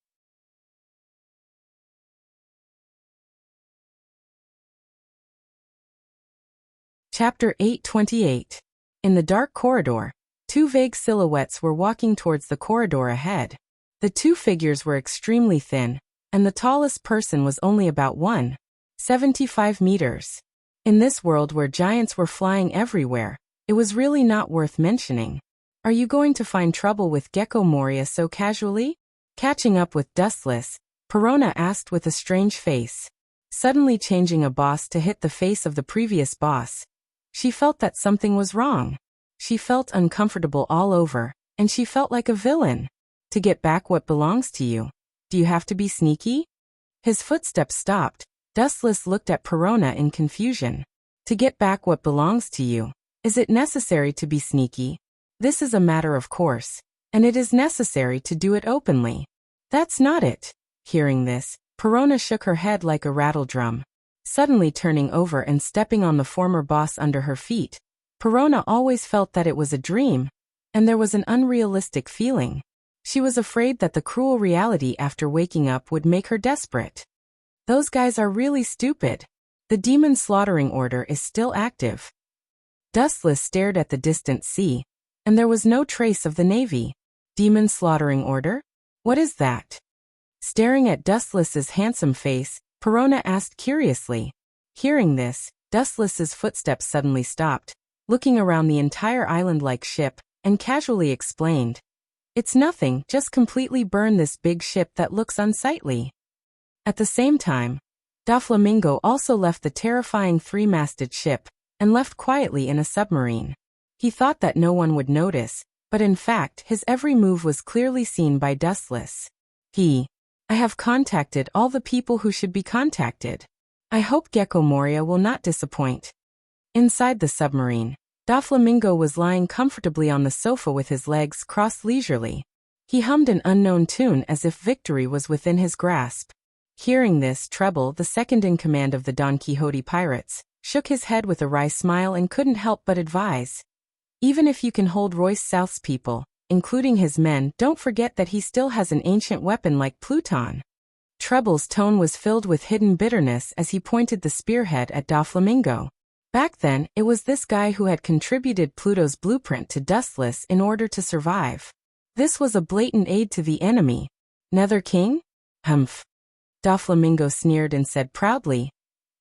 Chapter 828. In the dark corridor, two vague silhouettes were walking towards the corridor ahead. The two figures were extremely thin, and the tallest person was only about 1.75 meters. In this world where giants were flying everywhere, it was really not worth mentioning. Are you going to find trouble with Gecko Moria so casually? Catching up with Dustless, Perona asked with a strange face. Suddenly changing a boss to hit the face of the previous boss, she felt that something was wrong. She felt uncomfortable all over, and she felt like a villain. To get back what belongs to you, do you have to be sneaky? His footsteps stopped. Dustless looked at Perona in confusion. To get back what belongs to you, is it necessary to be sneaky? This is a matter of course, and it is necessary to do it openly. That's not it. Hearing this, Perona shook her head like a rattledrum. Suddenly turning over and stepping on the former boss under her feet, Perona always felt that it was a dream, and there was an unrealistic feeling. She was afraid that the cruel reality after waking up would make her desperate. Those guys are really stupid. The demon slaughtering order is still active. Dustless stared at the distant sea, and there was no trace of the Navy. Demon slaughtering order? What is that? Staring at Dustless's handsome face, Perona asked curiously. Hearing this, Dustless's footsteps suddenly stopped, looking around the entire island-like ship, and casually explained. It's nothing, just completely burn this big ship that looks unsightly. At the same time, Doflamingo also left the terrifying three-masted ship, and left quietly in a submarine. He thought that no one would notice, but in fact his every move was clearly seen by Dustless. I have contacted all the people who should be contacted. I hope Gecko Moria will not disappoint. Inside the submarine, Doflamingo was lying comfortably on the sofa with his legs crossed leisurely. He hummed an unknown tune as if victory was within his grasp. Hearing this, Treble, the second in command of the Don Quixote pirates, shook his head with a wry smile and couldn't help but advise. Even if you can hold Royce South's people, including his men, don't forget that he still has an ancient weapon like Pluton. Treble's tone was filled with hidden bitterness as he pointed the spearhead at Doflamingo. Back then, it was this guy who had contributed Pluto's blueprint to Dustless in order to survive. This was a blatant aid to the enemy. Nether King? Humph. Doflamingo sneered and said proudly,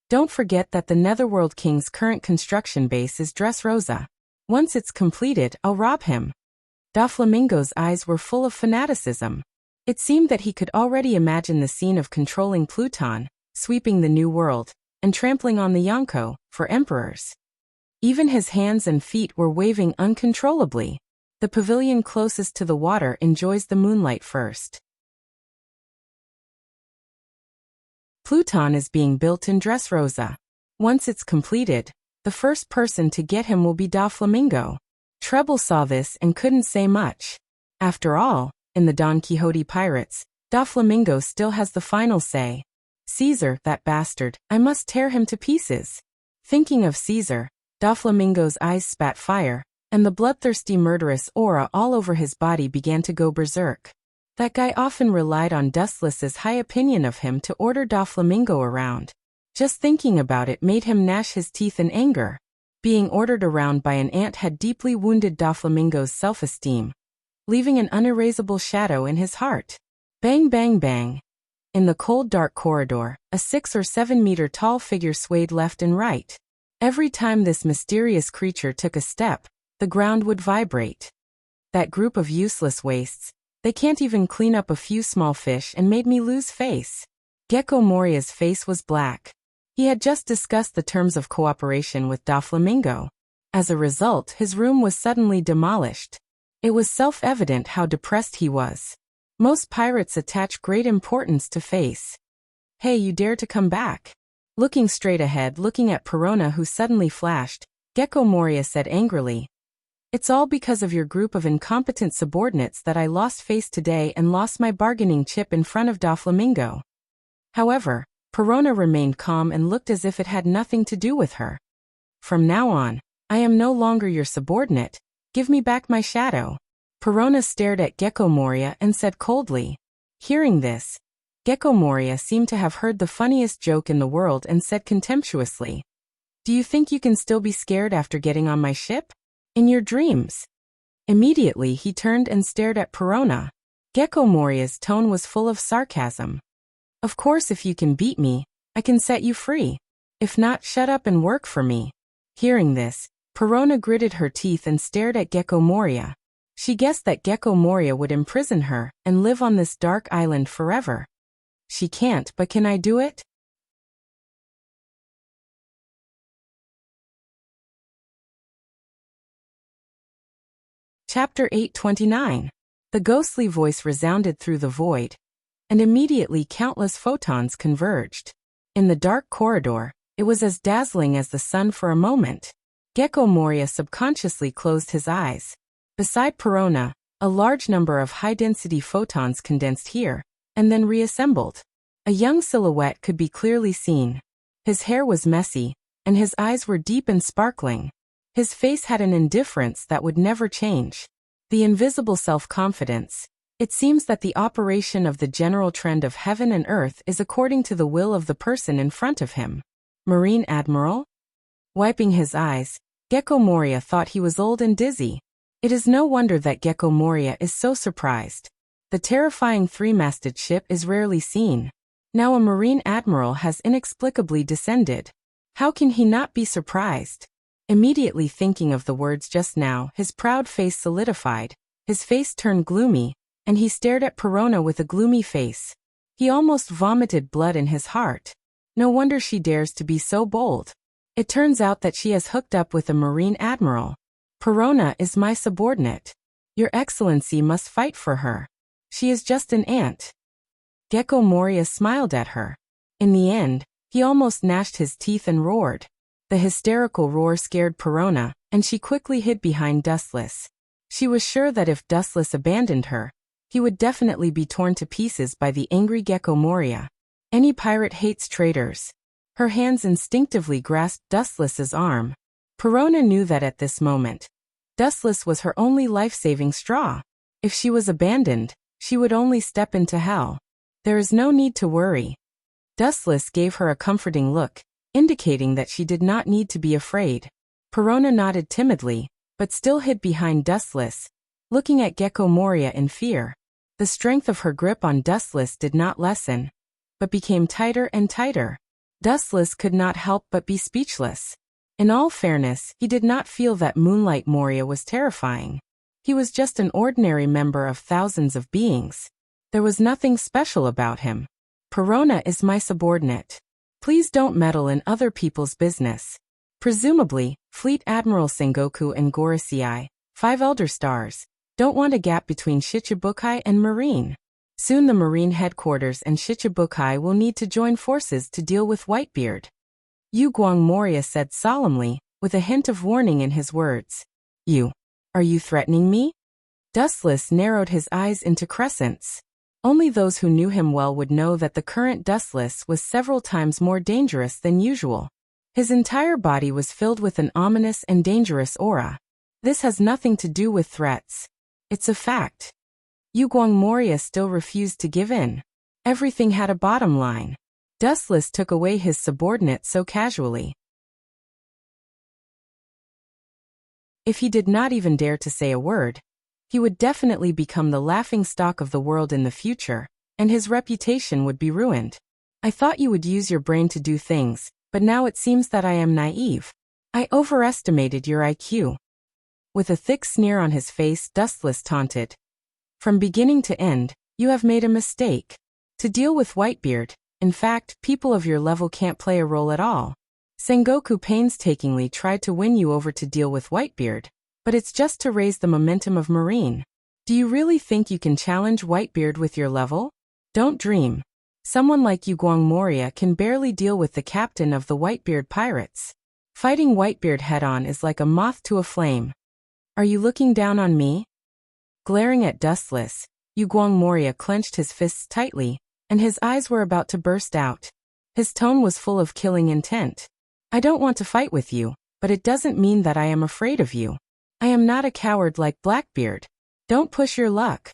"Don't forget that the Netherworld King's current construction base is Dressrosa. Once it's completed, I'll rob him." Doflamingo's eyes were full of fanaticism. It seemed that he could already imagine the scene of controlling Pluton, sweeping the New World, and trampling on the Yonko, for emperors. Even his hands and feet were waving uncontrollably. The pavilion closest to the water enjoys the moonlight first. Pluton is being built in Dressrosa. Once it's completed, the first person to get him will be Doflamingo. Treble saw this and couldn't say much. After all, in the Don Quixote pirates, Doflamingo still has the final say. Caesar, that bastard, I must tear him to pieces. Thinking of Caesar, Doflamingo's eyes spat fire, and the bloodthirsty murderous aura all over his body began to go berserk. That guy often relied on Dustless's high opinion of him to order Doflamingo around. Just thinking about it made him gnash his teeth in anger. Being ordered around by an ant had deeply wounded Doflamingo's self-esteem, leaving an unerasable shadow in his heart. Bang bang bang. In the cold dark corridor, a 6 or 7 meter tall figure swayed left and right. Every time this mysterious creature took a step, the ground would vibrate. That group of useless wastes, they can't even clean up a few small fish, and made me lose face. Gecko Moria's face was black. He had just discussed the terms of cooperation with Doflamingo. As a result, his room was suddenly demolished. It was self-evident how depressed he was. Most pirates attach great importance to face. "Hey, you dare to come back?" Looking straight ahead, looking at Perona who suddenly flashed, Gecko Moria said angrily, "It's all because of your group of incompetent subordinates that I lost face today and lost my bargaining chip in front of Doflamingo." However, Perona remained calm and looked as if it had nothing to do with her. "From now on, I am no longer your subordinate. Give me back my shadow." Perona stared at Gecko Moria and said coldly. Hearing this, Gecko Moria seemed to have heard the funniest joke in the world and said contemptuously, "Do you think you can still be scared after getting on my ship? In your dreams." Immediately he turned and stared at Perona. Gecko Moria's tone was full of sarcasm. "Of course, if you can beat me, I can set you free. If not, shut up and work for me." Hearing this, Perona gritted her teeth and stared at Gecko Moria. She guessed that Gecko Moria would imprison her and live on this dark island forever. She can't, but can I do it? Chapter 829. The ghostly voice resounded through the void, and immediately countless photons converged. In the dark corridor, it was as dazzling as the sun for a moment. Gecko Moria subconsciously closed his eyes. Beside Perona, a large number of high-density photons condensed here, and then reassembled. A young silhouette could be clearly seen. His hair was messy, and his eyes were deep and sparkling. His face had an indifference that would never change. The invisible self-confidence. It seems that the operation of the general trend of heaven and earth is according to the will of the person in front of him. Marine Admiral? Wiping his eyes, Gecko Moria thought he was old and dizzy. It is no wonder that Gecko Moria is so surprised. The terrifying three-masted ship is rarely seen. Now a Marine Admiral has inexplicably descended. How can he not be surprised? Immediately thinking of the words just now, his proud face solidified, his face turned gloomy, and he stared at Perona with a gloomy face. He almost vomited blood in his heart. No wonder she dares to be so bold. It turns out that she has hooked up with a Marine Admiral. Perona is my subordinate. Your Excellency must fight for her. She is just an ant. Gecko Moria smiled at her. In the end, he almost gnashed his teeth and roared. The hysterical roar scared Perona, and she quickly hid behind Dustless. She was sure that if Dustless abandoned her, he would definitely be torn to pieces by the angry Gecko Moria. Any pirate hates traitors. Her hands instinctively grasped Dustless's arm. Perona knew that at this moment, Dustless was her only life-saving straw. If she was abandoned, she would only step into hell. There is no need to worry. Dustless gave her a comforting look, indicating that she did not need to be afraid. Perona nodded timidly, but still hid behind Dustless, looking at Gecko Moria in fear. The strength of her grip on Dustless did not lessen, but became tighter and tighter. Dustless could not help but be speechless. In all fairness, he did not feel that Moonlight Moria was terrifying. He was just an ordinary member of thousands of beings. There was nothing special about him. Perona is my subordinate. Please don't meddle in other people's business. Presumably, Fleet Admiral Sengoku and Gorosei, 5 Elder Stars, don't want a gap between Shichibukai and Marine. Soon the Marine headquarters and Shichibukai will need to join forces to deal with Whitebeard. Yu Guang Moria said solemnly, with a hint of warning in his words. Are you threatening me? Dustless narrowed his eyes into crescents. Only those who knew him well would know that the current Dustless was several times more dangerous than usual. His entire body was filled with an ominous and dangerous aura. This has nothing to do with threats. It's a fact. Yu Guang Moria still refused to give in. Everything had a bottom line. Dustless took away his subordinate so casually. If he did not even dare to say a word, he would definitely become the laughingstock of the world in the future, and his reputation would be ruined. I thought you would use your brain to do things, but now it seems that I am naive. I overestimated your IQ. With a thick sneer on his face, Dustless taunted. From beginning to end, you have made a mistake. To deal with Whitebeard, in fact, people of your level can't play a role at all. Sengoku painstakingly tried to win you over to deal with Whitebeard, but it's just to raise the momentum of Marine. Do you really think you can challenge Whitebeard with your level? Don't dream. Someone like Yu Guang Moria can barely deal with the captain of the Whitebeard pirates. Fighting Whitebeard head-on is like a moth to a flame. Are you looking down on me? Glaring at Dustless, Yu Guang Moria clenched his fists tightly, and his eyes were about to burst out. His tone was full of killing intent. I don't want to fight with you, but it doesn't mean that I am afraid of you. I am not a coward like Blackbeard. Don't push your luck.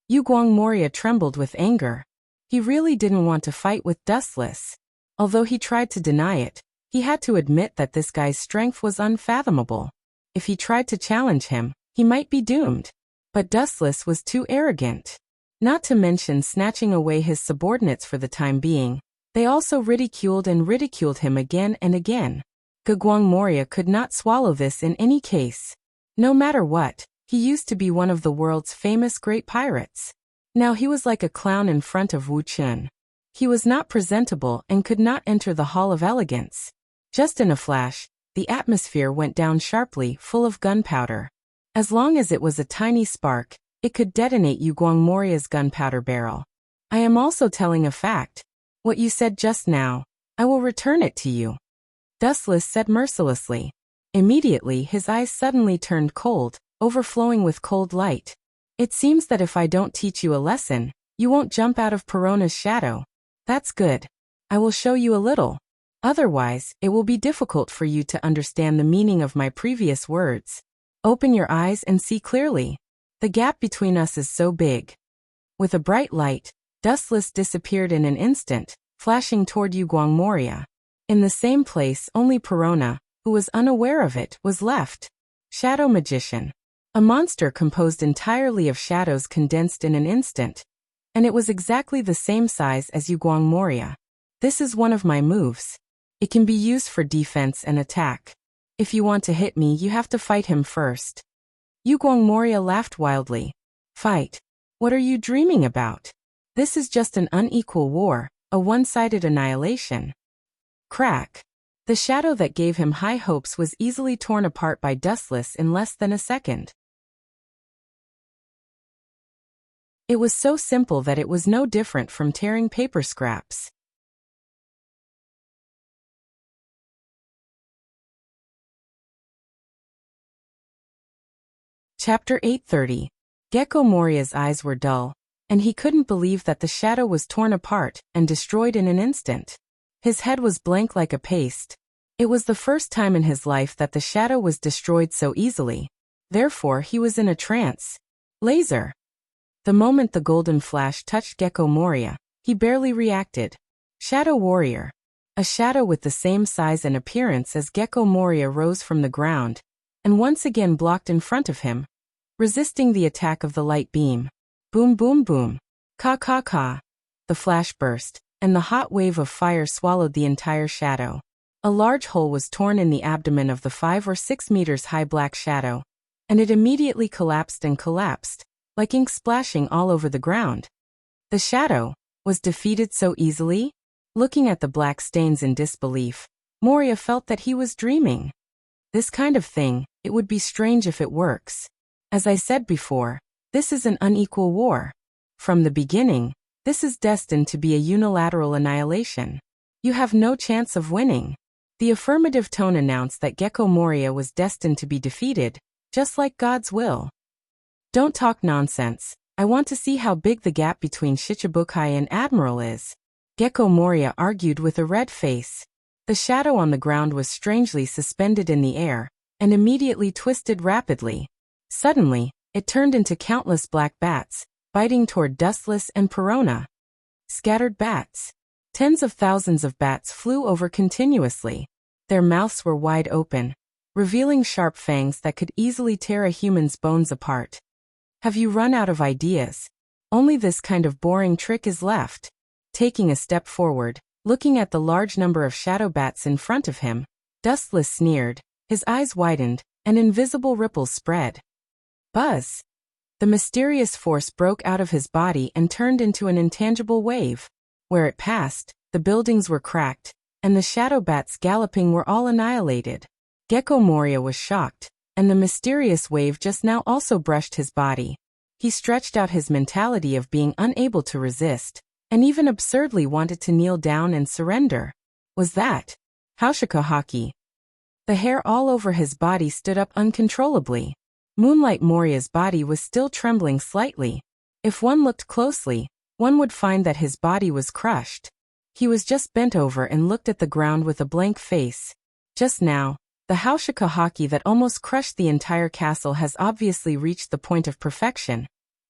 Yu Guang Moria trembled with anger. He really didn't want to fight with Dustless. Although he tried to deny it, he had to admit that this guy's strength was unfathomable. If he tried to challenge him, he might be doomed. But Dustless was too arrogant. Not to mention snatching away his subordinates for the time being. They also ridiculed him again and again. Yu Guang Moria could not swallow this in any case. No matter what, he used to be one of the world's famous great pirates. Now he was like a clown in front of Wu Chun. He was not presentable and could not enter the Hall of Elegance. Just in a flash, the atmosphere went down sharply, full of gunpowder. As long as it was a tiny spark, it could detonate Yu Guang Moria's gunpowder barrel. I am also telling a fact. What you said just now, I will return it to you. Dustless said mercilessly. Immediately his eyes suddenly turned cold, overflowing with cold light. It seems that if I don't teach you a lesson, you won't jump out of Perona's shadow. That's good. I will show you a little. Otherwise, it will be difficult for you to understand the meaning of my previous words. Open your eyes and see clearly. The gap between us is so big. With a bright light, Dustless disappeared in an instant, flashing toward Yu Guang Moria. In the same place, only Perona, who was unaware of it, was left. Shadow Magician. A monster composed entirely of shadows condensed in an instant. And it was exactly the same size as Yu Guang Moria. This is one of my moves. It can be used for defense and attack. If you want to hit me, you have to fight him first. Yu Guang Moria laughed wildly. Fight? What are you dreaming about? This is just an unequal war, a one-sided annihilation. Crack. The shadow that gave him high hopes was easily torn apart by Dustless in less than a second. It was so simple that it was no different from tearing paper scraps. Chapter 830. Gecko Moria's eyes were dull, and he couldn't believe that the shadow was torn apart and destroyed in an instant. His head was blank like a paste. It was the first time in his life that the shadow was destroyed so easily. Therefore, he was in a trance. Laser. The moment the golden flash touched Gecko Moria, he barely reacted. Shadow Warrior. A shadow with the same size and appearance as Gecko Moria rose from the ground, and once again blocked in front of him, resisting the attack of the light beam. Boom boom boom. Ka ka ka. The flash burst, and the hot wave of fire swallowed the entire shadow. A large hole was torn in the abdomen of the 5 or 6 meters high black shadow, and it immediately collapsed and collapsed, like ink splashing all over the ground. The shadow was defeated so easily? Looking at the black stains in disbelief, Moria felt that he was dreaming. This kind of thing, it would be strange if it works. As I said before, this is an unequal war. From the beginning, this is destined to be a unilateral annihilation. You have no chance of winning. The affirmative tone announced that Gecko Moria was destined to be defeated, just like God's will. Don't talk nonsense. I want to see how big the gap between Shichibukai and Admiral is. Gecko Moria argued with a red face. The shadow on the ground was strangely suspended in the air, and immediately twisted rapidly. Suddenly, it turned into countless black bats, biting toward Dustless and Perona. Scattered bats. Tens of thousands of bats flew over continuously. Their mouths were wide open, revealing sharp fangs that could easily tear a human's bones apart. Have you run out of ideas? Only this kind of boring trick is left. Taking a step forward, looking at the large number of shadow bats in front of him, Dustless sneered, his eyes widened, and invisible ripples spread. Buzz! The mysterious force broke out of his body and turned into an intangible wave. Where it passed, the buildings were cracked, and the shadow bats galloping were all annihilated. Gecko Moria was shocked, and the mysterious wave just now also brushed his body. He stretched out his mentality of being unable to resist, and even absurdly wanted to kneel down and surrender. Was that Haushika Haki? The hair all over his body stood up uncontrollably. Moonlight Moria's body was still trembling slightly. If one looked closely, one would find that his body was crushed. He was just bent over and looked at the ground with a blank face. Just now, the Haushika Haki that almost crushed the entire castle has obviously reached the point of perfection.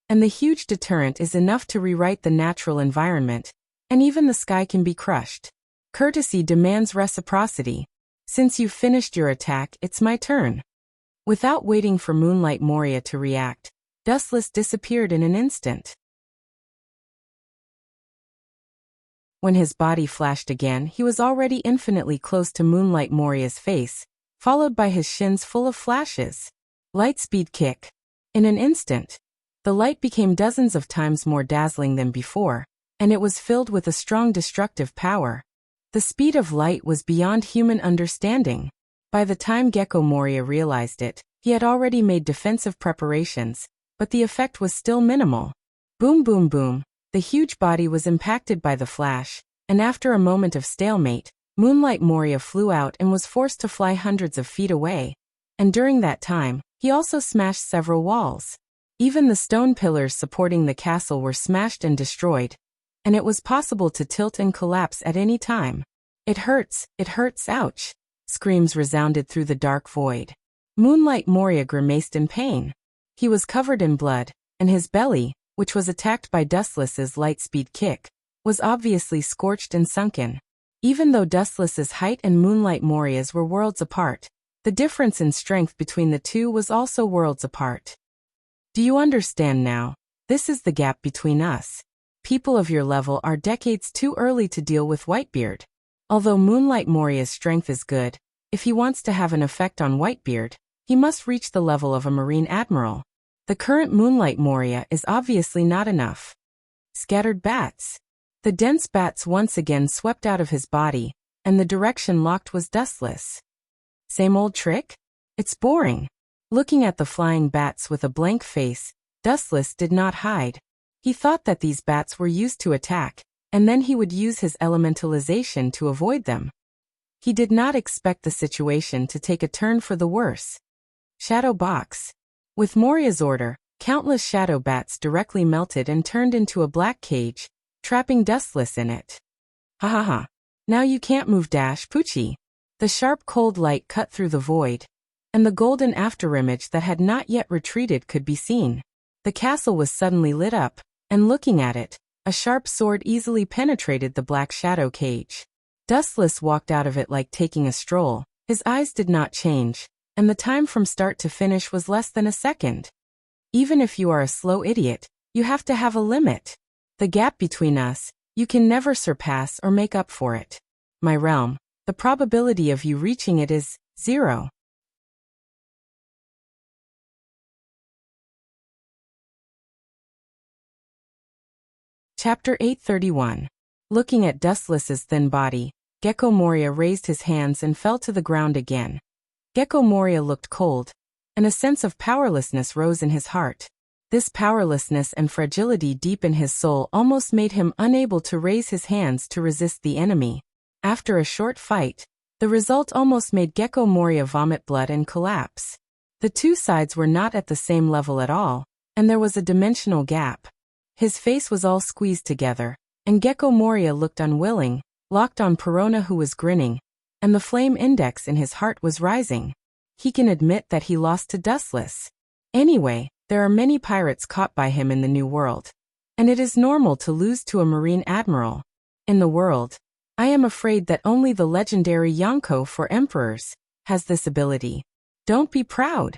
And the huge deterrent is enough to rewrite the natural environment, and even the sky can be crushed. Courtesy demands reciprocity. Since you've finished your attack, it's my turn. Without waiting for Moonlight Moria to react, Dustless disappeared in an instant. When his body flashed again, he was already infinitely close to Moonlight Moria's face, followed by his shins full of flashes. Lightspeed kick. In an instant, the light became dozens of times more dazzling than before, and it was filled with a strong destructive power. The speed of light was beyond human understanding. By the time Gecko Moria realized it, he had already made defensive preparations, but the effect was still minimal. Boom boom boom, the huge body was impacted by the flash, and after a moment of stalemate, Moonlight Moria flew out and was forced to fly hundreds of feet away, and during that time, he also smashed several walls. Even the stone pillars supporting the castle were smashed and destroyed, and it was possible to tilt and collapse at any time. It hurts, ouch! Screams resounded through the dark void. Moonlight Moria grimaced in pain. He was covered in blood, and his belly, which was attacked by Dustless's lightspeed kick, was obviously scorched and sunken. Even though Dustless's height and Moonlight Moria's were worlds apart, the difference in strength between the two was also worlds apart. Do you understand now? This is the gap between us. People of your level are decades too early to deal with Whitebeard. Although Moonlight Moria's strength is good, if he wants to have an effect on Whitebeard, he must reach the level of a Marine Admiral. The current Moonlight Moria is obviously not enough. Scattered bats. The dense bats once again swept out of his body, and the direction locked was Dustless. Same old trick? It's boring. Looking at the flying bats with a blank face, Dustless did not hide. He thought that these bats were used to attack, and then he would use his elementalization to avoid them. He did not expect the situation to take a turn for the worse. Shadow box. With Moria's order, countless shadow bats directly melted and turned into a black cage, trapping Dustless in it. Ha ha ha. Now you can't move Poochie. The sharp cold light cut through the void, and the golden afterimage that had not yet retreated could be seen. The castle was suddenly lit up, and looking at it, a sharp sword easily penetrated the black shadow cage. Dustless walked out of it like taking a stroll. His eyes did not change, and the time from start to finish was less than a second. Even if you are a slow idiot, you have to have a limit. The gap between us, you can never surpass or make up for it. My realm, the probability of you reaching it is 0. Chapter 831. Looking at Dustless's thin body, Gecko Moria raised his hands and fell to the ground again. Gecko Moria looked cold, and a sense of powerlessness rose in his heart. This powerlessness and fragility deep in his soul almost made him unable to raise his hands to resist the enemy. After a short fight, the result almost made Gecko Moria vomit blood and collapse. The two sides were not at the same level at all, and there was a dimensional gap. His face was all squeezed together, and Gecko Moria looked unwilling, locked on Perona, who was grinning, and the flame index in his heart was rising. He can admit that he lost to Dustless. Anyway, there are many pirates caught by him in the New World, and it is normal to lose to a marine admiral. In the world, I am afraid that only the legendary Yonko for emperors has this ability. Don't be proud.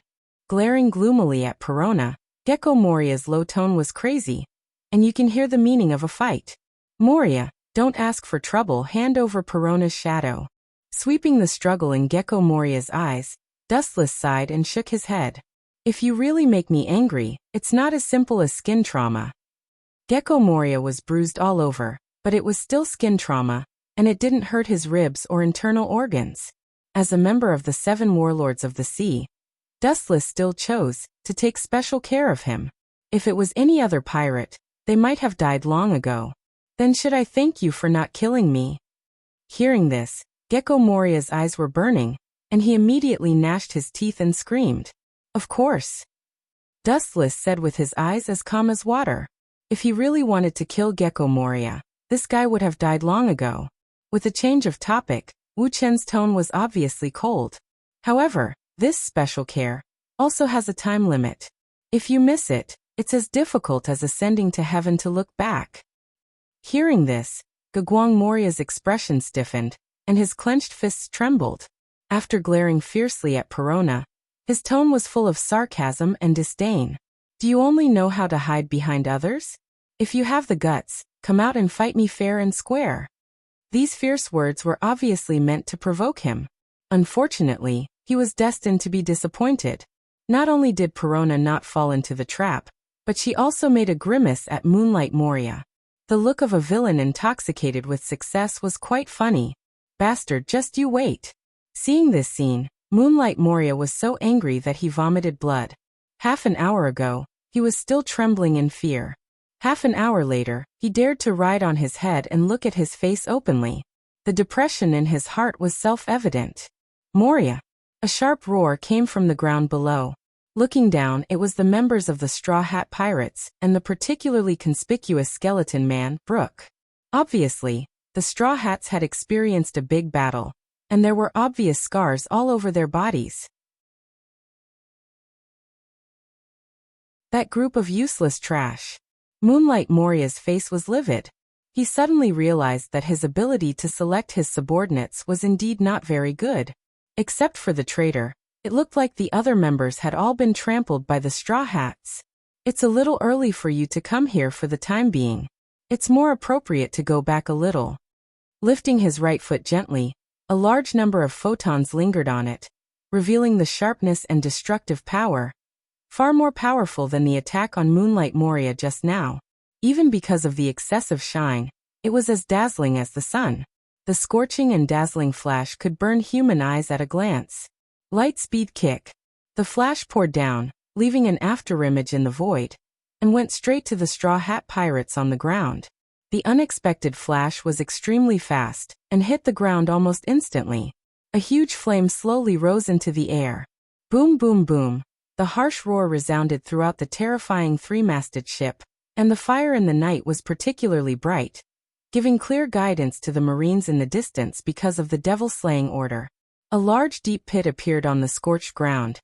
Glaring gloomily at Perona, Gecko Moria's low tone was crazy, and you can hear the meaning of a fight. Moria, don't ask for trouble, hand over Perona's shadow. Sweeping the struggle in Gecko Moria's eyes, Dustless sighed and shook his head. If you really make me angry, it's not as simple as skin trauma. Gecko Moria was bruised all over, but it was still skin trauma, and it didn't hurt his ribs or internal organs. As a member of the 7 warlords of the sea, Dustless still chose to take special care of him. If it was any other pirate, they might have died long ago. Then should I thank you for not killing me? Hearing this, Gecko Moria's eyes were burning, and he immediately gnashed his teeth and screamed. Of course. Dustless said with his eyes as calm as water. If he really wanted to kill Gecko Moria, this guy would have died long ago. With a change of topic, Wu Chen's tone was obviously cold. However, this special care also has a time limit. If you miss it, it's as difficult as ascending to heaven to look back. Hearing this, Gagwang Moria's expression stiffened, and his clenched fists trembled. After glaring fiercely at Perona, his tone was full of sarcasm and disdain. Do you only know how to hide behind others? If you have the guts, come out and fight me fair and square. These fierce words were obviously meant to provoke him. Unfortunately, he was destined to be disappointed. Not only did Perona not fall into the trap, but she also made a grimace at Moonlight Moria. The look of a villain intoxicated with success was quite funny. Bastard, just you wait. Seeing this scene, Moonlight Moria was so angry that he vomited blood. Half an hour ago, he was still trembling in fear. Half an hour later, he dared to ride on his head and look at his face openly. The depression in his heart was self-evident. Moria! A sharp roar came from the ground below. Looking down, it was the members of the Straw Hat Pirates and the particularly conspicuous skeleton man, Brooke. Obviously, the Straw Hats had experienced a big battle, and there were obvious scars all over their bodies. That group of useless trash. Moonlight Moria's face was livid. He suddenly realized that his ability to select his subordinates was indeed not very good. Except for the traitor, it looked like the other members had all been trampled by the Straw Hats. It's a little early for you to come here for the time being. It's more appropriate to go back a little. Lifting his right foot gently, a large number of photons lingered on it, revealing the sharpness and destructive power. Far more powerful than the attack on Moonlight Moria just now. Even because of the excessive shine, it was as dazzling as the sun. The scorching and dazzling flash could burn human eyes at a glance. Light speed kick. The flash poured down, leaving an afterimage in the void, and went straight to the Straw Hat Pirates on the ground. The unexpected flash was extremely fast, and hit the ground almost instantly. A huge flame slowly rose into the air. Boom boom boom. The harsh roar resounded throughout the terrifying three-masted ship, and the fire in the night was particularly bright, giving clear guidance to the Marines in the distance because of the devil-slaying order. A large deep pit appeared on the scorched ground,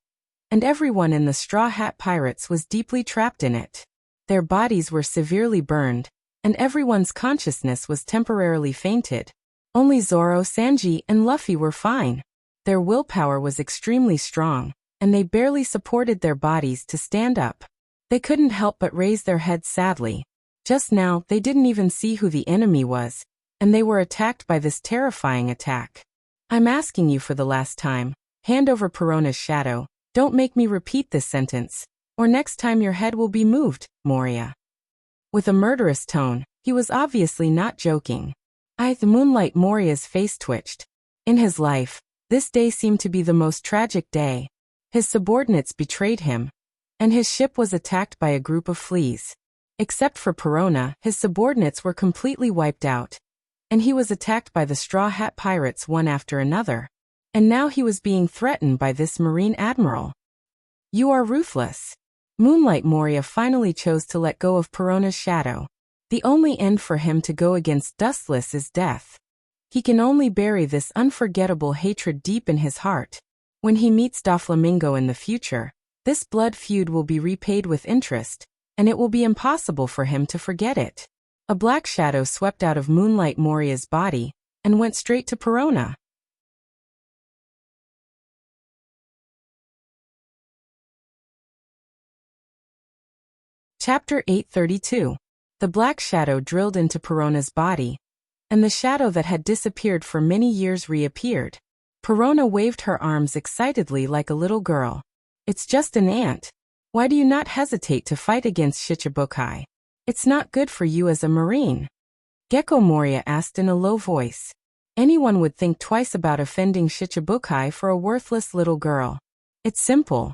and everyone in the Straw Hat Pirates was deeply trapped in it. Their bodies were severely burned, and everyone's consciousness was temporarily fainted. Only Zoro, Sanji, and Luffy were fine. Their willpower was extremely strong, and they barely supported their bodies to stand up. They couldn't help but raise their heads sadly. Just now, they didn't even see who the enemy was, and they were attacked by this terrifying attack. I'm asking you for the last time, hand over Perona's shadow. Don't make me repeat this sentence, or next time your head will be moved, Moria. With a murderous tone, he was obviously not joking. The Moonlight Moria's face twitched. In his life, this day seemed to be the most tragic day. His subordinates betrayed him, and his ship was attacked by a group of fleas. Except for Perona, his subordinates were completely wiped out, and he was attacked by the Straw Hat Pirates one after another. And now he was being threatened by this Marine Admiral. You are ruthless. Moonlight Moria finally chose to let go of Perona's shadow. The only end for him to go against Dustless is death. He can only bury this unforgettable hatred deep in his heart. When he meets Doflamingo in the future, this blood feud will be repaid with interest, and it will be impossible for him to forget it. A black shadow swept out of Moonlight Moria's body and went straight to Perona. Chapter 832. The black shadow drilled into Perona's body, and the shadow that had disappeared for many years reappeared. Perona waved her arms excitedly like a little girl. It's just an ant. Why do you not hesitate to fight against Shichibukai? It's not good for you as a Marine. Gecko Moria asked in a low voice. Anyone would think twice about offending Shichibukai for a worthless little girl. It's simple.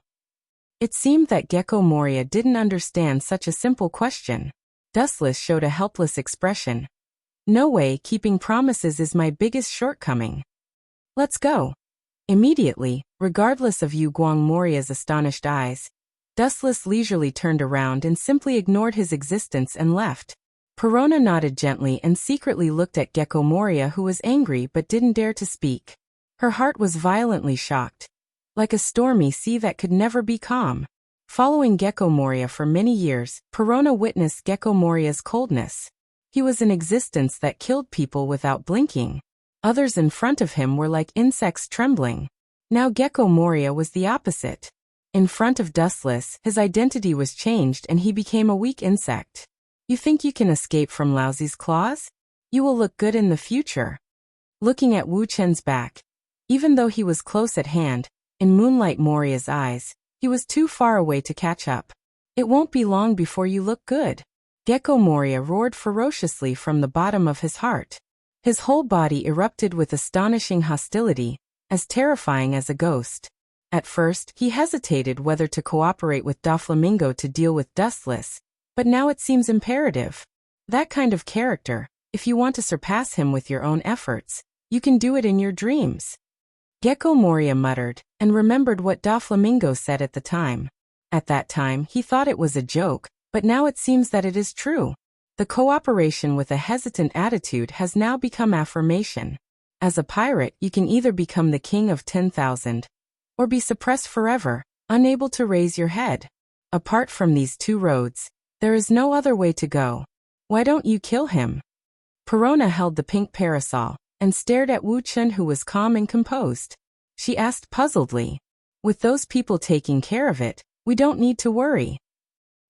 It seemed that Gecko Moria didn't understand such a simple question. Dustless showed a helpless expression. No way, keeping promises is my biggest shortcoming. Let's go. Immediately, regardless of Yu Guang Moria's astonished eyes, Dustless leisurely turned around and simply ignored his existence and left. Perona nodded gently and secretly looked at Gecko Moria, who was angry but didn't dare to speak. Her heart was violently shocked, like a stormy sea that could never be calm. Following Gecko Moria for many years, Perona witnessed Gecko Moria's coldness. He was an existence that killed people without blinking. Others in front of him were like insects trembling. Now Gecko Moria was the opposite. In front of Dustless, his identity was changed and he became a weak insect. You think you can escape from Laozi's claws? You will look good in the future. Looking at Wu Chen's back, even though he was close at hand, in Moonlight Moria's eyes, he was too far away to catch up. It won't be long before you look good. Gecko Moria roared ferociously from the bottom of his heart. His whole body erupted with astonishing hostility, as terrifying as a ghost. At first, he hesitated whether to cooperate with Doflamingo to deal with Dustless, but now it seems imperative. That kind of character, if you want to surpass him with your own efforts, you can do it in your dreams. Gecko Moria muttered, and remembered what Doflamingo said at the time. At that time, he thought it was a joke, but now it seems that it is true. The cooperation with a hesitant attitude has now become affirmation. As a pirate, you can either become the king of 10,000, or be suppressed forever, unable to raise your head. Apart from these two roads, there is no other way to go. Why don't you kill him? Perona held the pink parasol, and stared at Wu Chen, who was calm and composed. She asked puzzledly. With those people taking care of it, we don't need to worry.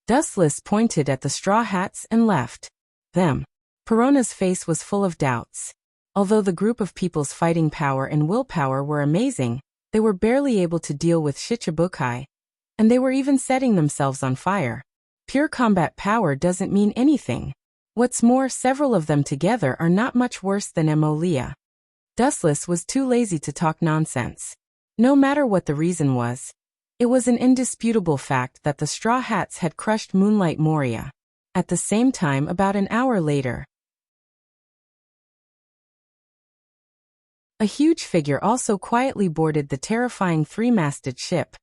Dustless pointed at the straw hats and left. Them. Perona's face was full of doubts. Although the group of people's fighting power and willpower were amazing, they were barely able to deal with Shichibukai, and they were even setting themselves on fire. Pure combat power doesn't mean anything. What's more, several of them together are not much worse than Emolia. Dustless was too lazy to talk nonsense. No matter what the reason was, it was an indisputable fact that the Straw Hats had crushed Moonlight Moria. At the same time, about an hour later, a huge figure also quietly boarded the terrifying three-masted ship,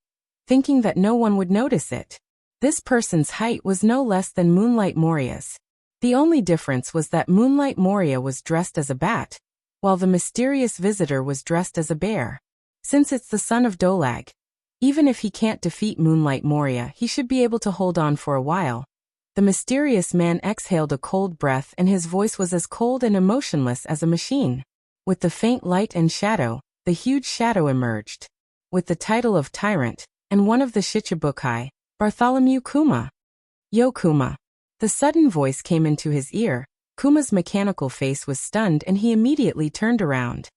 thinking that no one would notice it. This person's height was no less than Moonlight Moria's. The only difference was that Moonlight Moria was dressed as a bat, while the mysterious visitor was dressed as a bear. Since it's the son of Dolag, even if he can't defeat Moonlight Moria, he should be able to hold on for a while. The mysterious man exhaled a cold breath and his voice was as cold and emotionless as a machine. With the faint light and shadow, the huge shadow emerged. With the title of Tyrant, and one of the Shichibukai, Bartholomew Kuma. Yo Kuma. The sudden voice came into his ear. Kuma's mechanical face was stunned and he immediately turned around.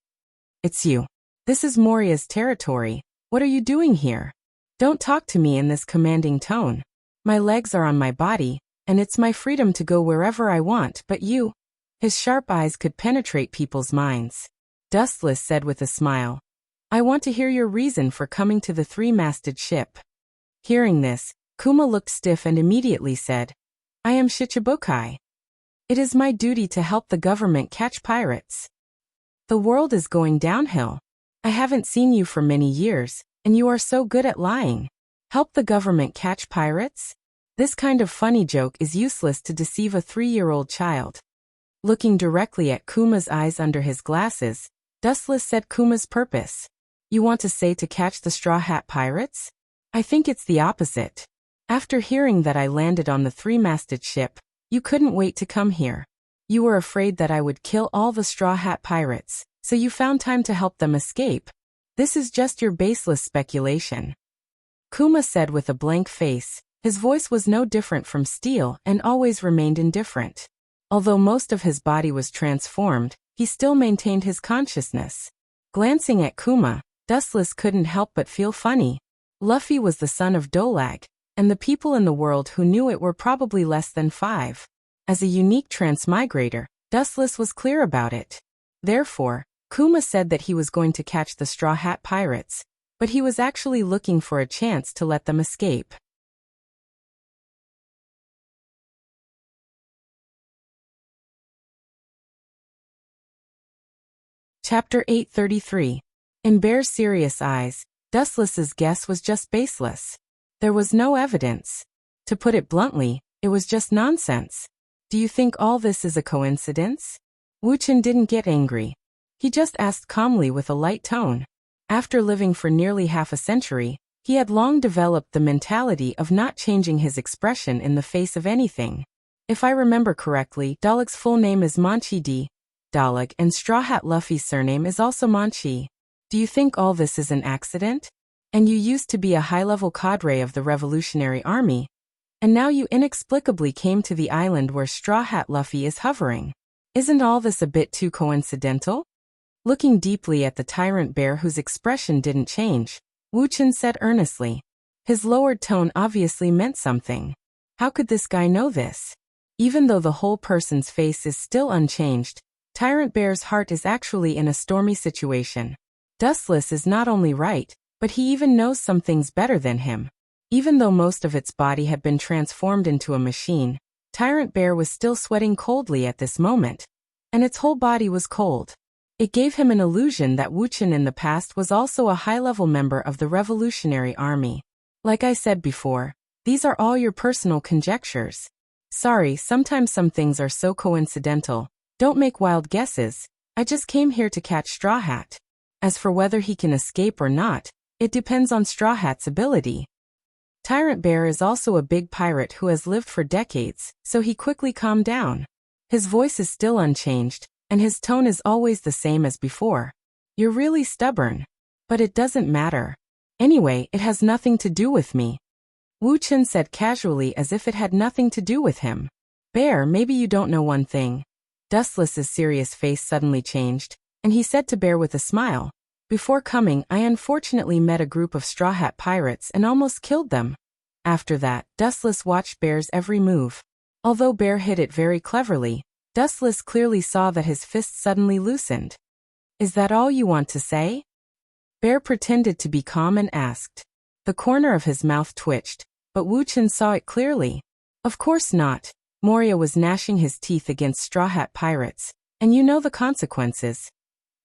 It's you. This is Moria's territory. What are you doing here? Don't talk to me in this commanding tone. My legs are on my body, and it's my freedom to go wherever I want, but you. His sharp eyes could penetrate people's minds. Dustless said with a smile. I want to hear your reason for coming to the three-masted ship. Hearing this, Kuma looked stiff and immediately said, I am Shichibukai. It is my duty to help the government catch pirates. The world is going downhill. I haven't seen you for many years, and you are so good at lying. Help the government catch pirates? This kind of funny joke is useless to deceive a 3-year-old child. Looking directly at Kuma's eyes under his glasses, Dustless said Kuma's purpose. You want to say to catch the Straw Hat Pirates? I think it's the opposite. After hearing that I landed on the three-masted ship, you couldn't wait to come here. You were afraid that I would kill all the Straw Hat Pirates, so you found time to help them escape. This is just your baseless speculation. Kuma said with a blank face. His voice was no different from steel and always remained indifferent. Although most of his body was transformed, he still maintained his consciousness. Glancing at Kuma, Dustless couldn't help but feel funny. Luffy was the son of Dolag, and the people in the world who knew it were probably less than 5. As a unique transmigrator, Dustless was clear about it. Therefore, Kuma said that he was going to catch the Straw Hat Pirates, but he was actually looking for a chance to let them escape. Chapter 833. In Bear's serious eyes, Dustless's guess was just baseless. There was no evidence. To put it bluntly, it was just nonsense. Do you think all this is a coincidence? Wuchen didn't get angry. He just asked calmly with a light tone. After living for nearly half a century, he had long developed the mentality of not changing his expression in the face of anything. If I remember correctly, Dalek's full name is Manchi D. Dalek, and Straw Hat Luffy's surname is also Manchi. Do you think all this is an accident? And you used to be a high-level cadre of the Revolutionary Army, and now you inexplicably came to the island where Straw Hat Luffy is hovering. Isn't all this a bit too coincidental? Looking deeply at the tyrant bear whose expression didn't change, Wuchen said earnestly. His lowered tone obviously meant something. How could this guy know this? Even though the whole person's face is still unchanged, Tyrant Bear's heart is actually in a stormy situation. Dustless is not only right, but he even knows some things better than him. Even though most of its body had been transformed into a machine, Tyrant Bear was still sweating coldly at this moment, and its whole body was cold. It gave him an illusion that Wuchen in the past was also a high-level member of the Revolutionary Army. Like I said before, these are all your personal conjectures. Sorry, sometimes some things are so coincidental. Don't make wild guesses. I just came here to catch Straw Hat. As for whether he can escape or not, it depends on Straw Hat's ability. Tyrant Bear is also a big pirate who has lived for decades, so he quickly calmed down. His voice is still unchanged, and his tone is always the same as before. You're really stubborn. But it doesn't matter. Anyway, it has nothing to do with me. Wuchen said casually as if it had nothing to do with him. Bear, maybe you don't know one thing. Dustless's serious face suddenly changed, and he said to Bear with a smile, Before coming, I unfortunately met a group of Straw Hat pirates and almost killed them. After that, Dustless watched Bear's every move. Although Bear hit it very cleverly, Dustless clearly saw that his fist suddenly loosened. Is that all you want to say? Bear pretended to be calm and asked. The corner of his mouth twitched, but Wuchen saw it clearly. Of course not. Moria was gnashing his teeth against Straw Hat pirates, and you know the consequences.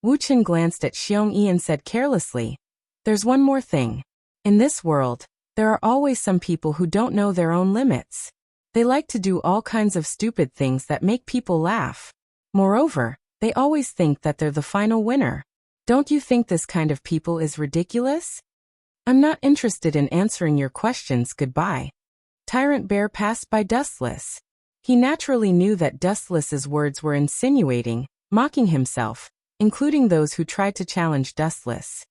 Wuchen glanced at Xiong-yi and said carelessly, There's one more thing. In this world, there are always some people who don't know their own limits. They like to do all kinds of stupid things that make people laugh. Moreover, they always think that they're the final winner. Don't you think this kind of people is ridiculous? I'm not interested in answering your questions, goodbye. Tyrant Bear passed by Dustless. He naturally knew that Dustless's words were insinuating, mocking himself, including those who tried to challenge Dustless.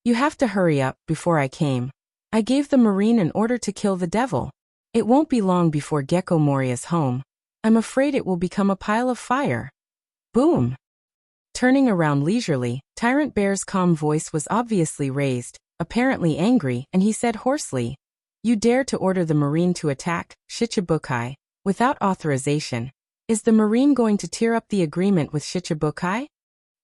You have to hurry up, before I came. I gave the Marine an order to kill the devil. It won't be long before Gecko Moria's home. I'm afraid it will become a pile of fire. Boom! Turning around leisurely, Tyrant Bear's calm voice was obviously raised, apparently angry, and he said hoarsely, "You dare to order the Marine to attack, Shichibukai, without authorization. Is the Marine going to tear up the agreement with Shichibukai?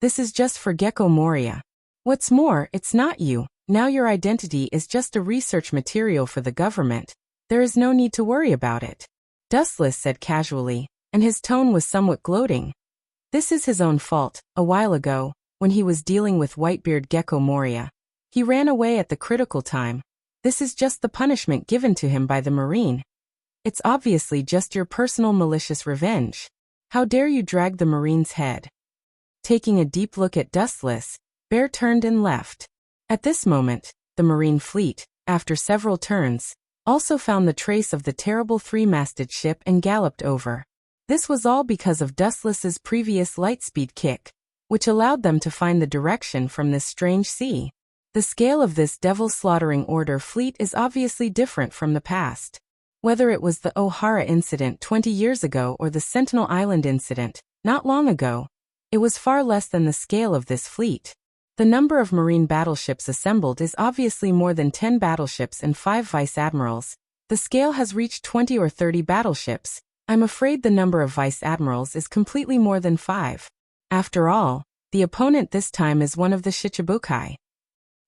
This is just for Gecko Moria. What's more, it's not you. Now your identity is just a research material for the government. There is no need to worry about it," Dustless said casually, and his tone was somewhat gloating. This is his own fault. A while ago, when he was dealing with Whitebeard Gecko Moria, he ran away at the critical time. This is just the punishment given to him by the Marine. It's obviously just your personal malicious revenge. How dare you drag the Marine's head? Taking a deep look at Dustless, Bear turned and left. At this moment, the Marine fleet, after several turns, also found the trace of the terrible three-masted ship and galloped over. This was all because of Dustless's previous lightspeed kick, which allowed them to find the direction from this strange sea. The scale of this devil-slaughtering order fleet is obviously different from the past. Whether it was the O'Hara incident 20 years ago or the Sentinel Island incident, not long ago, it was far less than the scale of this fleet. The number of Marine battleships assembled is obviously more than 10 battleships and 5 vice-admirals. The scale has reached 20 or 30 battleships. I'm afraid the number of vice-admirals is completely more than 5. After all, the opponent this time is one of the Shichibukai.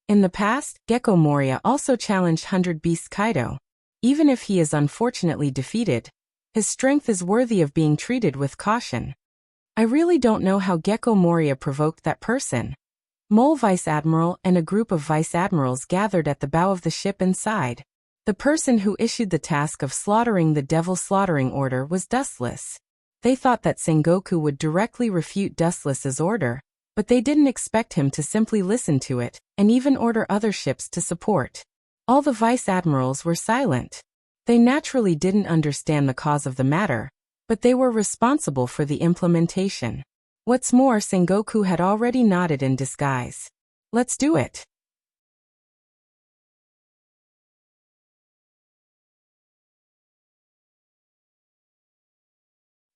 In the past, Gecko Moria also challenged 100 Beast Kaido. Even if he is unfortunately defeated, his strength is worthy of being treated with caution. I really don't know how Gecko Moria provoked that person. Mole Vice-Admiral and a group of Vice-Admirals gathered at the bow of the ship and sighed. The person who issued the task of slaughtering the Devil Slaughtering Order was Dustless. They thought that Sengoku would directly refute Dustless's order, but they didn't expect him to simply listen to it, and even order other ships to support. All the Vice-Admirals were silent. They naturally didn't understand the cause of the matter, but they were responsible for the implementation. What's more, Sengoku had already nodded in disguise. Let's do it.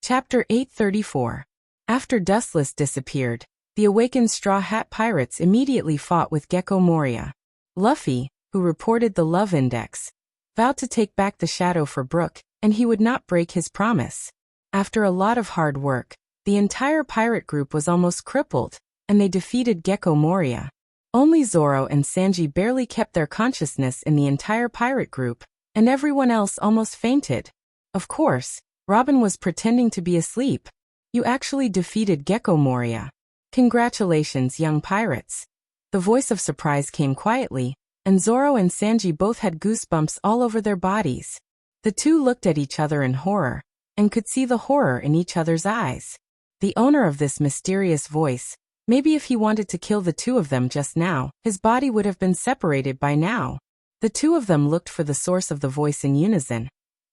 Chapter 834. After Dustless disappeared, the awakened Straw Hat Pirates immediately fought with Gecko Moria. Luffy, who reported the love index, vowed to take back the shadow for Brook, and he would not break his promise. After a lot of hard work, the entire pirate group was almost crippled, and they defeated Gecko Moria. Only Zoro and Sanji barely kept their consciousness in the entire pirate group, and everyone else almost fainted. Of course, Robin was pretending to be asleep. You actually defeated Gecko Moria. Congratulations, young pirates. The voice of surprise came quietly, and Zoro and Sanji both had goosebumps all over their bodies. The two looked at each other in horror, and could see the horror in each other's eyes. The owner of this mysterious voice, maybe if he wanted to kill the two of them just now, his body would have been separated by now. The two of them looked for the source of the voice in unison,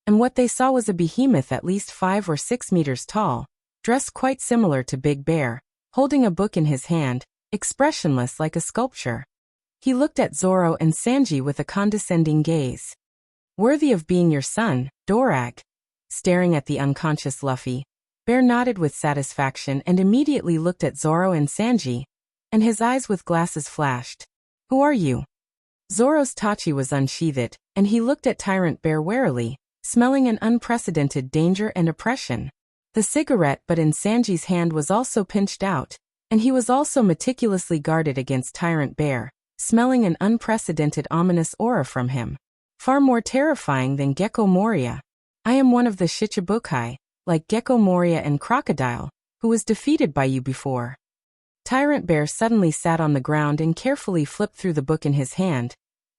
and what they saw was a behemoth at least 5 or 6 meters tall, dressed quite similar to Big Bear, holding a book in his hand, expressionless like a sculpture. He looked at Zoro and Sanji with a condescending gaze. "Worthy of being your son, Dorag." Staring at the unconscious Luffy, Bear nodded with satisfaction and immediately looked at Zoro and Sanji, and his eyes with glasses flashed. "Who are you?" Zoro's Tachi was unsheathed, and he looked at Tyrant Bear warily, smelling an unprecedented danger and oppression. The cigarette butt in Sanji's hand was also pinched out, and he was also meticulously guarded against Tyrant Bear, smelling an unprecedented ominous aura from him. Far more terrifying than Gecko Moria. "I am one of the Shichibukai, like Gecko Moria and Crocodile, who was defeated by you before." Tyrant Bear suddenly sat on the ground and carefully flipped through the book in his hand,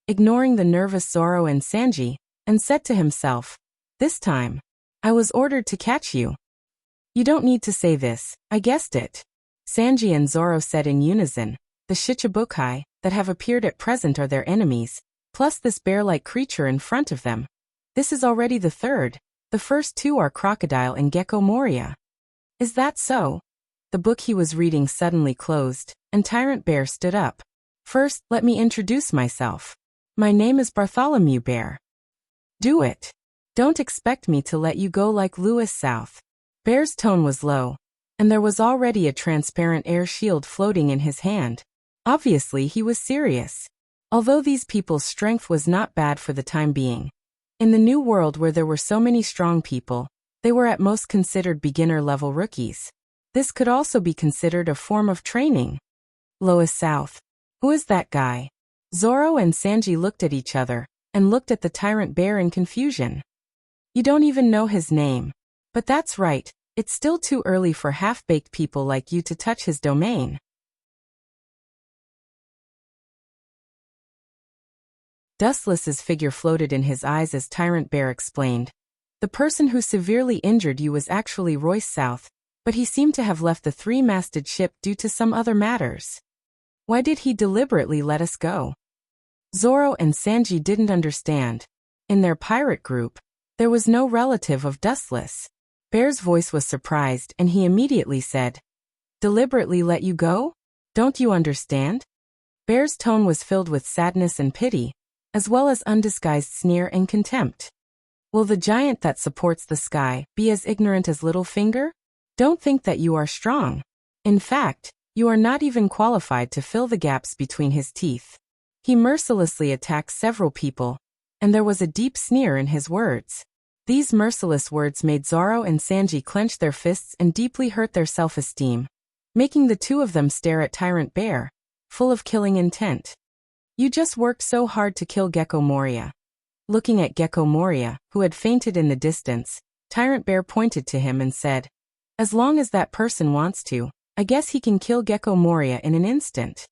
ignoring the nervous Zoro and Sanji, and said to himself, "This time, I was ordered to catch you." "You don't need to say this, I guessed it," Sanji and Zoro said in unison. "The Shichibukai that have appeared at present are their enemies, plus this bear-like creature in front of them. This is already the third. The first two are Crocodile and Gecko Moria." "Is that so?" The book he was reading suddenly closed, and Tyrant Bear stood up. "First, let me introduce myself. My name is Bartholomew Bear." "Do it. Don't expect me to let you go like Lewis South." Bear's tone was low, and there was already a transparent air shield floating in his hand. Obviously he was serious. Although these people's strength was not bad for the time being. In the new world where there were so many strong people, they were at most considered beginner-level rookies. This could also be considered a form of training. Lois South. Who is that guy? Zoro and Sanji looked at each other, and looked at the Tyrant Bear in confusion. "You don't even know his name. But that's right, it's still too early for half-baked people like you to touch his domain." Dustless's figure floated in his eyes as Tyrant Bear explained. "The person who severely injured you was actually Royce South, but he seemed to have left the three-masted ship due to some other matters." "Why did he deliberately let us go?" Zoro and Sanji didn't understand. In their pirate group, there was no relative of Dustless. Bear's voice was surprised and he immediately said, "Deliberately let you go? Don't you understand?" Bear's tone was filled with sadness and pity, as well as undisguised sneer and contempt. "Will the giant that supports the sky be as ignorant as Littlefinger? Don't think that you are strong. In fact, you are not even qualified to fill the gaps between his teeth." He mercilessly attacked several people, and there was a deep sneer in his words. These merciless words made Zoro and Sanji clench their fists and deeply hurt their self-esteem, making the two of them stare at Tyrant Bear, full of killing intent. "You just worked so hard to kill Gecko Moria." Looking at Gecko Moria, who had fainted in the distance, Tyrant Bear pointed to him and said, "As long as that person wants to, I guess he can kill Gecko Moria in an instant."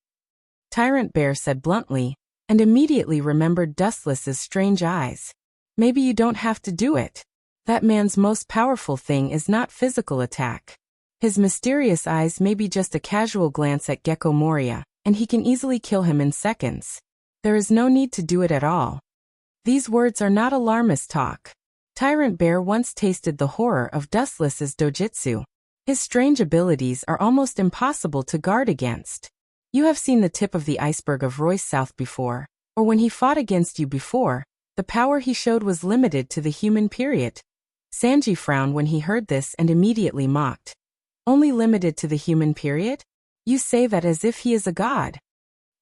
Tyrant Bear said bluntly, and immediately remembered Dustless's strange eyes. "Maybe you don't have to do it. That man's most powerful thing is not physical attack. His mysterious eyes may be just a casual glance at Gecko Moria, and he can easily kill him in seconds. There is no need to do it at all." These words are not alarmist talk. Tyrant Bear once tasted the horror of Dustless's dojutsu. His strange abilities are almost impossible to guard against. You have seen the tip of the iceberg of Royce South before, or when he fought against you before, the power he showed was limited to the human period. Sanji frowned when he heard this and immediately mocked. "Only limited to the human period? You say that as if he is a god."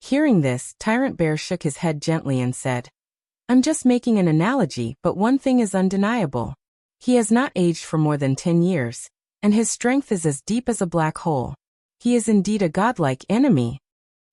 Hearing this, Tyrant Bear shook his head gently and said, "I'm just making an analogy, but one thing is undeniable. He has not aged for more than 10 years, and his strength is as deep as a black hole. He is indeed a godlike enemy.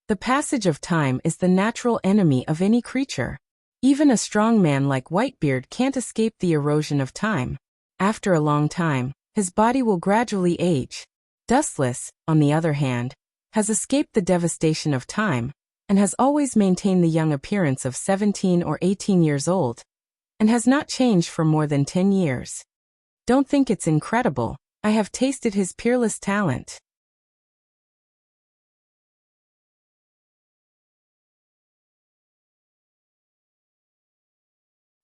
The passage of time is the natural enemy of any creature. Even a strong man like Whitebeard can't escape the erosion of time. After a long time, his body will gradually age. Dustless, on the other hand, has escaped the devastation of time, and has always maintained the young appearance of 17 or 18 years old, and has not changed for more than 10 years. Don't think it's incredible. I have tasted his peerless talent."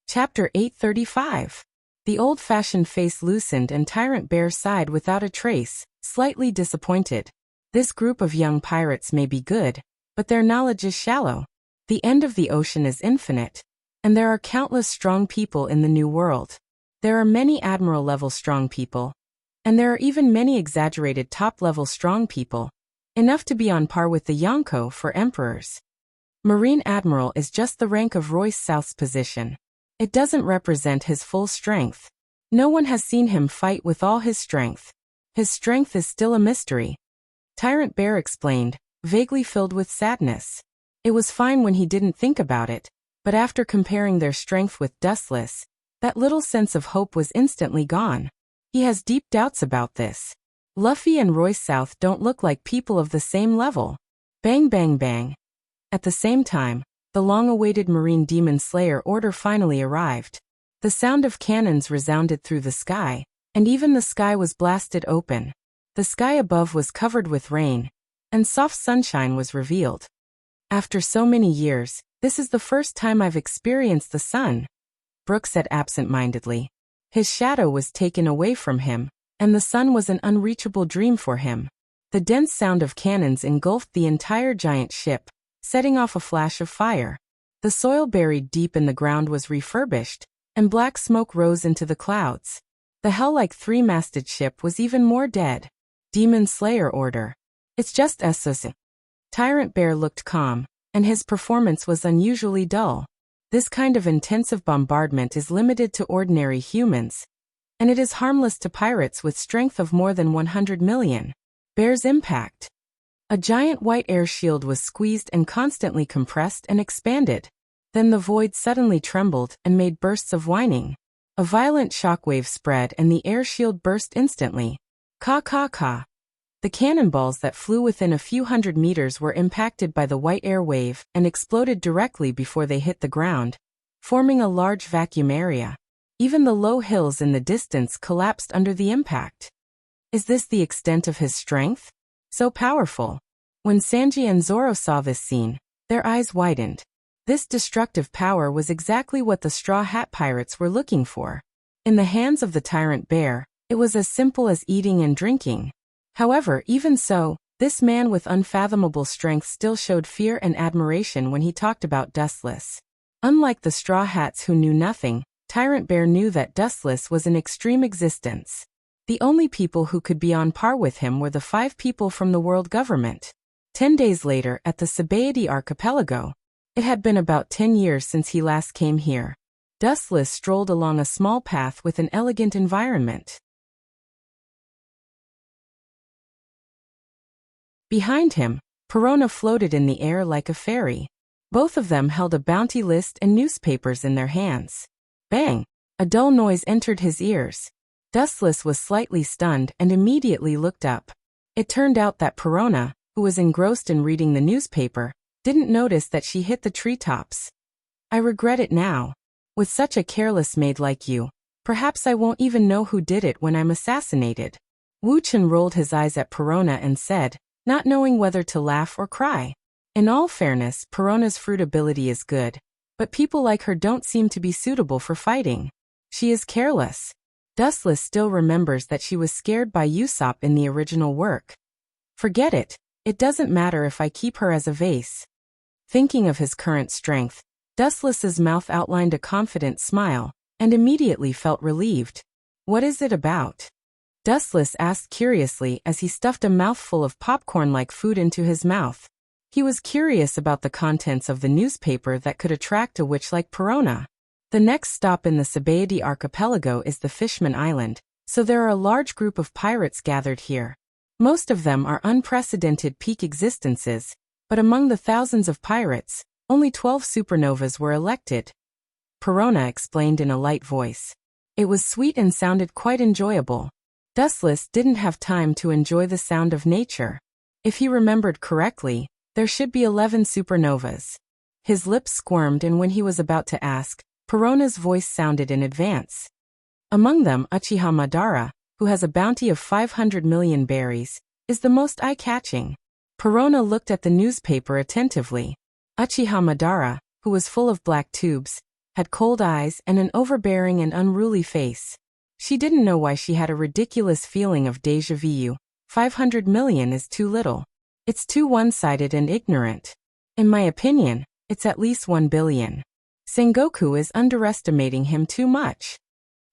Chapter 835. The old-fashioned face loosened and Tyrant Bear sighed without a trace, slightly disappointed. This group of young pirates may be good, but their knowledge is shallow. The end of the ocean is infinite, and there are countless strong people in the New World. There are many Admiral-level strong people, and there are even many exaggerated top-level strong people, enough to be on par with the Yonko for emperors. Marine Admiral is just the rank of Royce South's position. It doesn't represent his full strength. No one has seen him fight with all his strength. His strength is still a mystery. Tyrant Bear explained, vaguely filled with sadness. It was fine when he didn't think about it, but after comparing their strength with Dustless, that little sense of hope was instantly gone. He has deep doubts about this. Luffy and Royce South don't look like people of the same level. Bang bang bang. At the same time, the long-awaited Marine Demon Slayer order finally arrived. The sound of cannons resounded through the sky, and even the sky was blasted open. The sky above was covered with rain, and soft sunshine was revealed. After so many years, this is the first time I've experienced the sun, Brook said absent-mindedly. His shadow was taken away from him, and the sun was an unreachable dream for him. The dense sound of cannons engulfed the entire giant ship, setting off a flash of fire. The soil buried deep in the ground was refurbished, and black smoke rose into the clouds. The hell-like three-masted ship was even more dead. Demon Slayer order. It's just us. Tyrant Bear looked calm, and his performance was unusually dull. This kind of intensive bombardment is limited to ordinary humans, and it is harmless to pirates with strength of more than 100 million. Bear's impact. A giant white air shield was squeezed and constantly compressed and expanded. Then the void suddenly trembled and made bursts of whining. A violent shockwave spread and the air shield burst instantly. Ka ka ka. The cannonballs that flew within a few hundred meters were impacted by the white air wave and exploded directly before they hit the ground, forming a large vacuum area. Even the low hills in the distance collapsed under the impact. Is this the extent of his strength? So powerful. When Sanji and Zoro saw this scene, their eyes widened. This destructive power was exactly what the Straw Hat Pirates were looking for. In the hands of the Tyrant Bear, it was as simple as eating and drinking. However, even so, this man with unfathomable strength still showed fear and admiration when he talked about Dustless. Unlike the Straw Hats who knew nothing, Tyrant Bear knew that Dustless was an extreme existence. The only people who could be on par with him were the 5 people from the world government. 10 days later, at the Sabaody archipelago. It had been about 10 years since he last came here. Dustless strolled along a small path with an elegant environment. Behind him, Perona floated in the air like a fairy. Both of them held a bounty list and newspapers in their hands. Bang! A dull noise entered his ears. Dustless was slightly stunned and immediately looked up. It turned out that Perona, who was engrossed in reading the newspaper, didn't notice that she hit the treetops. I regret it now. With such a careless maid like you, perhaps I won't even know who did it when I'm assassinated. Wu Chen rolled his eyes at Perona and said, not knowing whether to laugh or cry. In all fairness, Perona's fruit ability is good, but people like her don't seem to be suitable for fighting. She is careless. Dustless still remembers that she was scared by Usopp in the original work. Forget it. It doesn't matter if I keep her as a vase. Thinking of his current strength, Dustless's mouth outlined a confident smile, and immediately felt relieved. What is it about? Dustless asked curiously as he stuffed a mouthful of popcorn-like food into his mouth. He was curious about the contents of the newspaper that could attract a witch like Perona. The next stop in the Sabaody archipelago is the Fishman Island, so there are a large group of pirates gathered here. Most of them are unprecedented peak existences, but among the thousands of pirates, only 12 supernovas were elected. Perona explained in a light voice. It was sweet and sounded quite enjoyable. Dustless didn't have time to enjoy the sound of nature. If he remembered correctly, there should be 11 supernovas. His lips squirmed, and when he was about to ask, Perona's voice sounded in advance. Among them, Uchiha Madara, who has a bounty of 500 million berries, is the most eye-catching. Perona looked at the newspaper attentively. Uchiha Madara, who was full of black tubes, had cold eyes and an overbearing and unruly face. She didn't know why she had a ridiculous feeling of déjà vu. 500 million is too little. It's too one-sided and ignorant. In my opinion, it's at least 1 billion. Sengoku is underestimating him too much.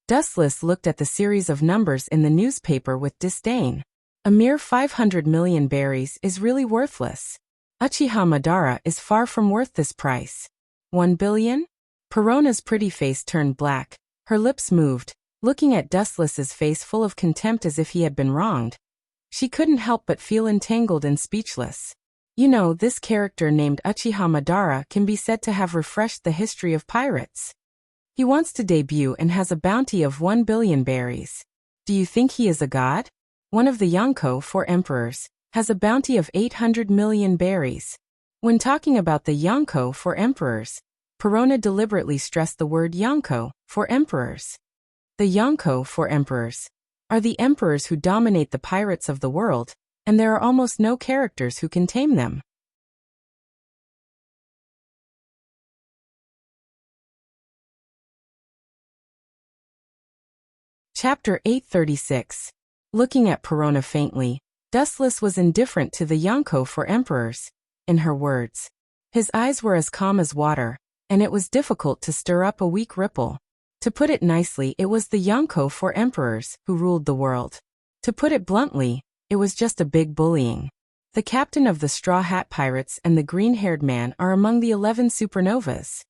Dustless looked at the series of numbers in the newspaper with disdain. A mere 500 million berries is really worthless. Uchiha Madara is far from worth this price. 1 billion? Perona's pretty face turned black. Her lips moved, looking at Dustless's face full of contempt as if he had been wronged. She couldn't help but feel entangled and speechless. You know, this character named Uchiha Madara can be said to have refreshed the history of pirates. He wants to debut and has a bounty of 1 billion berries. Do you think he is a god? one of the Yonko 4 emperors, has a bounty of 800 million berries. When talking about the Yonko 4 emperors, Perona deliberately stressed the word Yonko 4 emperors. The Yonko 4 emperors are the emperors who dominate the pirates of the world, and there are almost no characters who can tame them. Chapter 836. Looking at Perona faintly, Dustless was indifferent to the Yonko 4 emperors. In her words, his eyes were as calm as water, and it was difficult to stir up a weak ripple. To put it nicely, it was the Yonko 4 emperors who ruled the world. To put it bluntly, it was just a big bullying. The captain of the Straw Hat Pirates and the green-haired man are among the 11 supernovas.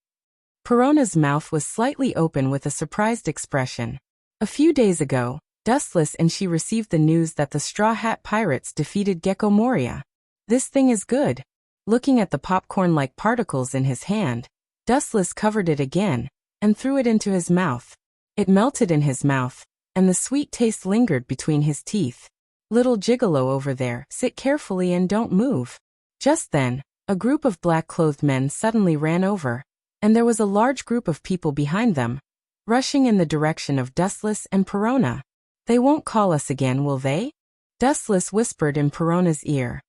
Perona's mouth was slightly open with a surprised expression. A few days ago, Dustless and she received the news that the Straw Hat Pirates defeated Gecko Moria. This thing is good. Looking at the popcorn-like particles in his hand, Dustless covered it again and threw it into his mouth. It melted in his mouth, and the sweet taste lingered between his teeth. Little gigolo over there, sit carefully and don't move. Just then, a group of black-clothed men suddenly ran over, and there was a large group of people behind them, rushing in the direction of Dustless and Perona. They won't call us again, will they? Dustless whispered in Perona's ear.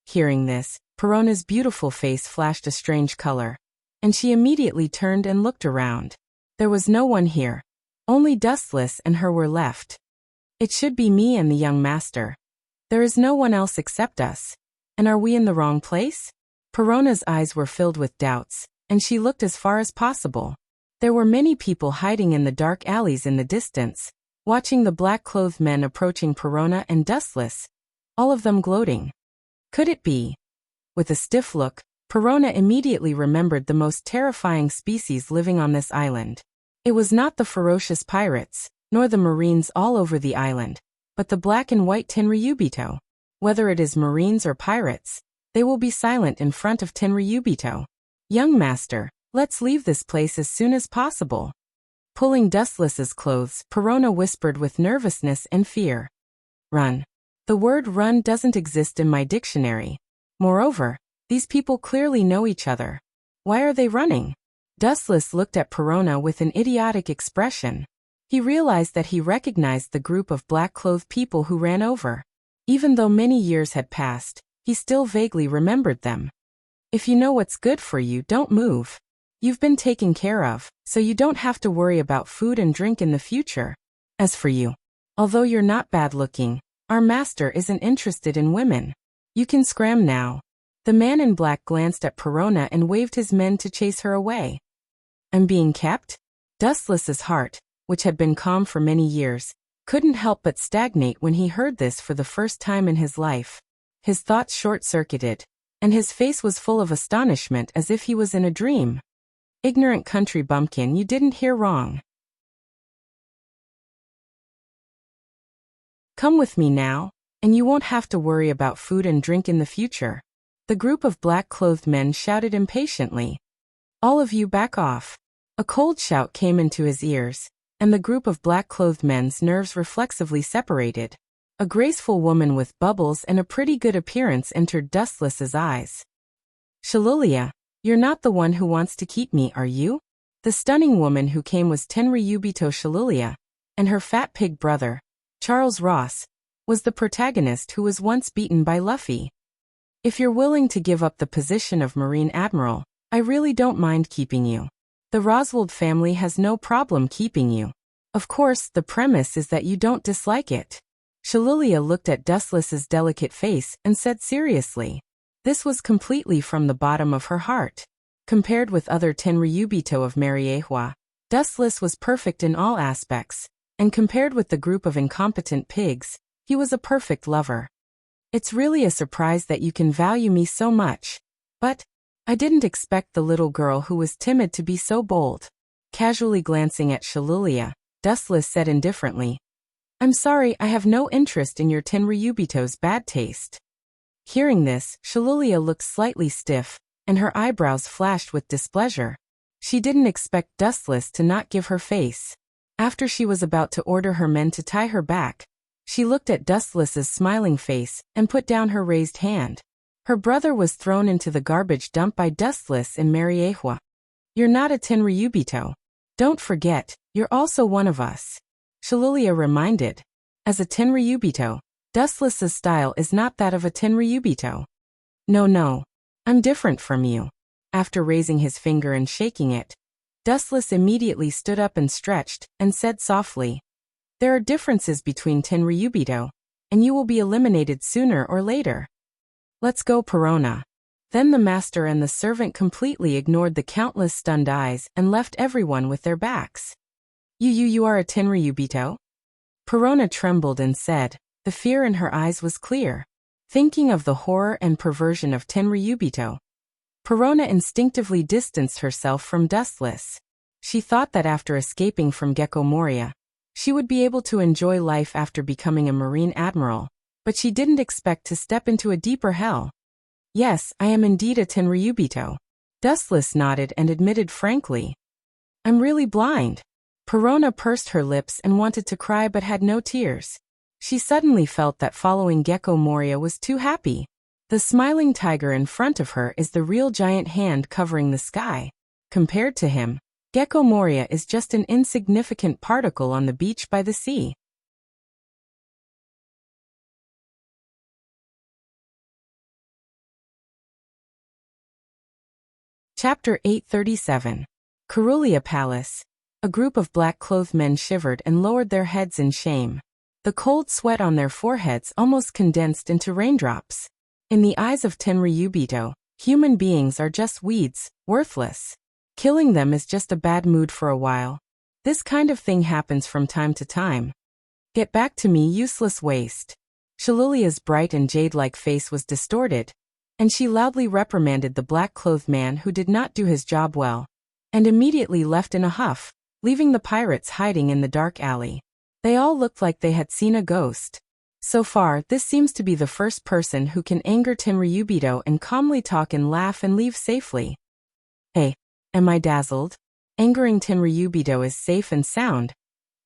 Hearing this, Perona's beautiful face flashed a strange color, and she immediately turned and looked around. There was no one here. Only Dustless and her were left. It should be me and the young master. There is no one else except us. And are we in the wrong place? Perona's eyes were filled with doubts, and she looked as far as possible. There were many people hiding in the dark alleys in the distance, watching the black-clothed men approaching Perona and Dustless, all of them gloating. Could it be? With a stiff look, Perona immediately remembered the most terrifying species living on this island. It was not the ferocious pirates, nor the marines all over the island, but the black and white Tenryubito. Whether it is marines or pirates, they will be silent in front of Tenryubito. Young master, let's leave this place as soon as possible. Pulling Dustless's clothes, Perona whispered with nervousness and fear. Run. The word run doesn't exist in my dictionary. Moreover, these people clearly know each other. Why are they running? Dustless looked at Perona with an idiotic expression. He realized that he recognized the group of black-clothed people who ran over. Even though many years had passed, he still vaguely remembered them. If you know what's good for you, don't move. You've been taken care of, so you don't have to worry about food and drink in the future. As for you, although you're not bad-looking, our master isn't interested in women. You can scram now. The man in black glanced at Perona and waved his men to chase her away. I'm being kept? Dustless's heart, which had been calm for many years, couldn't help but stagnate when he heard this for the first time in his life. His thoughts short-circuited, and his face was full of astonishment as if he was in a dream. Ignorant country bumpkin, you didn't hear wrong. Come with me now, and you won't have to worry about food and drink in the future. The group of black-clothed men shouted impatiently. All of you back off. A cold shout came into his ears, and the group of black-clothed men's nerves reflexively separated. A graceful woman with bubbles and a pretty good appearance entered Dustless's eyes. Shalilia, you're not the one who wants to keep me, are you? The stunning woman who came was Tenryubito Shalilia, and her fat pig brother, Charles Ross, was the protagonist who was once beaten by Luffy. If you're willing to give up the position of Marine Admiral, I really don't mind keeping you. The Roswald family has no problem keeping you. Of course, the premise is that you don't dislike it. Shalilia looked at Dustless's delicate face and said seriously. This was completely from the bottom of her heart. Compared with other Tenryubito of Mariehua, Dustless was perfect in all aspects, and compared with the group of incompetent pigs, he was a perfect lover. It's really a surprise that you can value me so much. But I didn't expect the little girl who was timid to be so bold. Casually glancing at Shalilia, Dustless said indifferently, I'm sorry, I have no interest in your Tenryubito's bad taste. Hearing this, Shalilia looked slightly stiff, and her eyebrows flashed with displeasure. She didn't expect Dustless to not give her face. After she was about to order her men to tie her back, She looked at Dustless's smiling face and put down her raised hand. Her brother was thrown into the garbage dump by Dustless and Mariehua. You're not a Tenryubito. Don't forget, you're also one of us. Shalilia reminded. As a Tenryubito, Dustless's style is not that of a Tenryubito. No. I'm different from you. After raising his finger and shaking it, Dustless immediately stood up and stretched, and said softly, there are differences between Tenryubito, and you will be eliminated sooner or later. Let's go, Perona. Then the master and the servant completely ignored the countless stunned eyes and left everyone with their backs. You are a Tenryubito? Perona trembled and said, the fear in her eyes was clear. Thinking of the horror and perversion of Tenryubito, Perona instinctively distanced herself from Dustless. She thought that after escaping from Gecko Moria, she would be able to enjoy life after becoming a marine admiral, but she didn't expect to step into a deeper hell. Yes, I am indeed a Tenryubito. Dustless nodded and admitted frankly. I'm really blind. Perona pursed her lips and wanted to cry but had no tears. She suddenly felt that following Gecko Moria was too happy. The smiling tiger in front of her is the real giant hand covering the sky. Compared to him, Gecko Moria is just an insignificant particle on the beach by the sea. Chapter 837. Carulia Palace. A group of black-clothed men shivered and lowered their heads in shame. The cold sweat on their foreheads almost condensed into raindrops. In the eyes of Tenryubito, human beings are just weeds, worthless. Killing them is just a bad mood for a while. This kind of thing happens from time to time. Get back to me, useless waste. Shalilia's bright and jade-like face was distorted, and she loudly reprimanded the black-clothed man who did not do his job well, and immediately left in a huff, leaving the pirates hiding in the dark alley. They all looked like they had seen a ghost. So far, this seems to be the first person who can anger Tenryubito and calmly talk and laugh and leave safely. Hey, am I dazzled? Angering Tenryubito is safe and sound.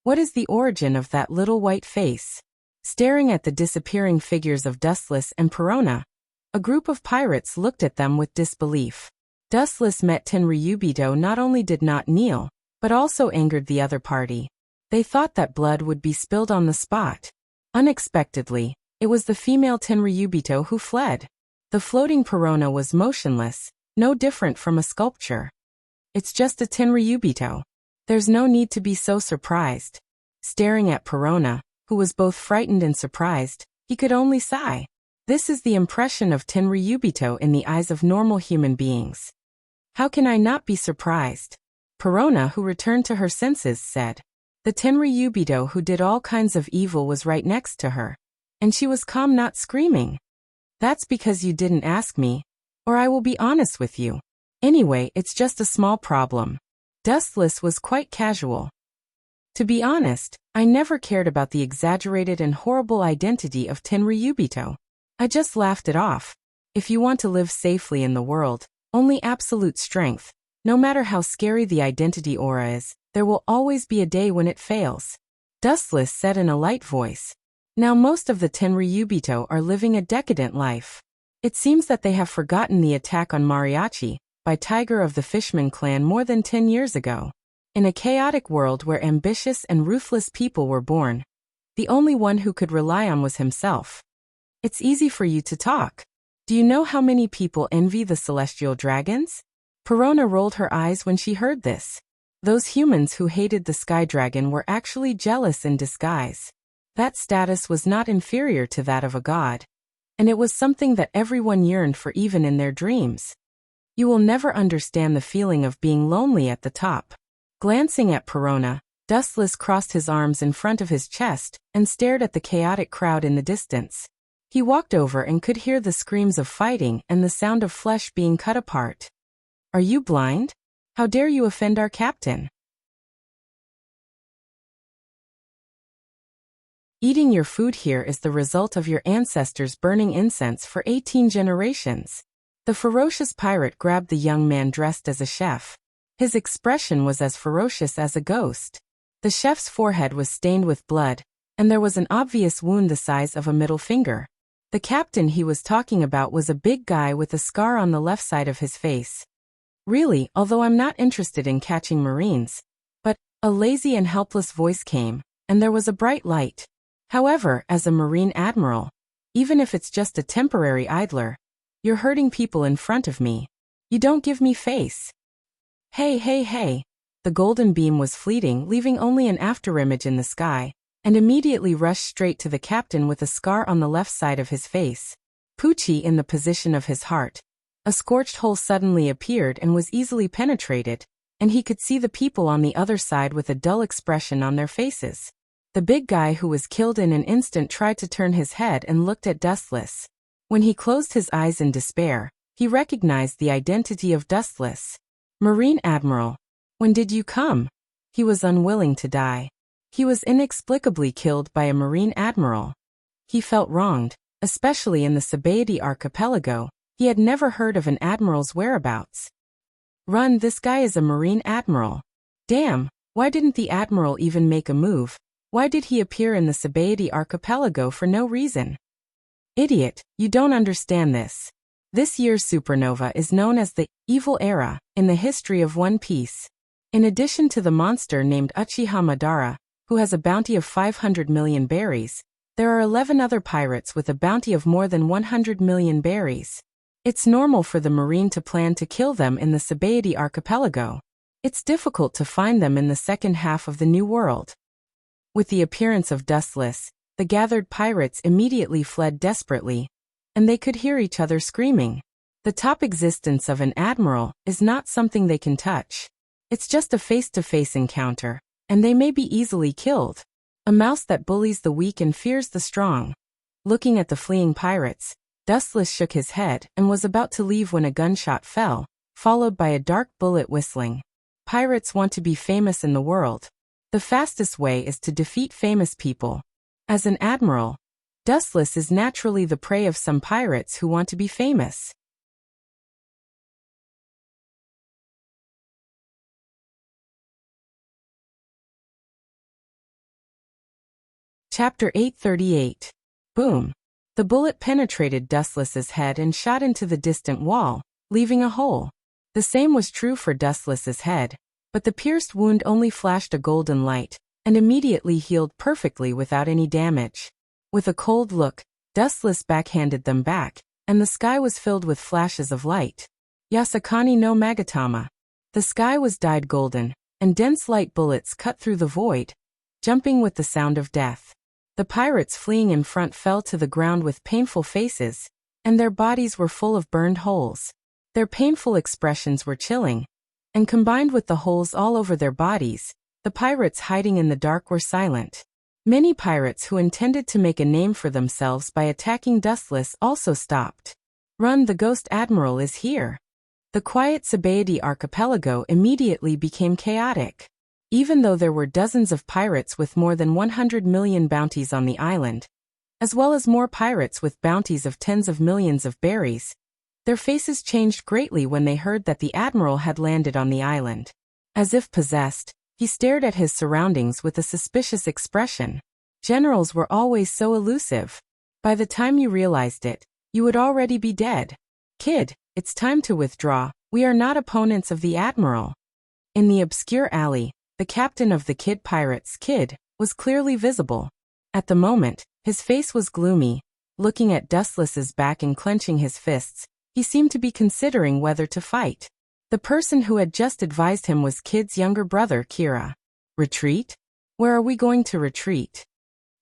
What is the origin of that little white face? Staring at the disappearing figures of Dustless and Perona, a group of pirates looked at them with disbelief. Dustless met Tenryubito not only did not kneel, but also angered the other party. They thought that blood would be spilled on the spot. Unexpectedly, it was the female Tenryubito who fled. The floating Perona was motionless, no different from a sculpture. It's just a Tenryubito. There's no need to be so surprised. Staring at Perona, who was both frightened and surprised, he could only sigh. This is the impression of Tenryubito in the eyes of normal human beings. How can I not be surprised? Perona, who returned to her senses, said. The Tenryubito who did all kinds of evil was right next to her, and she was calm, not screaming. That's because you didn't ask me, or I will be honest with you. Anyway, it's just a small problem. Dustless was quite casual. To be honest, I never cared about the exaggerated and horrible identity of Tenryubito. I just laughed it off. If you want to live safely in the world, only absolute strength, no matter how scary the identity aura is, there will always be a day when it fails. Dustless said in a light voice. Now most of the Tenryubito are living a decadent life. It seems that they have forgotten the attack on Mariachi by Tiger of the Fishman clan more than 10 years ago. In a chaotic world where ambitious and ruthless people were born, the only one who could rely on was himself. It's easy for you to talk. Do you know how many people envy the celestial dragons? Perona rolled her eyes when she heard this. Those humans who hated the sky dragon were actually jealous in disguise. That status was not inferior to that of a god, and it was something that everyone yearned for even in their dreams. You will never understand the feeling of being lonely at the top. Glancing at Perona, Dustless crossed his arms in front of his chest and stared at the chaotic crowd in the distance. He walked over and could hear the screams of fighting and the sound of flesh being cut apart. Are you blind? How dare you offend our captain? Eating your food here is the result of your ancestors burning incense for 18 generations. The ferocious pirate grabbed the young man dressed as a chef. His expression was as ferocious as a ghost. The chef's forehead was stained with blood, and there was an obvious wound the size of a middle finger. The captain he was talking about was a big guy with a scar on the left side of his face. Really, although I'm not interested in catching Marines. But a lazy and helpless voice came, and there was a bright light. However, as a Marine Admiral, even if it's just a temporary idler, you're hurting people in front of me. You don't give me face. Hey, hey, hey. The golden beam was fleeting, leaving only an afterimage in the sky, and immediately rushed straight to the captain with a scar on the left side of his face. Poochie in the position of his heart. A scorched hole suddenly appeared and was easily penetrated, and he could see the people on the other side with a dull expression on their faces. The big guy who was killed in an instant tried to turn his head and looked at Dustless. When he closed his eyes in despair, he recognized the identity of Dustless. Marine Admiral. When did you come? He was unwilling to die. He was inexplicably killed by a Marine Admiral. He felt wronged, especially in the Sabaody archipelago. He had never heard of an admiral's whereabouts. Run, this guy is a Marine Admiral. Damn, why didn't the Admiral even make a move? Why did he appear in the Sabaody archipelago for no reason? Idiot, you don't understand this. This year's supernova is known as the Evil Era in the history of One Piece. In addition to the monster named Uchiha Madara, who has a bounty of 500 million berries, there are 11 other pirates with a bounty of more than 100 million berries. It's normal for the Marine to plan to kill them in the Sabaody archipelago. It's difficult to find them in the second half of the New World. With the appearance of Dustless, the gathered pirates immediately fled desperately, and they could hear each other screaming. The top existence of an admiral is not something they can touch. It's just a face-to-face encounter, and they may be easily killed. A mouse that bullies the weak and fears the strong. Looking at the fleeing pirates, Dustless shook his head and was about to leave when a gunshot fell, followed by a dark bullet whistling. Pirates want to be famous in the world. The fastest way is to defeat famous people. As an admiral, Dustless is naturally the prey of some pirates who want to be famous. Chapter 838. Boom. The bullet penetrated Dustless's head and shot into the distant wall, leaving a hole. The same was true for Dustless's head, but the pierced wound only flashed a golden light, and immediately healed perfectly without any damage. With a cold look, Dustless backhanded them back, and the sky was filled with flashes of light. Yasakani no Magatama. The sky was dyed golden, and dense light bullets cut through the void, jumping with the sound of death. The pirates fleeing in front fell to the ground with painful faces, and their bodies were full of burned holes. Their painful expressions were chilling, and combined with the holes all over their bodies, the pirates hiding in the dark were silent. Many pirates who intended to make a name for themselves by attacking Dustless also stopped. Run, the Ghost Admiral is here. The quiet Sabaody archipelago immediately became chaotic. Even though there were dozens of pirates with more than 100 million bounties on the island, as well as more pirates with bounties of tens of millions of berries, their faces changed greatly when they heard that the admiral had landed on the island. As if possessed, he stared at his surroundings with a suspicious expression. Generals were always so elusive. By the time you realized it, you would already be dead. Kid, it's time to withdraw. We are not opponents of the admiral. In the obscure alley, the captain of the Kid Pirates, Kid, was clearly visible. At the moment, his face was gloomy. Looking at Dustless's back and clenching his fists, he seemed to be considering whether to fight. The person who had just advised him was Kid's younger brother, Kira. Retreat? Where are we going to retreat?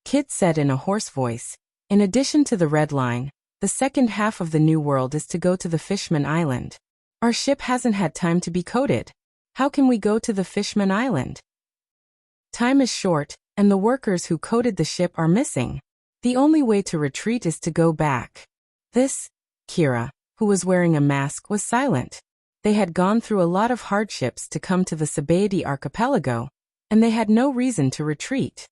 Kid said in a hoarse voice. In addition to the Red Line, the second half of the New World is to go to the Fishman Island. Our ship hasn't had time to be coated. How can we go to the Fishman Island? Time is short, and the workers who coated the ship are missing. The only way to retreat is to go back. This, Kira, who was wearing a mask, was silent. They had gone through a lot of hardships to come to the Sabaody archipelago, and they had no reason to retreat.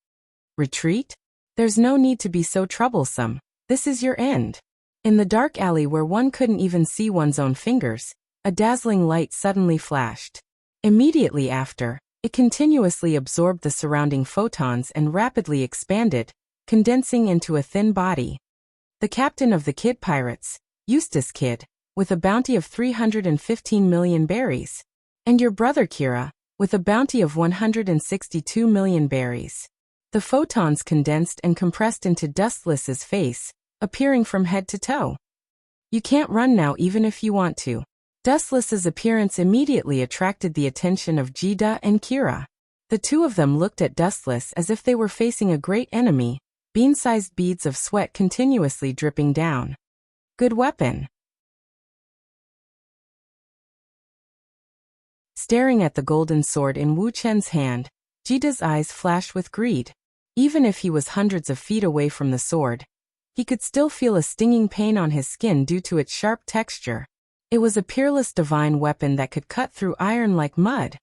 Retreat? There's no need to be so troublesome. This is your end. In the dark alley where one couldn't even see one's own fingers, a dazzling light suddenly flashed. Immediately after, It continuously absorbed the surrounding photons and rapidly expanded, condensing into a thin body. The captain of the Kid Pirates, Eustace Kidd, with a bounty of 315 million berries. And your brother Kira, with a bounty of 162 million berries. The photons condensed and compressed into Dustless's face, appearing from head to toe. You can't run now even if you want to. Dustless's appearance immediately attracted the attention of Jida and Kira. The two of them looked at Dustless as if they were facing a great enemy, bean-sized beads of sweat continuously dripping down. Good weapon. Staring at the golden sword in Wu Chen's hand, Jida's eyes flashed with greed. Even if he was hundreds of feet away from the sword, he could still feel a stinging pain on his skin due to its sharp texture. It was a peerless divine weapon that could cut through iron like mud.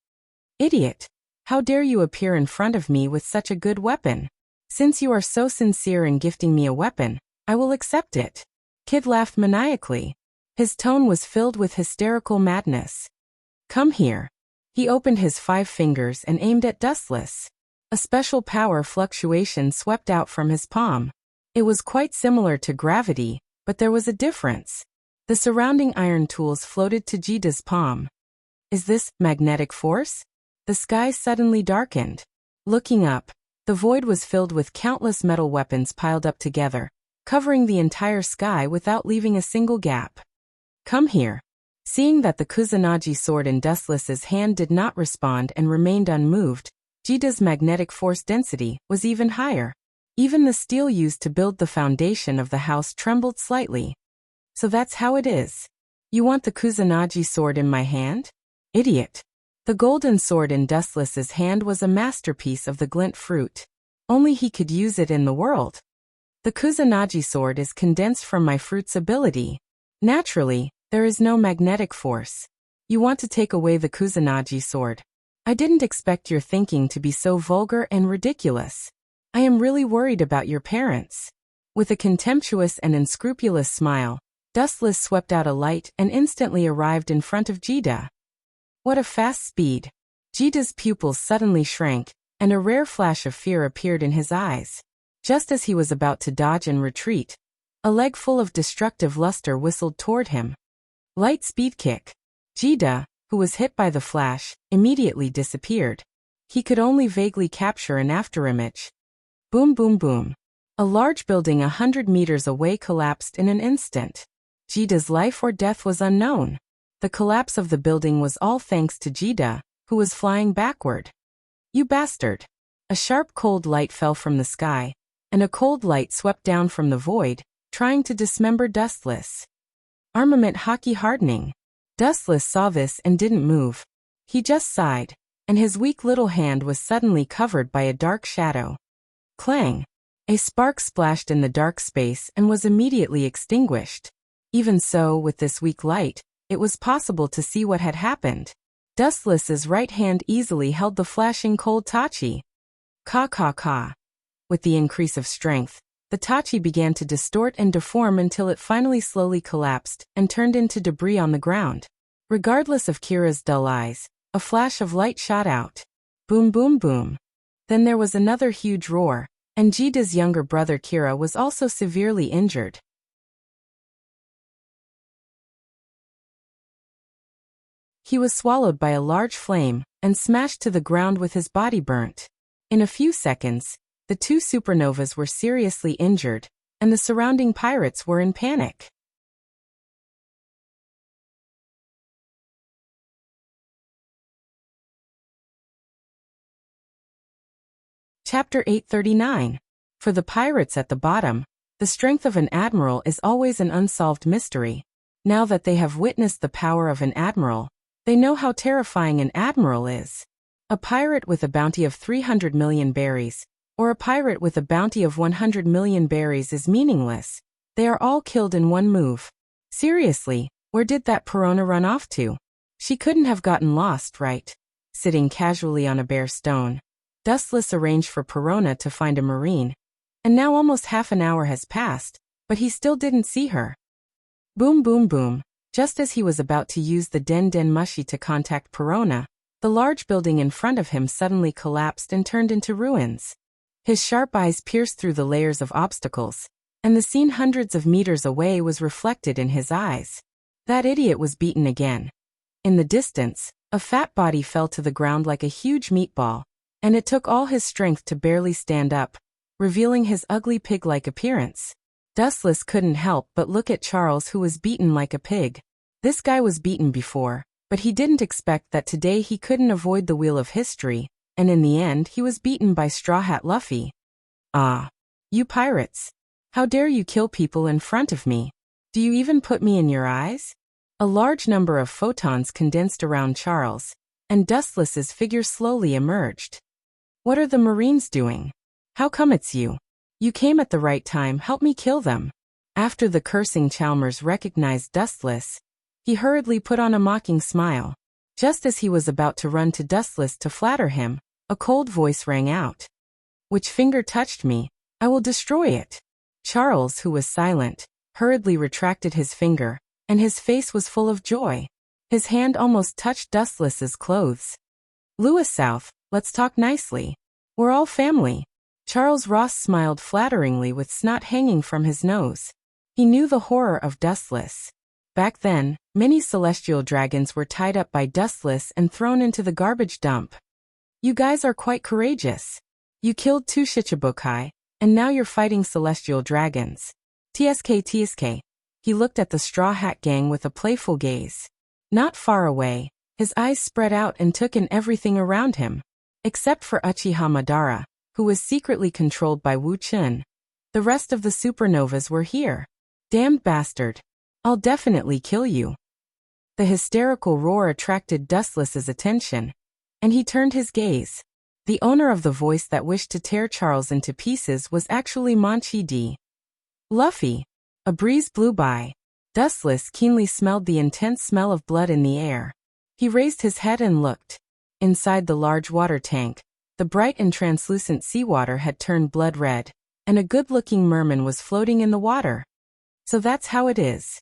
Idiot! How dare you appear in front of me with such a good weapon? Since you are so sincere in gifting me a weapon, I will accept it. Kid laughed maniacally. His tone was filled with hysterical madness. Come here. He opened his 5 fingers and aimed at Dustless. A special power fluctuation swept out from his palm. It was quite similar to gravity, but there was a difference. The surrounding iron tools floated to Jida's palm. Is this magnetic force? The sky suddenly darkened. Looking up, the void was filled with countless metal weapons piled up together, covering the entire sky without leaving a single gap. Come here. Seeing that the Kusanagi sword in Dustless's hand did not respond and remained unmoved, Jida's magnetic force density was even higher. Even the steel used to build the foundation of the house trembled slightly. So that's how it is. You want the Kusanagi sword in my hand? Idiot. The golden sword in Dustless's hand was a masterpiece of the glint fruit. Only he could use it in the world. The Kusanagi sword is condensed from my fruit's ability. Naturally, there is no magnetic force. You want to take away the Kusanagi sword. I didn't expect your thinking to be so vulgar and ridiculous. I am really worried about your parents. With a contemptuous and unscrupulous smile, Dustless swept out a light and instantly arrived in front of Jida. What a fast speed! Jida's pupils suddenly shrank, and a rare flash of fear appeared in his eyes. Just as he was about to dodge and retreat, a leg full of destructive luster whistled toward him. Light speed kick. Jida, who was hit by the flash, immediately disappeared. He could only vaguely capture an afterimage. Boom boom boom. A large building 100 meters away collapsed in an instant. Jida's life or death was unknown. The collapse of the building was all thanks to Jida, who was flying backward. You bastard! A sharp cold light fell from the sky, and a cold light swept down from the void, trying to dismember Dustless. Armament hockey hardening. Dustless saw this and didn't move. He just sighed, and his weak little hand was suddenly covered by a dark shadow. Clang! A spark splashed in the dark space and was immediately extinguished. Even so, with this weak light, it was possible to see what had happened. Dustless's right hand easily held the flashing cold tachi. Ka. With the increase of strength, the tachi began to distort and deform until it finally slowly collapsed and turned into debris on the ground. Regardless of Kira's dull eyes, a flash of light shot out. Boom boom boom. Then there was another huge roar, and Jida's younger brother Kira was also severely injured. He was swallowed by a large flame and smashed to the ground with his body burnt. In a few seconds, the 2 supernovas were seriously injured, and the surrounding pirates were in panic. Chapter 839. For the pirates at the bottom, the strength of an admiral is always an unsolved mystery. Now that they have witnessed the power of an admiral, they know how terrifying an admiral is. A pirate with a bounty of 300 million berries, or a pirate with a bounty of 100 million berries is meaningless. They are all killed in one move. Seriously, where did that Perona run off to? She couldn't have gotten lost, right? Sitting casually on a bare stone, Dustless arranged for Perona to find a marine. And now almost half an hour has passed, but he still didn't see her. Boom boom boom. Just as he was about to use the Den Den Mushi to contact Perona, The large building in front of him suddenly collapsed and turned into ruins. His sharp eyes pierced through the layers of obstacles, and the scene hundreds of meters away was reflected in his eyes. That idiot was beaten again. In the distance, a fat body fell to the ground like a huge meatball, and it took all his strength to barely stand up, revealing his ugly pig-like appearance. Dustless couldn't help but look at Charles, who was beaten like a pig. This guy was beaten before, but he didn't expect that today he couldn't avoid the wheel of history, and in the end he was beaten by Straw Hat Luffy. "Ah, you pirates! How dare you kill people in front of me? Do you even put me in your eyes?" A large number of photons condensed around Charles, and Dustless's figure slowly emerged. "What are the Marines doing? How come it's you? You came at the right time, help me kill them." After the cursing Chalmers recognized Dustless, he hurriedly put on a mocking smile. Just as he was about to run to Dustless to flatter him, a cold voice rang out. "Which finger touched me? I will destroy it." Charles, who was silent, hurriedly retracted his finger, and his face was full of joy. His hand almost touched Dustless's clothes. "Lewis South, let's talk nicely. We're all family." Charles Ross smiled flatteringly with snot hanging from his nose. He knew the horror of Dustless. Back then, many celestial dragons were tied up by Dustless and thrown into the garbage dump. "You guys are quite courageous. You killed 2 Shichibukai, and now you're fighting celestial dragons. TSK. He looked at the Straw Hat Gang with a playful gaze. Not far away, his eyes spread out and took in everything around him. Except for Uchiha Madara, who was secretly controlled by Wu Chun. The rest of the supernovas were here. "Damned bastard. I'll definitely kill you." The hysterical roar attracted Dustless's attention, and he turned his gaze. The owner of the voice that wished to tear Charles into pieces was actually Manchi D. Luffy. A breeze blew by. Dustless keenly smelled the intense smell of blood in the air. He raised his head and looked. Inside the large water tank, the bright and translucent seawater had turned blood red, and a good-looking merman was floating in the water. So that's how it is.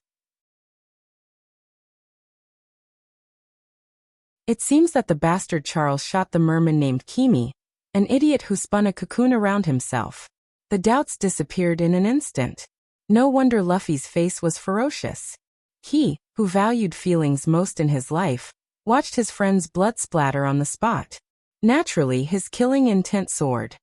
It seems that the bastard Charles shot the merman named Kimi, an idiot who spun a cocoon around himself. The doubts disappeared in an instant. No wonder Luffy's face was ferocious. He, who valued feelings most in his life, watched his friend's blood splatter on the spot. Naturally, his killing intent soared.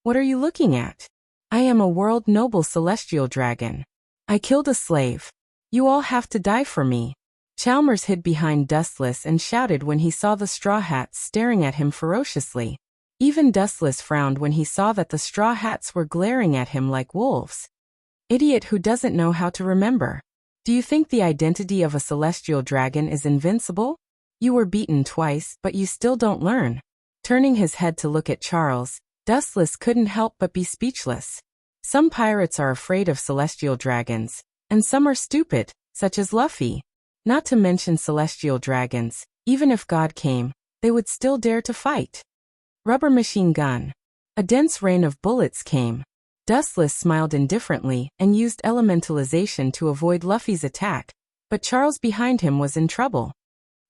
"What are you looking at? I am a world noble celestial dragon. I killed a slave. You all have to die for me." Chalmers hid behind Dustless and shouted when he saw the Straw Hats staring at him ferociously. Even Dustless frowned when he saw that the Straw Hats were glaring at him like wolves. "Idiot who doesn't know how to remember. Do you think the identity of a celestial dragon is invincible? You were beaten twice, but you still don't learn." Turning his head to look at Charles, Dustless couldn't help but be speechless. Some pirates are afraid of celestial dragons, and some are stupid, such as Luffy. Not to mention celestial dragons, even if God came, they would still dare to fight. Rubber machine gun. A dense rain of bullets came. Dustless smiled indifferently and used elementalization to avoid Luffy's attack, but Charles behind him was in trouble.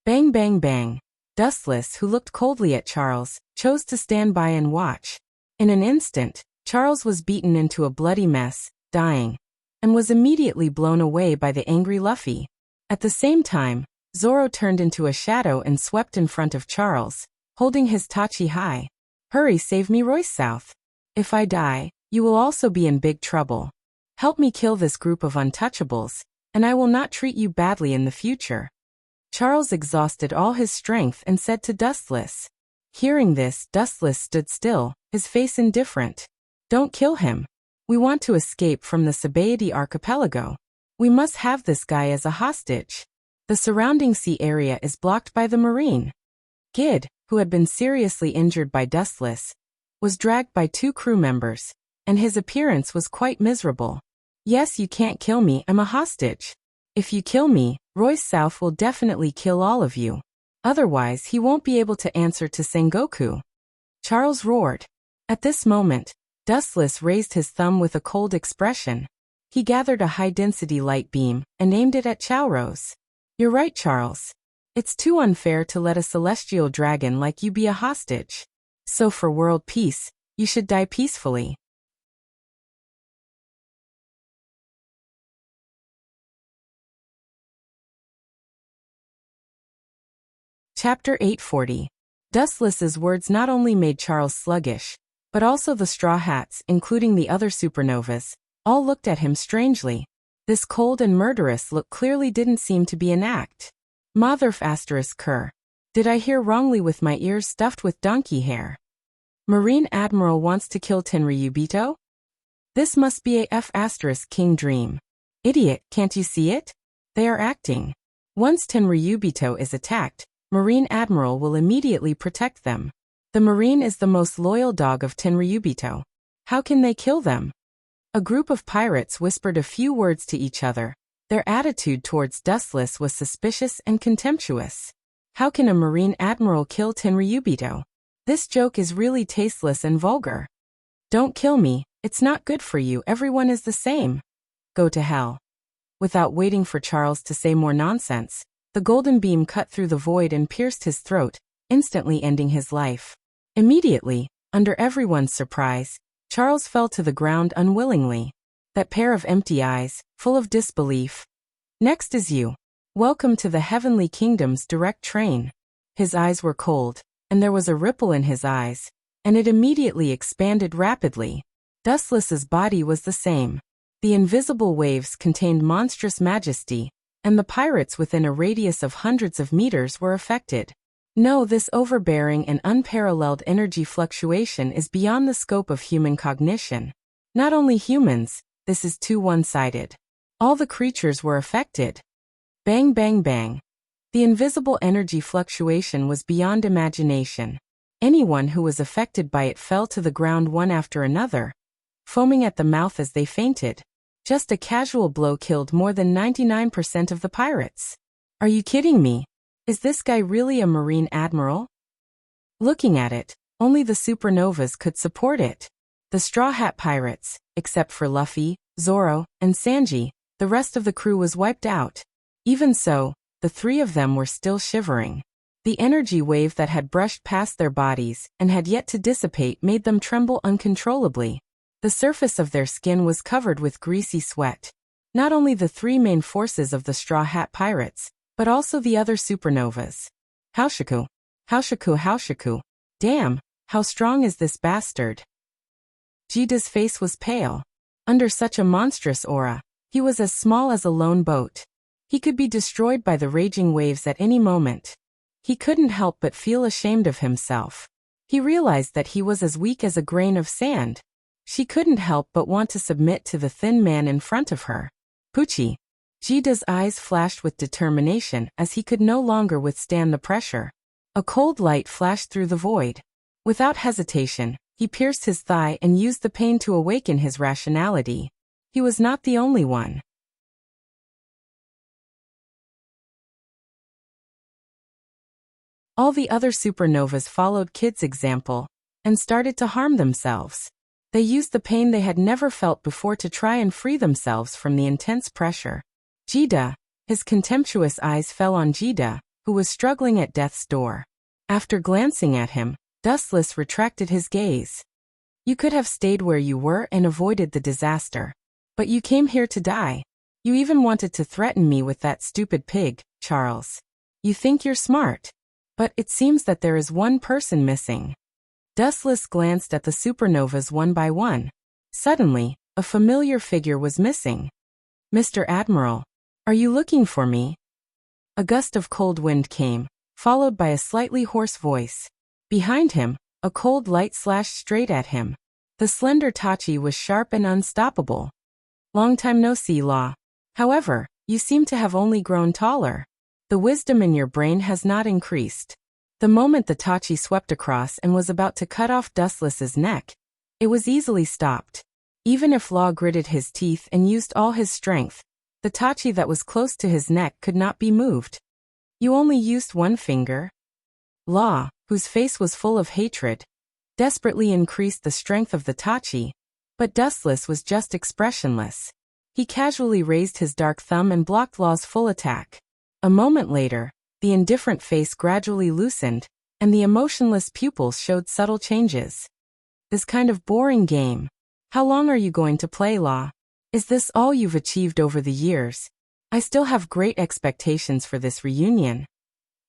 Bang bang bang. Dustless, who looked coldly at Charles, chose to stand by and watch. In an instant, Charles was beaten into a bloody mess, dying, and was immediately blown away by the angry Luffy. At the same time, Zoro turned into a shadow and swept in front of Charles, holding his Tachi high. "Hurry, save me, Royce South. If I die, you will also be in big trouble. Help me kill this group of untouchables, and I will not treat you badly in the future." Charles exhausted all his strength and said to Dustless. Hearing this, Dustless stood still, his face indifferent. "Don't kill him. We want to escape from the Sabaody archipelago. We must have this guy as a hostage. The surrounding sea area is blocked by the marine." Gid, who had been seriously injured by Dustless, was dragged by 2 crew members, and his appearance was quite miserable. "Yes, you can't kill me, I'm a hostage. If you kill me, Royce South will definitely kill all of you. Otherwise, he won't be able to answer to Sengoku." Charles roared. At this moment, Dustless raised his thumb with a cold expression. He gathered a high-density light beam and aimed it at Chaurose. "You're right, Charles. It's too unfair to let a celestial dragon like you be a hostage. So for world peace, you should die peacefully. Chapter 840. Dustless's words not only made Charles sluggish, but also the Straw Hats, including the other supernovas, all looked at him strangely. This cold and murderous look clearly didn't seem to be an act. Motherf asterisk cur. Did I hear wrongly with my ears stuffed with donkey hair? Marine Admiral wants to kill Tenryubito? This must be a F asterisk king dream. Idiot, can't you see it? They are acting. Once Tenryubito is attacked, Marine Admiral will immediately protect them. The Marine is the most loyal dog of Tenryubito. How can they kill them? A group of pirates whispered a few words to each other. Their attitude towards Dustless was suspicious and contemptuous. How can a Marine Admiral kill Tenryubito? This joke is really tasteless and vulgar. Don't kill me, it's not good for you, everyone is the same. Go to hell. Without waiting for Charles to say more nonsense, the golden beam cut through the void and pierced his throat, instantly ending his life. Immediately, under everyone's surprise, Charles fell to the ground unwillingly. That pair of empty eyes, full of disbelief. Next is you. Welcome to the Heavenly Kingdom's direct train. His eyes were cold, and there was a ripple in his eyes, and it immediately expanded rapidly. Dustless's body was the same. The invisible waves contained monstrous majesty, and the pirates within a radius of hundreds of meters were affected. No, this overbearing and unparalleled energy fluctuation is beyond the scope of human cognition. Not only humans, this is too one-sided. All the creatures were affected. Bang bang bang. The invisible energy fluctuation was beyond imagination. Anyone who was affected by it fell to the ground one after another, foaming at the mouth as they fainted. Just a casual blow killed more than 99% of the pirates. Are you kidding me? Is this guy really a Marine Admiral? Looking at it, only the supernovas could support it. The Straw Hat Pirates, except for Luffy, Zoro, and Sanji, the rest of the crew was wiped out. Even so, the three of them were still shivering. The energy wave that had brushed past their bodies and had yet to dissipate made them tremble uncontrollably. The surface of their skin was covered with greasy sweat. Not only the three main forces of the Straw Hat Pirates, but also the other supernovas. Haoshiku. Haoshiku Haoshiku. Damn, how strong is this bastard? Jida's face was pale. Under such a monstrous aura, he was as small as a lone boat. He could be destroyed by the raging waves at any moment. He couldn't help but feel ashamed of himself. He realized that he was as weak as a grain of sand. She couldn't help but want to submit to the thin man in front of her. Pucci. Jida's eyes flashed with determination as he could no longer withstand the pressure. A cold light flashed through the void. Without hesitation, he pierced his thigh and used the pain to awaken his rationality. He was not the only one. All the other supernovas followed Kid's example and started to harm themselves. They used the pain they had never felt before to try and free themselves from the intense pressure. Jida, his contemptuous eyes fell on Jida, who was struggling at death's door. After glancing at him, Dustless retracted his gaze. You could have stayed where you were and avoided the disaster. But you came here to die. You even wanted to threaten me with that stupid pig, Charles. You think you're smart. But it seems that there is one person missing. Dustless glanced at the supernovas one by one. Suddenly, a familiar figure was missing. Mr. Admiral, are you looking for me? A gust of cold wind came, followed by a slightly hoarse voice. Behind him, a cold light slashed straight at him. The slender Tachi was sharp and unstoppable. Long time no see, Law. However, you seem to have only grown taller. The wisdom in your brain has not increased. The moment the Tachi swept across and was about to cut off Dustless's neck, it was easily stopped. Even if Law gritted his teeth and used all his strength, the Tachi that was close to his neck could not be moved. You only used one finger? Law, whose face was full of hatred, desperately increased the strength of the Tachi, but Dustless was just expressionless. He casually raised his dark thumb and blocked Law's full attack. A moment later, The indifferent face gradually loosened, and the emotionless pupils showed subtle changes. This kind of boring game. How long are you going to play, Law? Is this all you've achieved over the years? I still have great expectations for this reunion.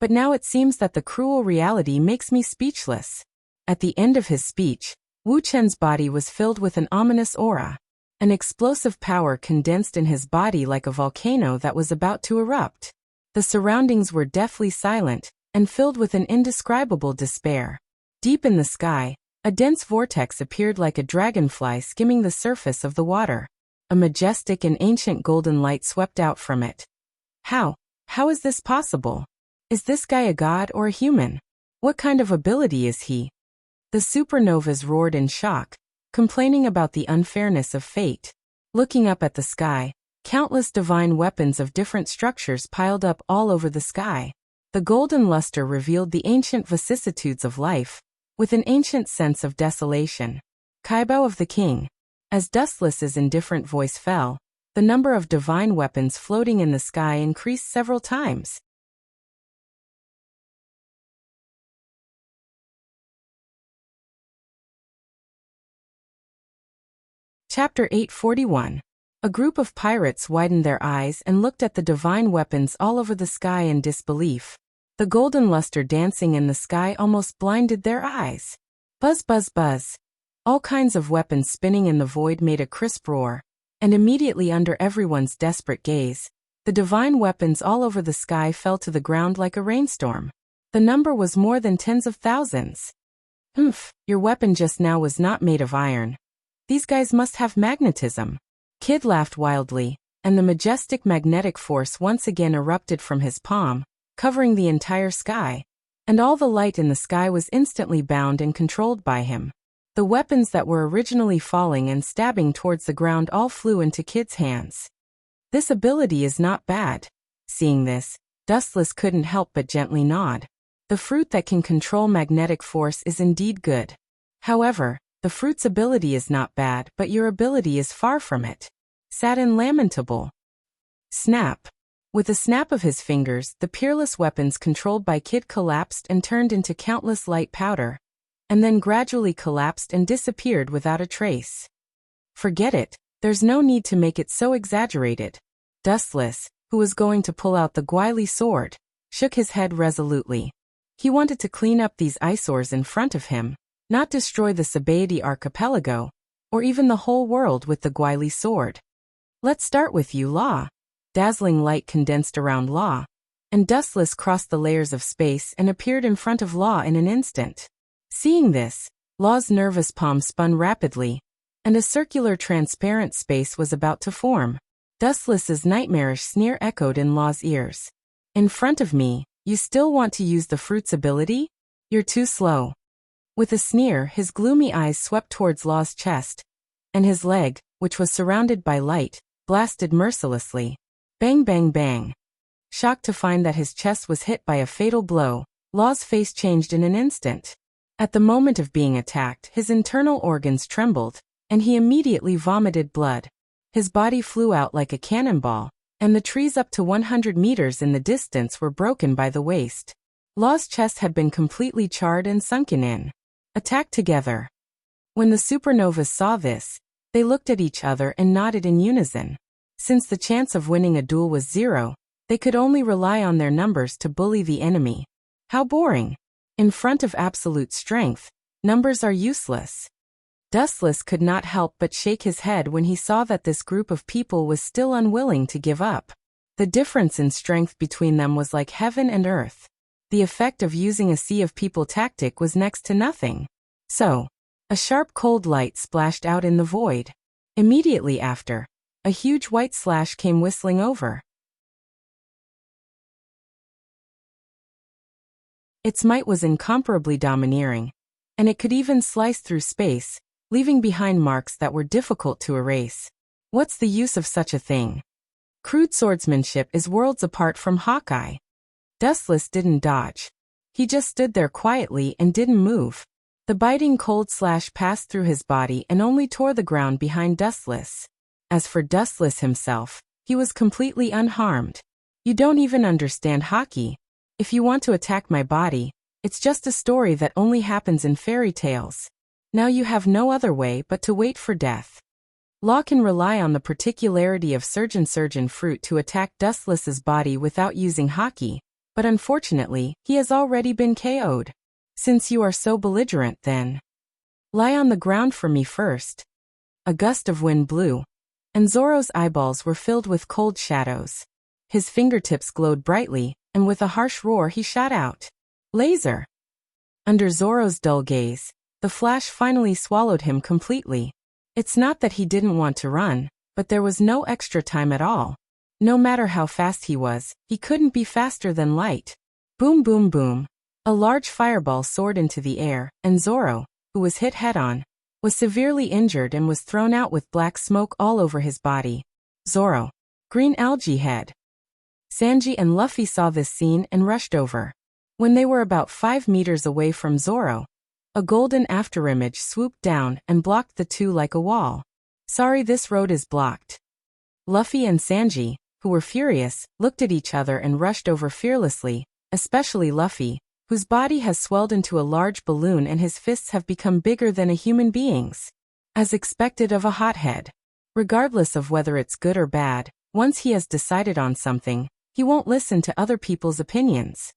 But now it seems that the cruel reality makes me speechless. At the end of his speech, Wu Chen's body was filled with an ominous aura. An explosive power condensed in his body like a volcano that was about to erupt. The surroundings were deathly silent, and filled with an indescribable despair. Deep in the sky, a dense vortex appeared like a dragonfly skimming the surface of the water. A majestic and ancient golden light swept out from it. How is this possible? Is this guy a god or a human? What kind of ability is he? The supernovas roared in shock, complaining about the unfairness of fate. Looking up at the sky, countless divine weapons of different structures piled up all over the sky. The golden luster revealed the ancient vicissitudes of life, with an ancient sense of desolation. Kaibao of the king. As Dustless's indifferent voice fell, the number of divine weapons floating in the sky increased several times. Chapter 841. A group of pirates widened their eyes and looked at the divine weapons all over the sky in disbelief. The golden luster dancing in the sky almost blinded their eyes. Buzz, buzz, buzz. All kinds of weapons spinning in the void made a crisp roar, and immediately under everyone's desperate gaze, the divine weapons all over the sky fell to the ground like a rainstorm. The number was more than tens of thousands. Your weapon just now was not made of iron. These guys must have magnetism. Kid laughed wildly, and the majestic magnetic force once again erupted from his palm, covering the entire sky, and all the light in the sky was instantly bound and controlled by him. The weapons that were originally falling and stabbing towards the ground all flew into Kid's hands. This ability is not bad. Seeing this, Dustless couldn't help but gently nod. The fruit that can control magnetic force is indeed good. However, the fruit's ability is not bad, but your ability is far from it. Sad and lamentable. Snap. With a snap of his fingers, the peerless weapons controlled by Kid collapsed and turned into countless light powder, and then gradually collapsed and disappeared without a trace. Forget it, there's no need to make it so exaggerated. Dustless, who was going to pull out the Guile sword, shook his head resolutely. He wanted to clean up these eyesores in front of him, not destroy the Sabaody archipelago, or even the whole world with the Guile sword. Let's start with you, Law. Dazzling light condensed around Law, and Dustless crossed the layers of space and appeared in front of Law in an instant. Seeing this, Law's nervous palm spun rapidly, and a circular transparent space was about to form. Dustless's nightmarish sneer echoed in Law's ears. In front of me, you still want to use the fruit's ability? You're too slow. With a sneer, his gloomy eyes swept towards Law's chest, and his leg, which was surrounded by light, blasted mercilessly. Bang, bang, bang. Shocked to find that his chest was hit by a fatal blow, Law's face changed in an instant. At the moment of being attacked, his internal organs trembled, and he immediately vomited blood. His body flew out like a cannonball, and the trees up to 100 meters in the distance were broken by the waste. Law's chest had been completely charred and sunken in. Attack together. When the supernovas saw this, they looked at each other and nodded in unison. Since the chance of winning a duel was 0, they could only rely on their numbers to bully the enemy. How boring. In front of absolute strength, numbers are useless. Dustless could not help but shake his head when he saw that this group of people was still unwilling to give up. The difference in strength between them was like heaven and earth. The effect of using a sea of people tactic was next to nothing. So, a sharp cold light splashed out in the void. Immediately after, a huge white slash came whistling over. Its might was incomparably domineering, and it could even slice through space, leaving behind marks that were difficult to erase. What's the use of such a thing? Crude swordsmanship is worlds apart from Hawkeye. Dustless didn't dodge. He just stood there quietly and didn't move. The biting cold slash passed through his body and only tore the ground behind Dustless. As for Dustless himself, he was completely unharmed. You don't even understand hockey. If you want to attack my body, it's just a story that only happens in fairy tales. Now you have no other way but to wait for death. Law can rely on the particularity of surgeon fruit to attack Dustless's body without using Haki, but unfortunately, he has already been KO'd. Since you are so belligerent then, lie on the ground for me first. A gust of wind blew, and Zoro's eyeballs were filled with cold shadows. His fingertips glowed brightly, and with a harsh roar he shot out. Laser! Under Zoro's dull gaze, the flash finally swallowed him completely. It's not that he didn't want to run, but there was no extra time at all. No matter how fast he was, he couldn't be faster than light. Boom boom boom. A large fireball soared into the air, and Zoro, who was hit head-on, was severely injured and was thrown out with black smoke all over his body. Zoro. Green algae head. Sanji and Luffy saw this scene and rushed over. When they were about 5 meters away from Zoro, a golden afterimage swooped down and blocked the two like a wall. Sorry, this road is blocked. Luffy and Sanji, who were furious, looked at each other and rushed over fearlessly, especially Luffy, whose body has swelled into a large balloon and his fists have become bigger than a human being's. As expected of a hothead. Regardless of whether it's good or bad, once he has decided on something, he won't listen to other people's opinions.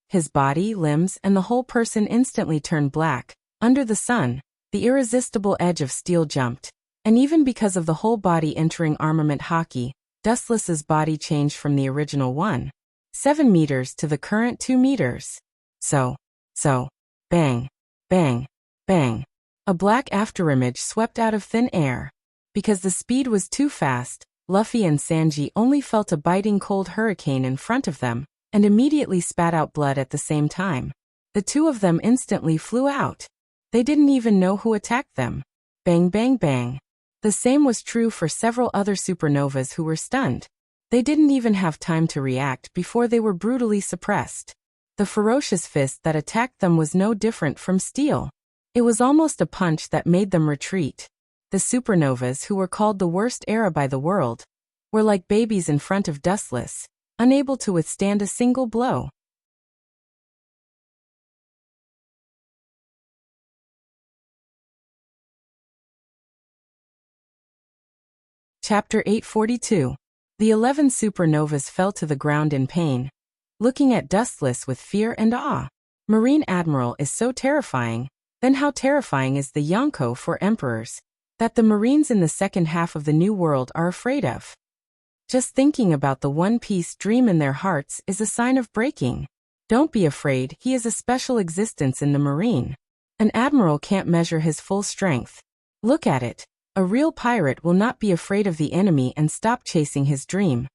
His body, limbs, and the whole person instantly turned black. Under the sun, the irresistible edge of steel jumped, and even because of the whole body entering armament Haki, Dustless's body changed from the original 7 meters to the current 2 meters. So, bang, bang, bang. A black afterimage swept out of thin air. Because the speed was too fast, Luffy and Sanji only felt a biting cold hurricane in front of them, and immediately spat out blood at the same time. The two of them instantly flew out. They didn't even know who attacked them. Bang bang bang. The same was true for several other supernovas who were stunned. They didn't even have time to react before they were brutally suppressed. The ferocious fist that attacked them was no different from steel. It was almost a punch that made them retreat. The supernovas, who were called the worst era by the world, were like babies in front of Dustless, unable to withstand a single blow. Chapter 842. The 11 supernovas fell to the ground in pain, looking at Dustless with fear and awe. Marine Admiral is so terrifying, then how terrifying is the Yonko for emperors, that the Marines in the second half of the New World are afraid of. Just thinking about the One Piece dream in their hearts is a sign of breaking. Don't be afraid, he is a special existence in the Marine. An admiral can't measure his full strength. Look at it. A real pirate will not be afraid of the enemy and stop chasing his dream.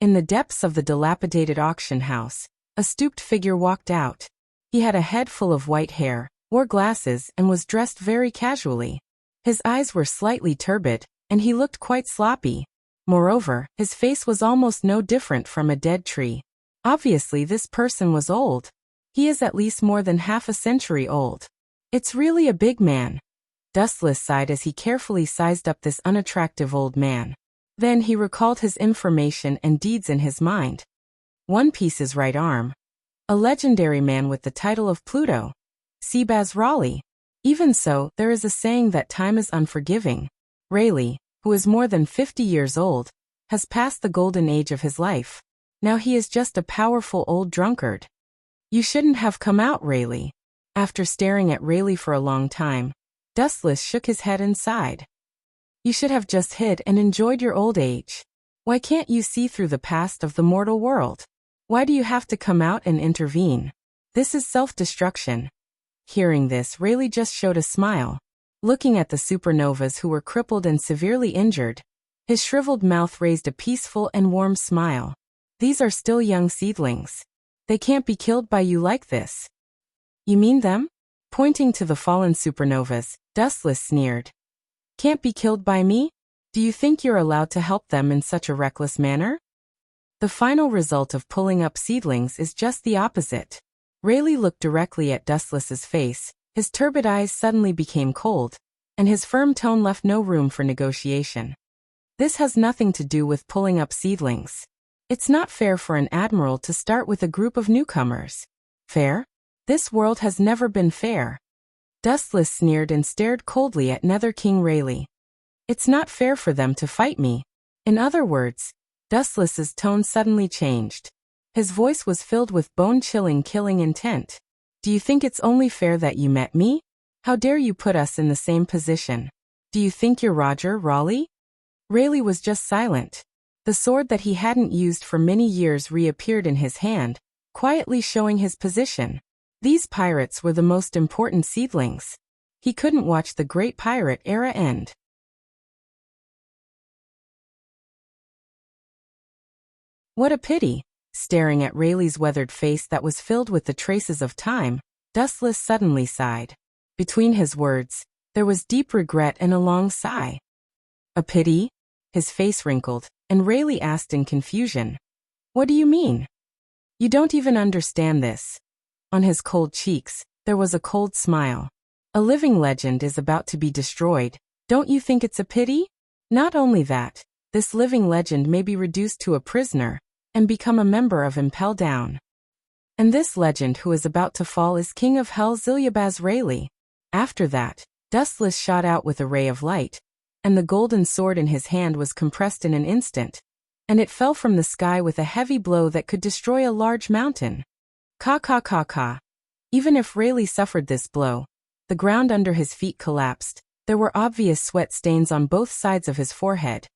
In the depths of the dilapidated auction house, a stooped figure walked out. He had a head full of white hair, wore glasses, and was dressed very casually. His eyes were slightly turbid, and he looked quite sloppy. Moreover, his face was almost no different from a dead tree. Obviously, this person was old. He is at least more than half a century old. It's really a big man. Dustless sighed as he carefully sized up this unattractive old man. Then he recalled his information and deeds in his mind. One Piece's right arm. A legendary man with the title of Pluto. Seabaz Raleigh. Even so, there is a saying that time is unforgiving. Rayleigh, who is more than 50 years old, has passed the golden age of his life. Now he is just a powerful old drunkard. You shouldn't have come out, Rayleigh. After staring at Rayleigh for a long time, Dustless shook his head and sighed. You should have just hid and enjoyed your old age. Why can't you see through the past of the mortal world? Why do you have to come out and intervene? This is self-destruction. Hearing this, Rayleigh just showed a smile. Looking at the supernovas who were crippled and severely injured, his shriveled mouth raised a peaceful and warm smile. These are still young seedlings. They can't be killed by you like this. You mean them? Pointing to the fallen supernovas, Dustless sneered. Can't be killed by me? Do you think you're allowed to help them in such a reckless manner? The final result of pulling up seedlings is just the opposite. Rayleigh looked directly at Dustless's face, his turbid eyes suddenly became cold, and his firm tone left no room for negotiation. This has nothing to do with pulling up seedlings. It's not fair for an admiral to start with a group of newcomers. Fair? This world has never been fair. Dustless sneered and stared coldly at Nether King Rayleigh. It's not fair for them to fight me. In other words, Dustless's tone suddenly changed. His voice was filled with bone-chilling killing intent. Do you think it's only fair that you met me? How dare you put us in the same position? Do you think you're Roger Raleigh? Rayleigh was just silent. The sword that he hadn't used for many years reappeared in his hand, quietly showing his position. These pirates were the most important seedlings. He couldn't watch the great pirate era end. What a pity. Staring at Rayleigh's weathered face that was filled with the traces of time, Dustless suddenly sighed. Between his words, there was deep regret and a long sigh. A pity? His face wrinkled, and Rayleigh asked in confusion. What do you mean? You don't even understand this. On his cold cheeks, there was a cold smile. A living legend is about to be destroyed. Don't you think it's a pity? Not only that, this living legend may be reduced to a prisoner and become a member of Impel Down. And this legend who is about to fall is King of Hell Zilyabaz Rayleigh. After that, Dustless shot out with a ray of light, and the golden sword in his hand was compressed in an instant, and it fell from the sky with a heavy blow that could destroy a large mountain. Ka ka ka ka. Even if Rayleigh suffered this blow, the ground under his feet collapsed. There were obvious sweat stains on both sides of his forehead,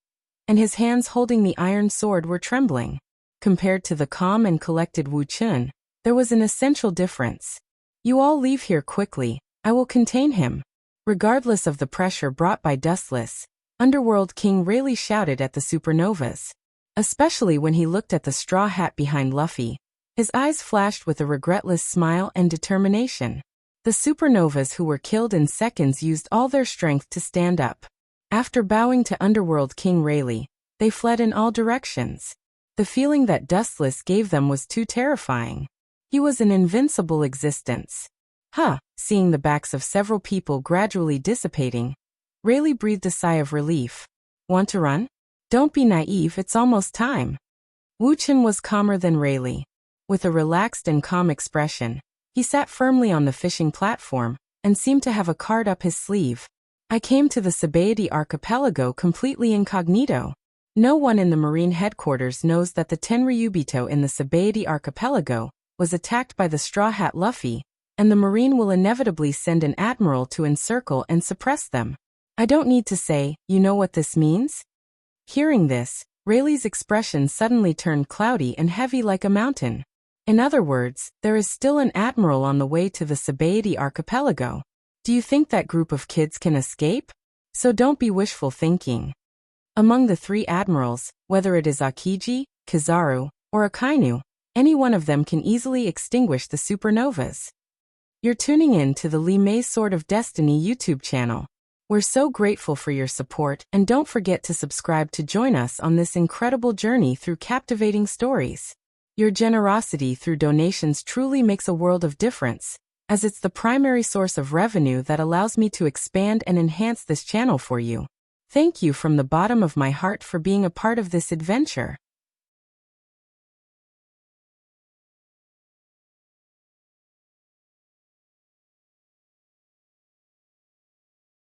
and his hands holding the iron sword were trembling. Compared to the calm and collected Wu Chun, there was an essential difference. You all leave here quickly, I will contain him. Regardless of the pressure brought by Dustless, Underworld King Rayleigh shouted at the supernovas. Especially when he looked at the straw hat behind Luffy, his eyes flashed with a regretless smile and determination. The supernovas who were killed in seconds used all their strength to stand up. After bowing to Underworld King Rayleigh, they fled in all directions. The feeling that Dustless gave them was too terrifying. He was an invincible existence. Seeing the backs of several people gradually dissipating, Rayleigh breathed a sigh of relief. Want to run? Don't be naive, it's almost time. Wu Chen was calmer than Rayleigh. With a relaxed and calm expression, he sat firmly on the fishing platform and seemed to have a card up his sleeve. I came to the Sabaody archipelago completely incognito. No one in the Marine headquarters knows that the Tenryubito in the Sabaody archipelago was attacked by the Straw Hat Luffy, and the Marine will inevitably send an admiral to encircle and suppress them. I don't need to say, you know what this means? Hearing this, Rayleigh's expression suddenly turned cloudy and heavy like a mountain. In other words, there is still an admiral on the way to the Sabaody archipelago. Do you think that group of kids can escape? So don't be wishful thinking. Among the three admirals, whether it is Akiji, Kizaru, or Akainu, any one of them can easily extinguish the supernovas. You're tuning in to the Li Mei Sword of Destiny YouTube channel. We're so grateful for your support, and don't forget to subscribe to join us on this incredible journey through captivating stories. Your generosity through donations truly makes a world of difference, as it's the primary source of revenue that allows me to expand and enhance this channel for you. Thank you from the bottom of my heart for being a part of this adventure.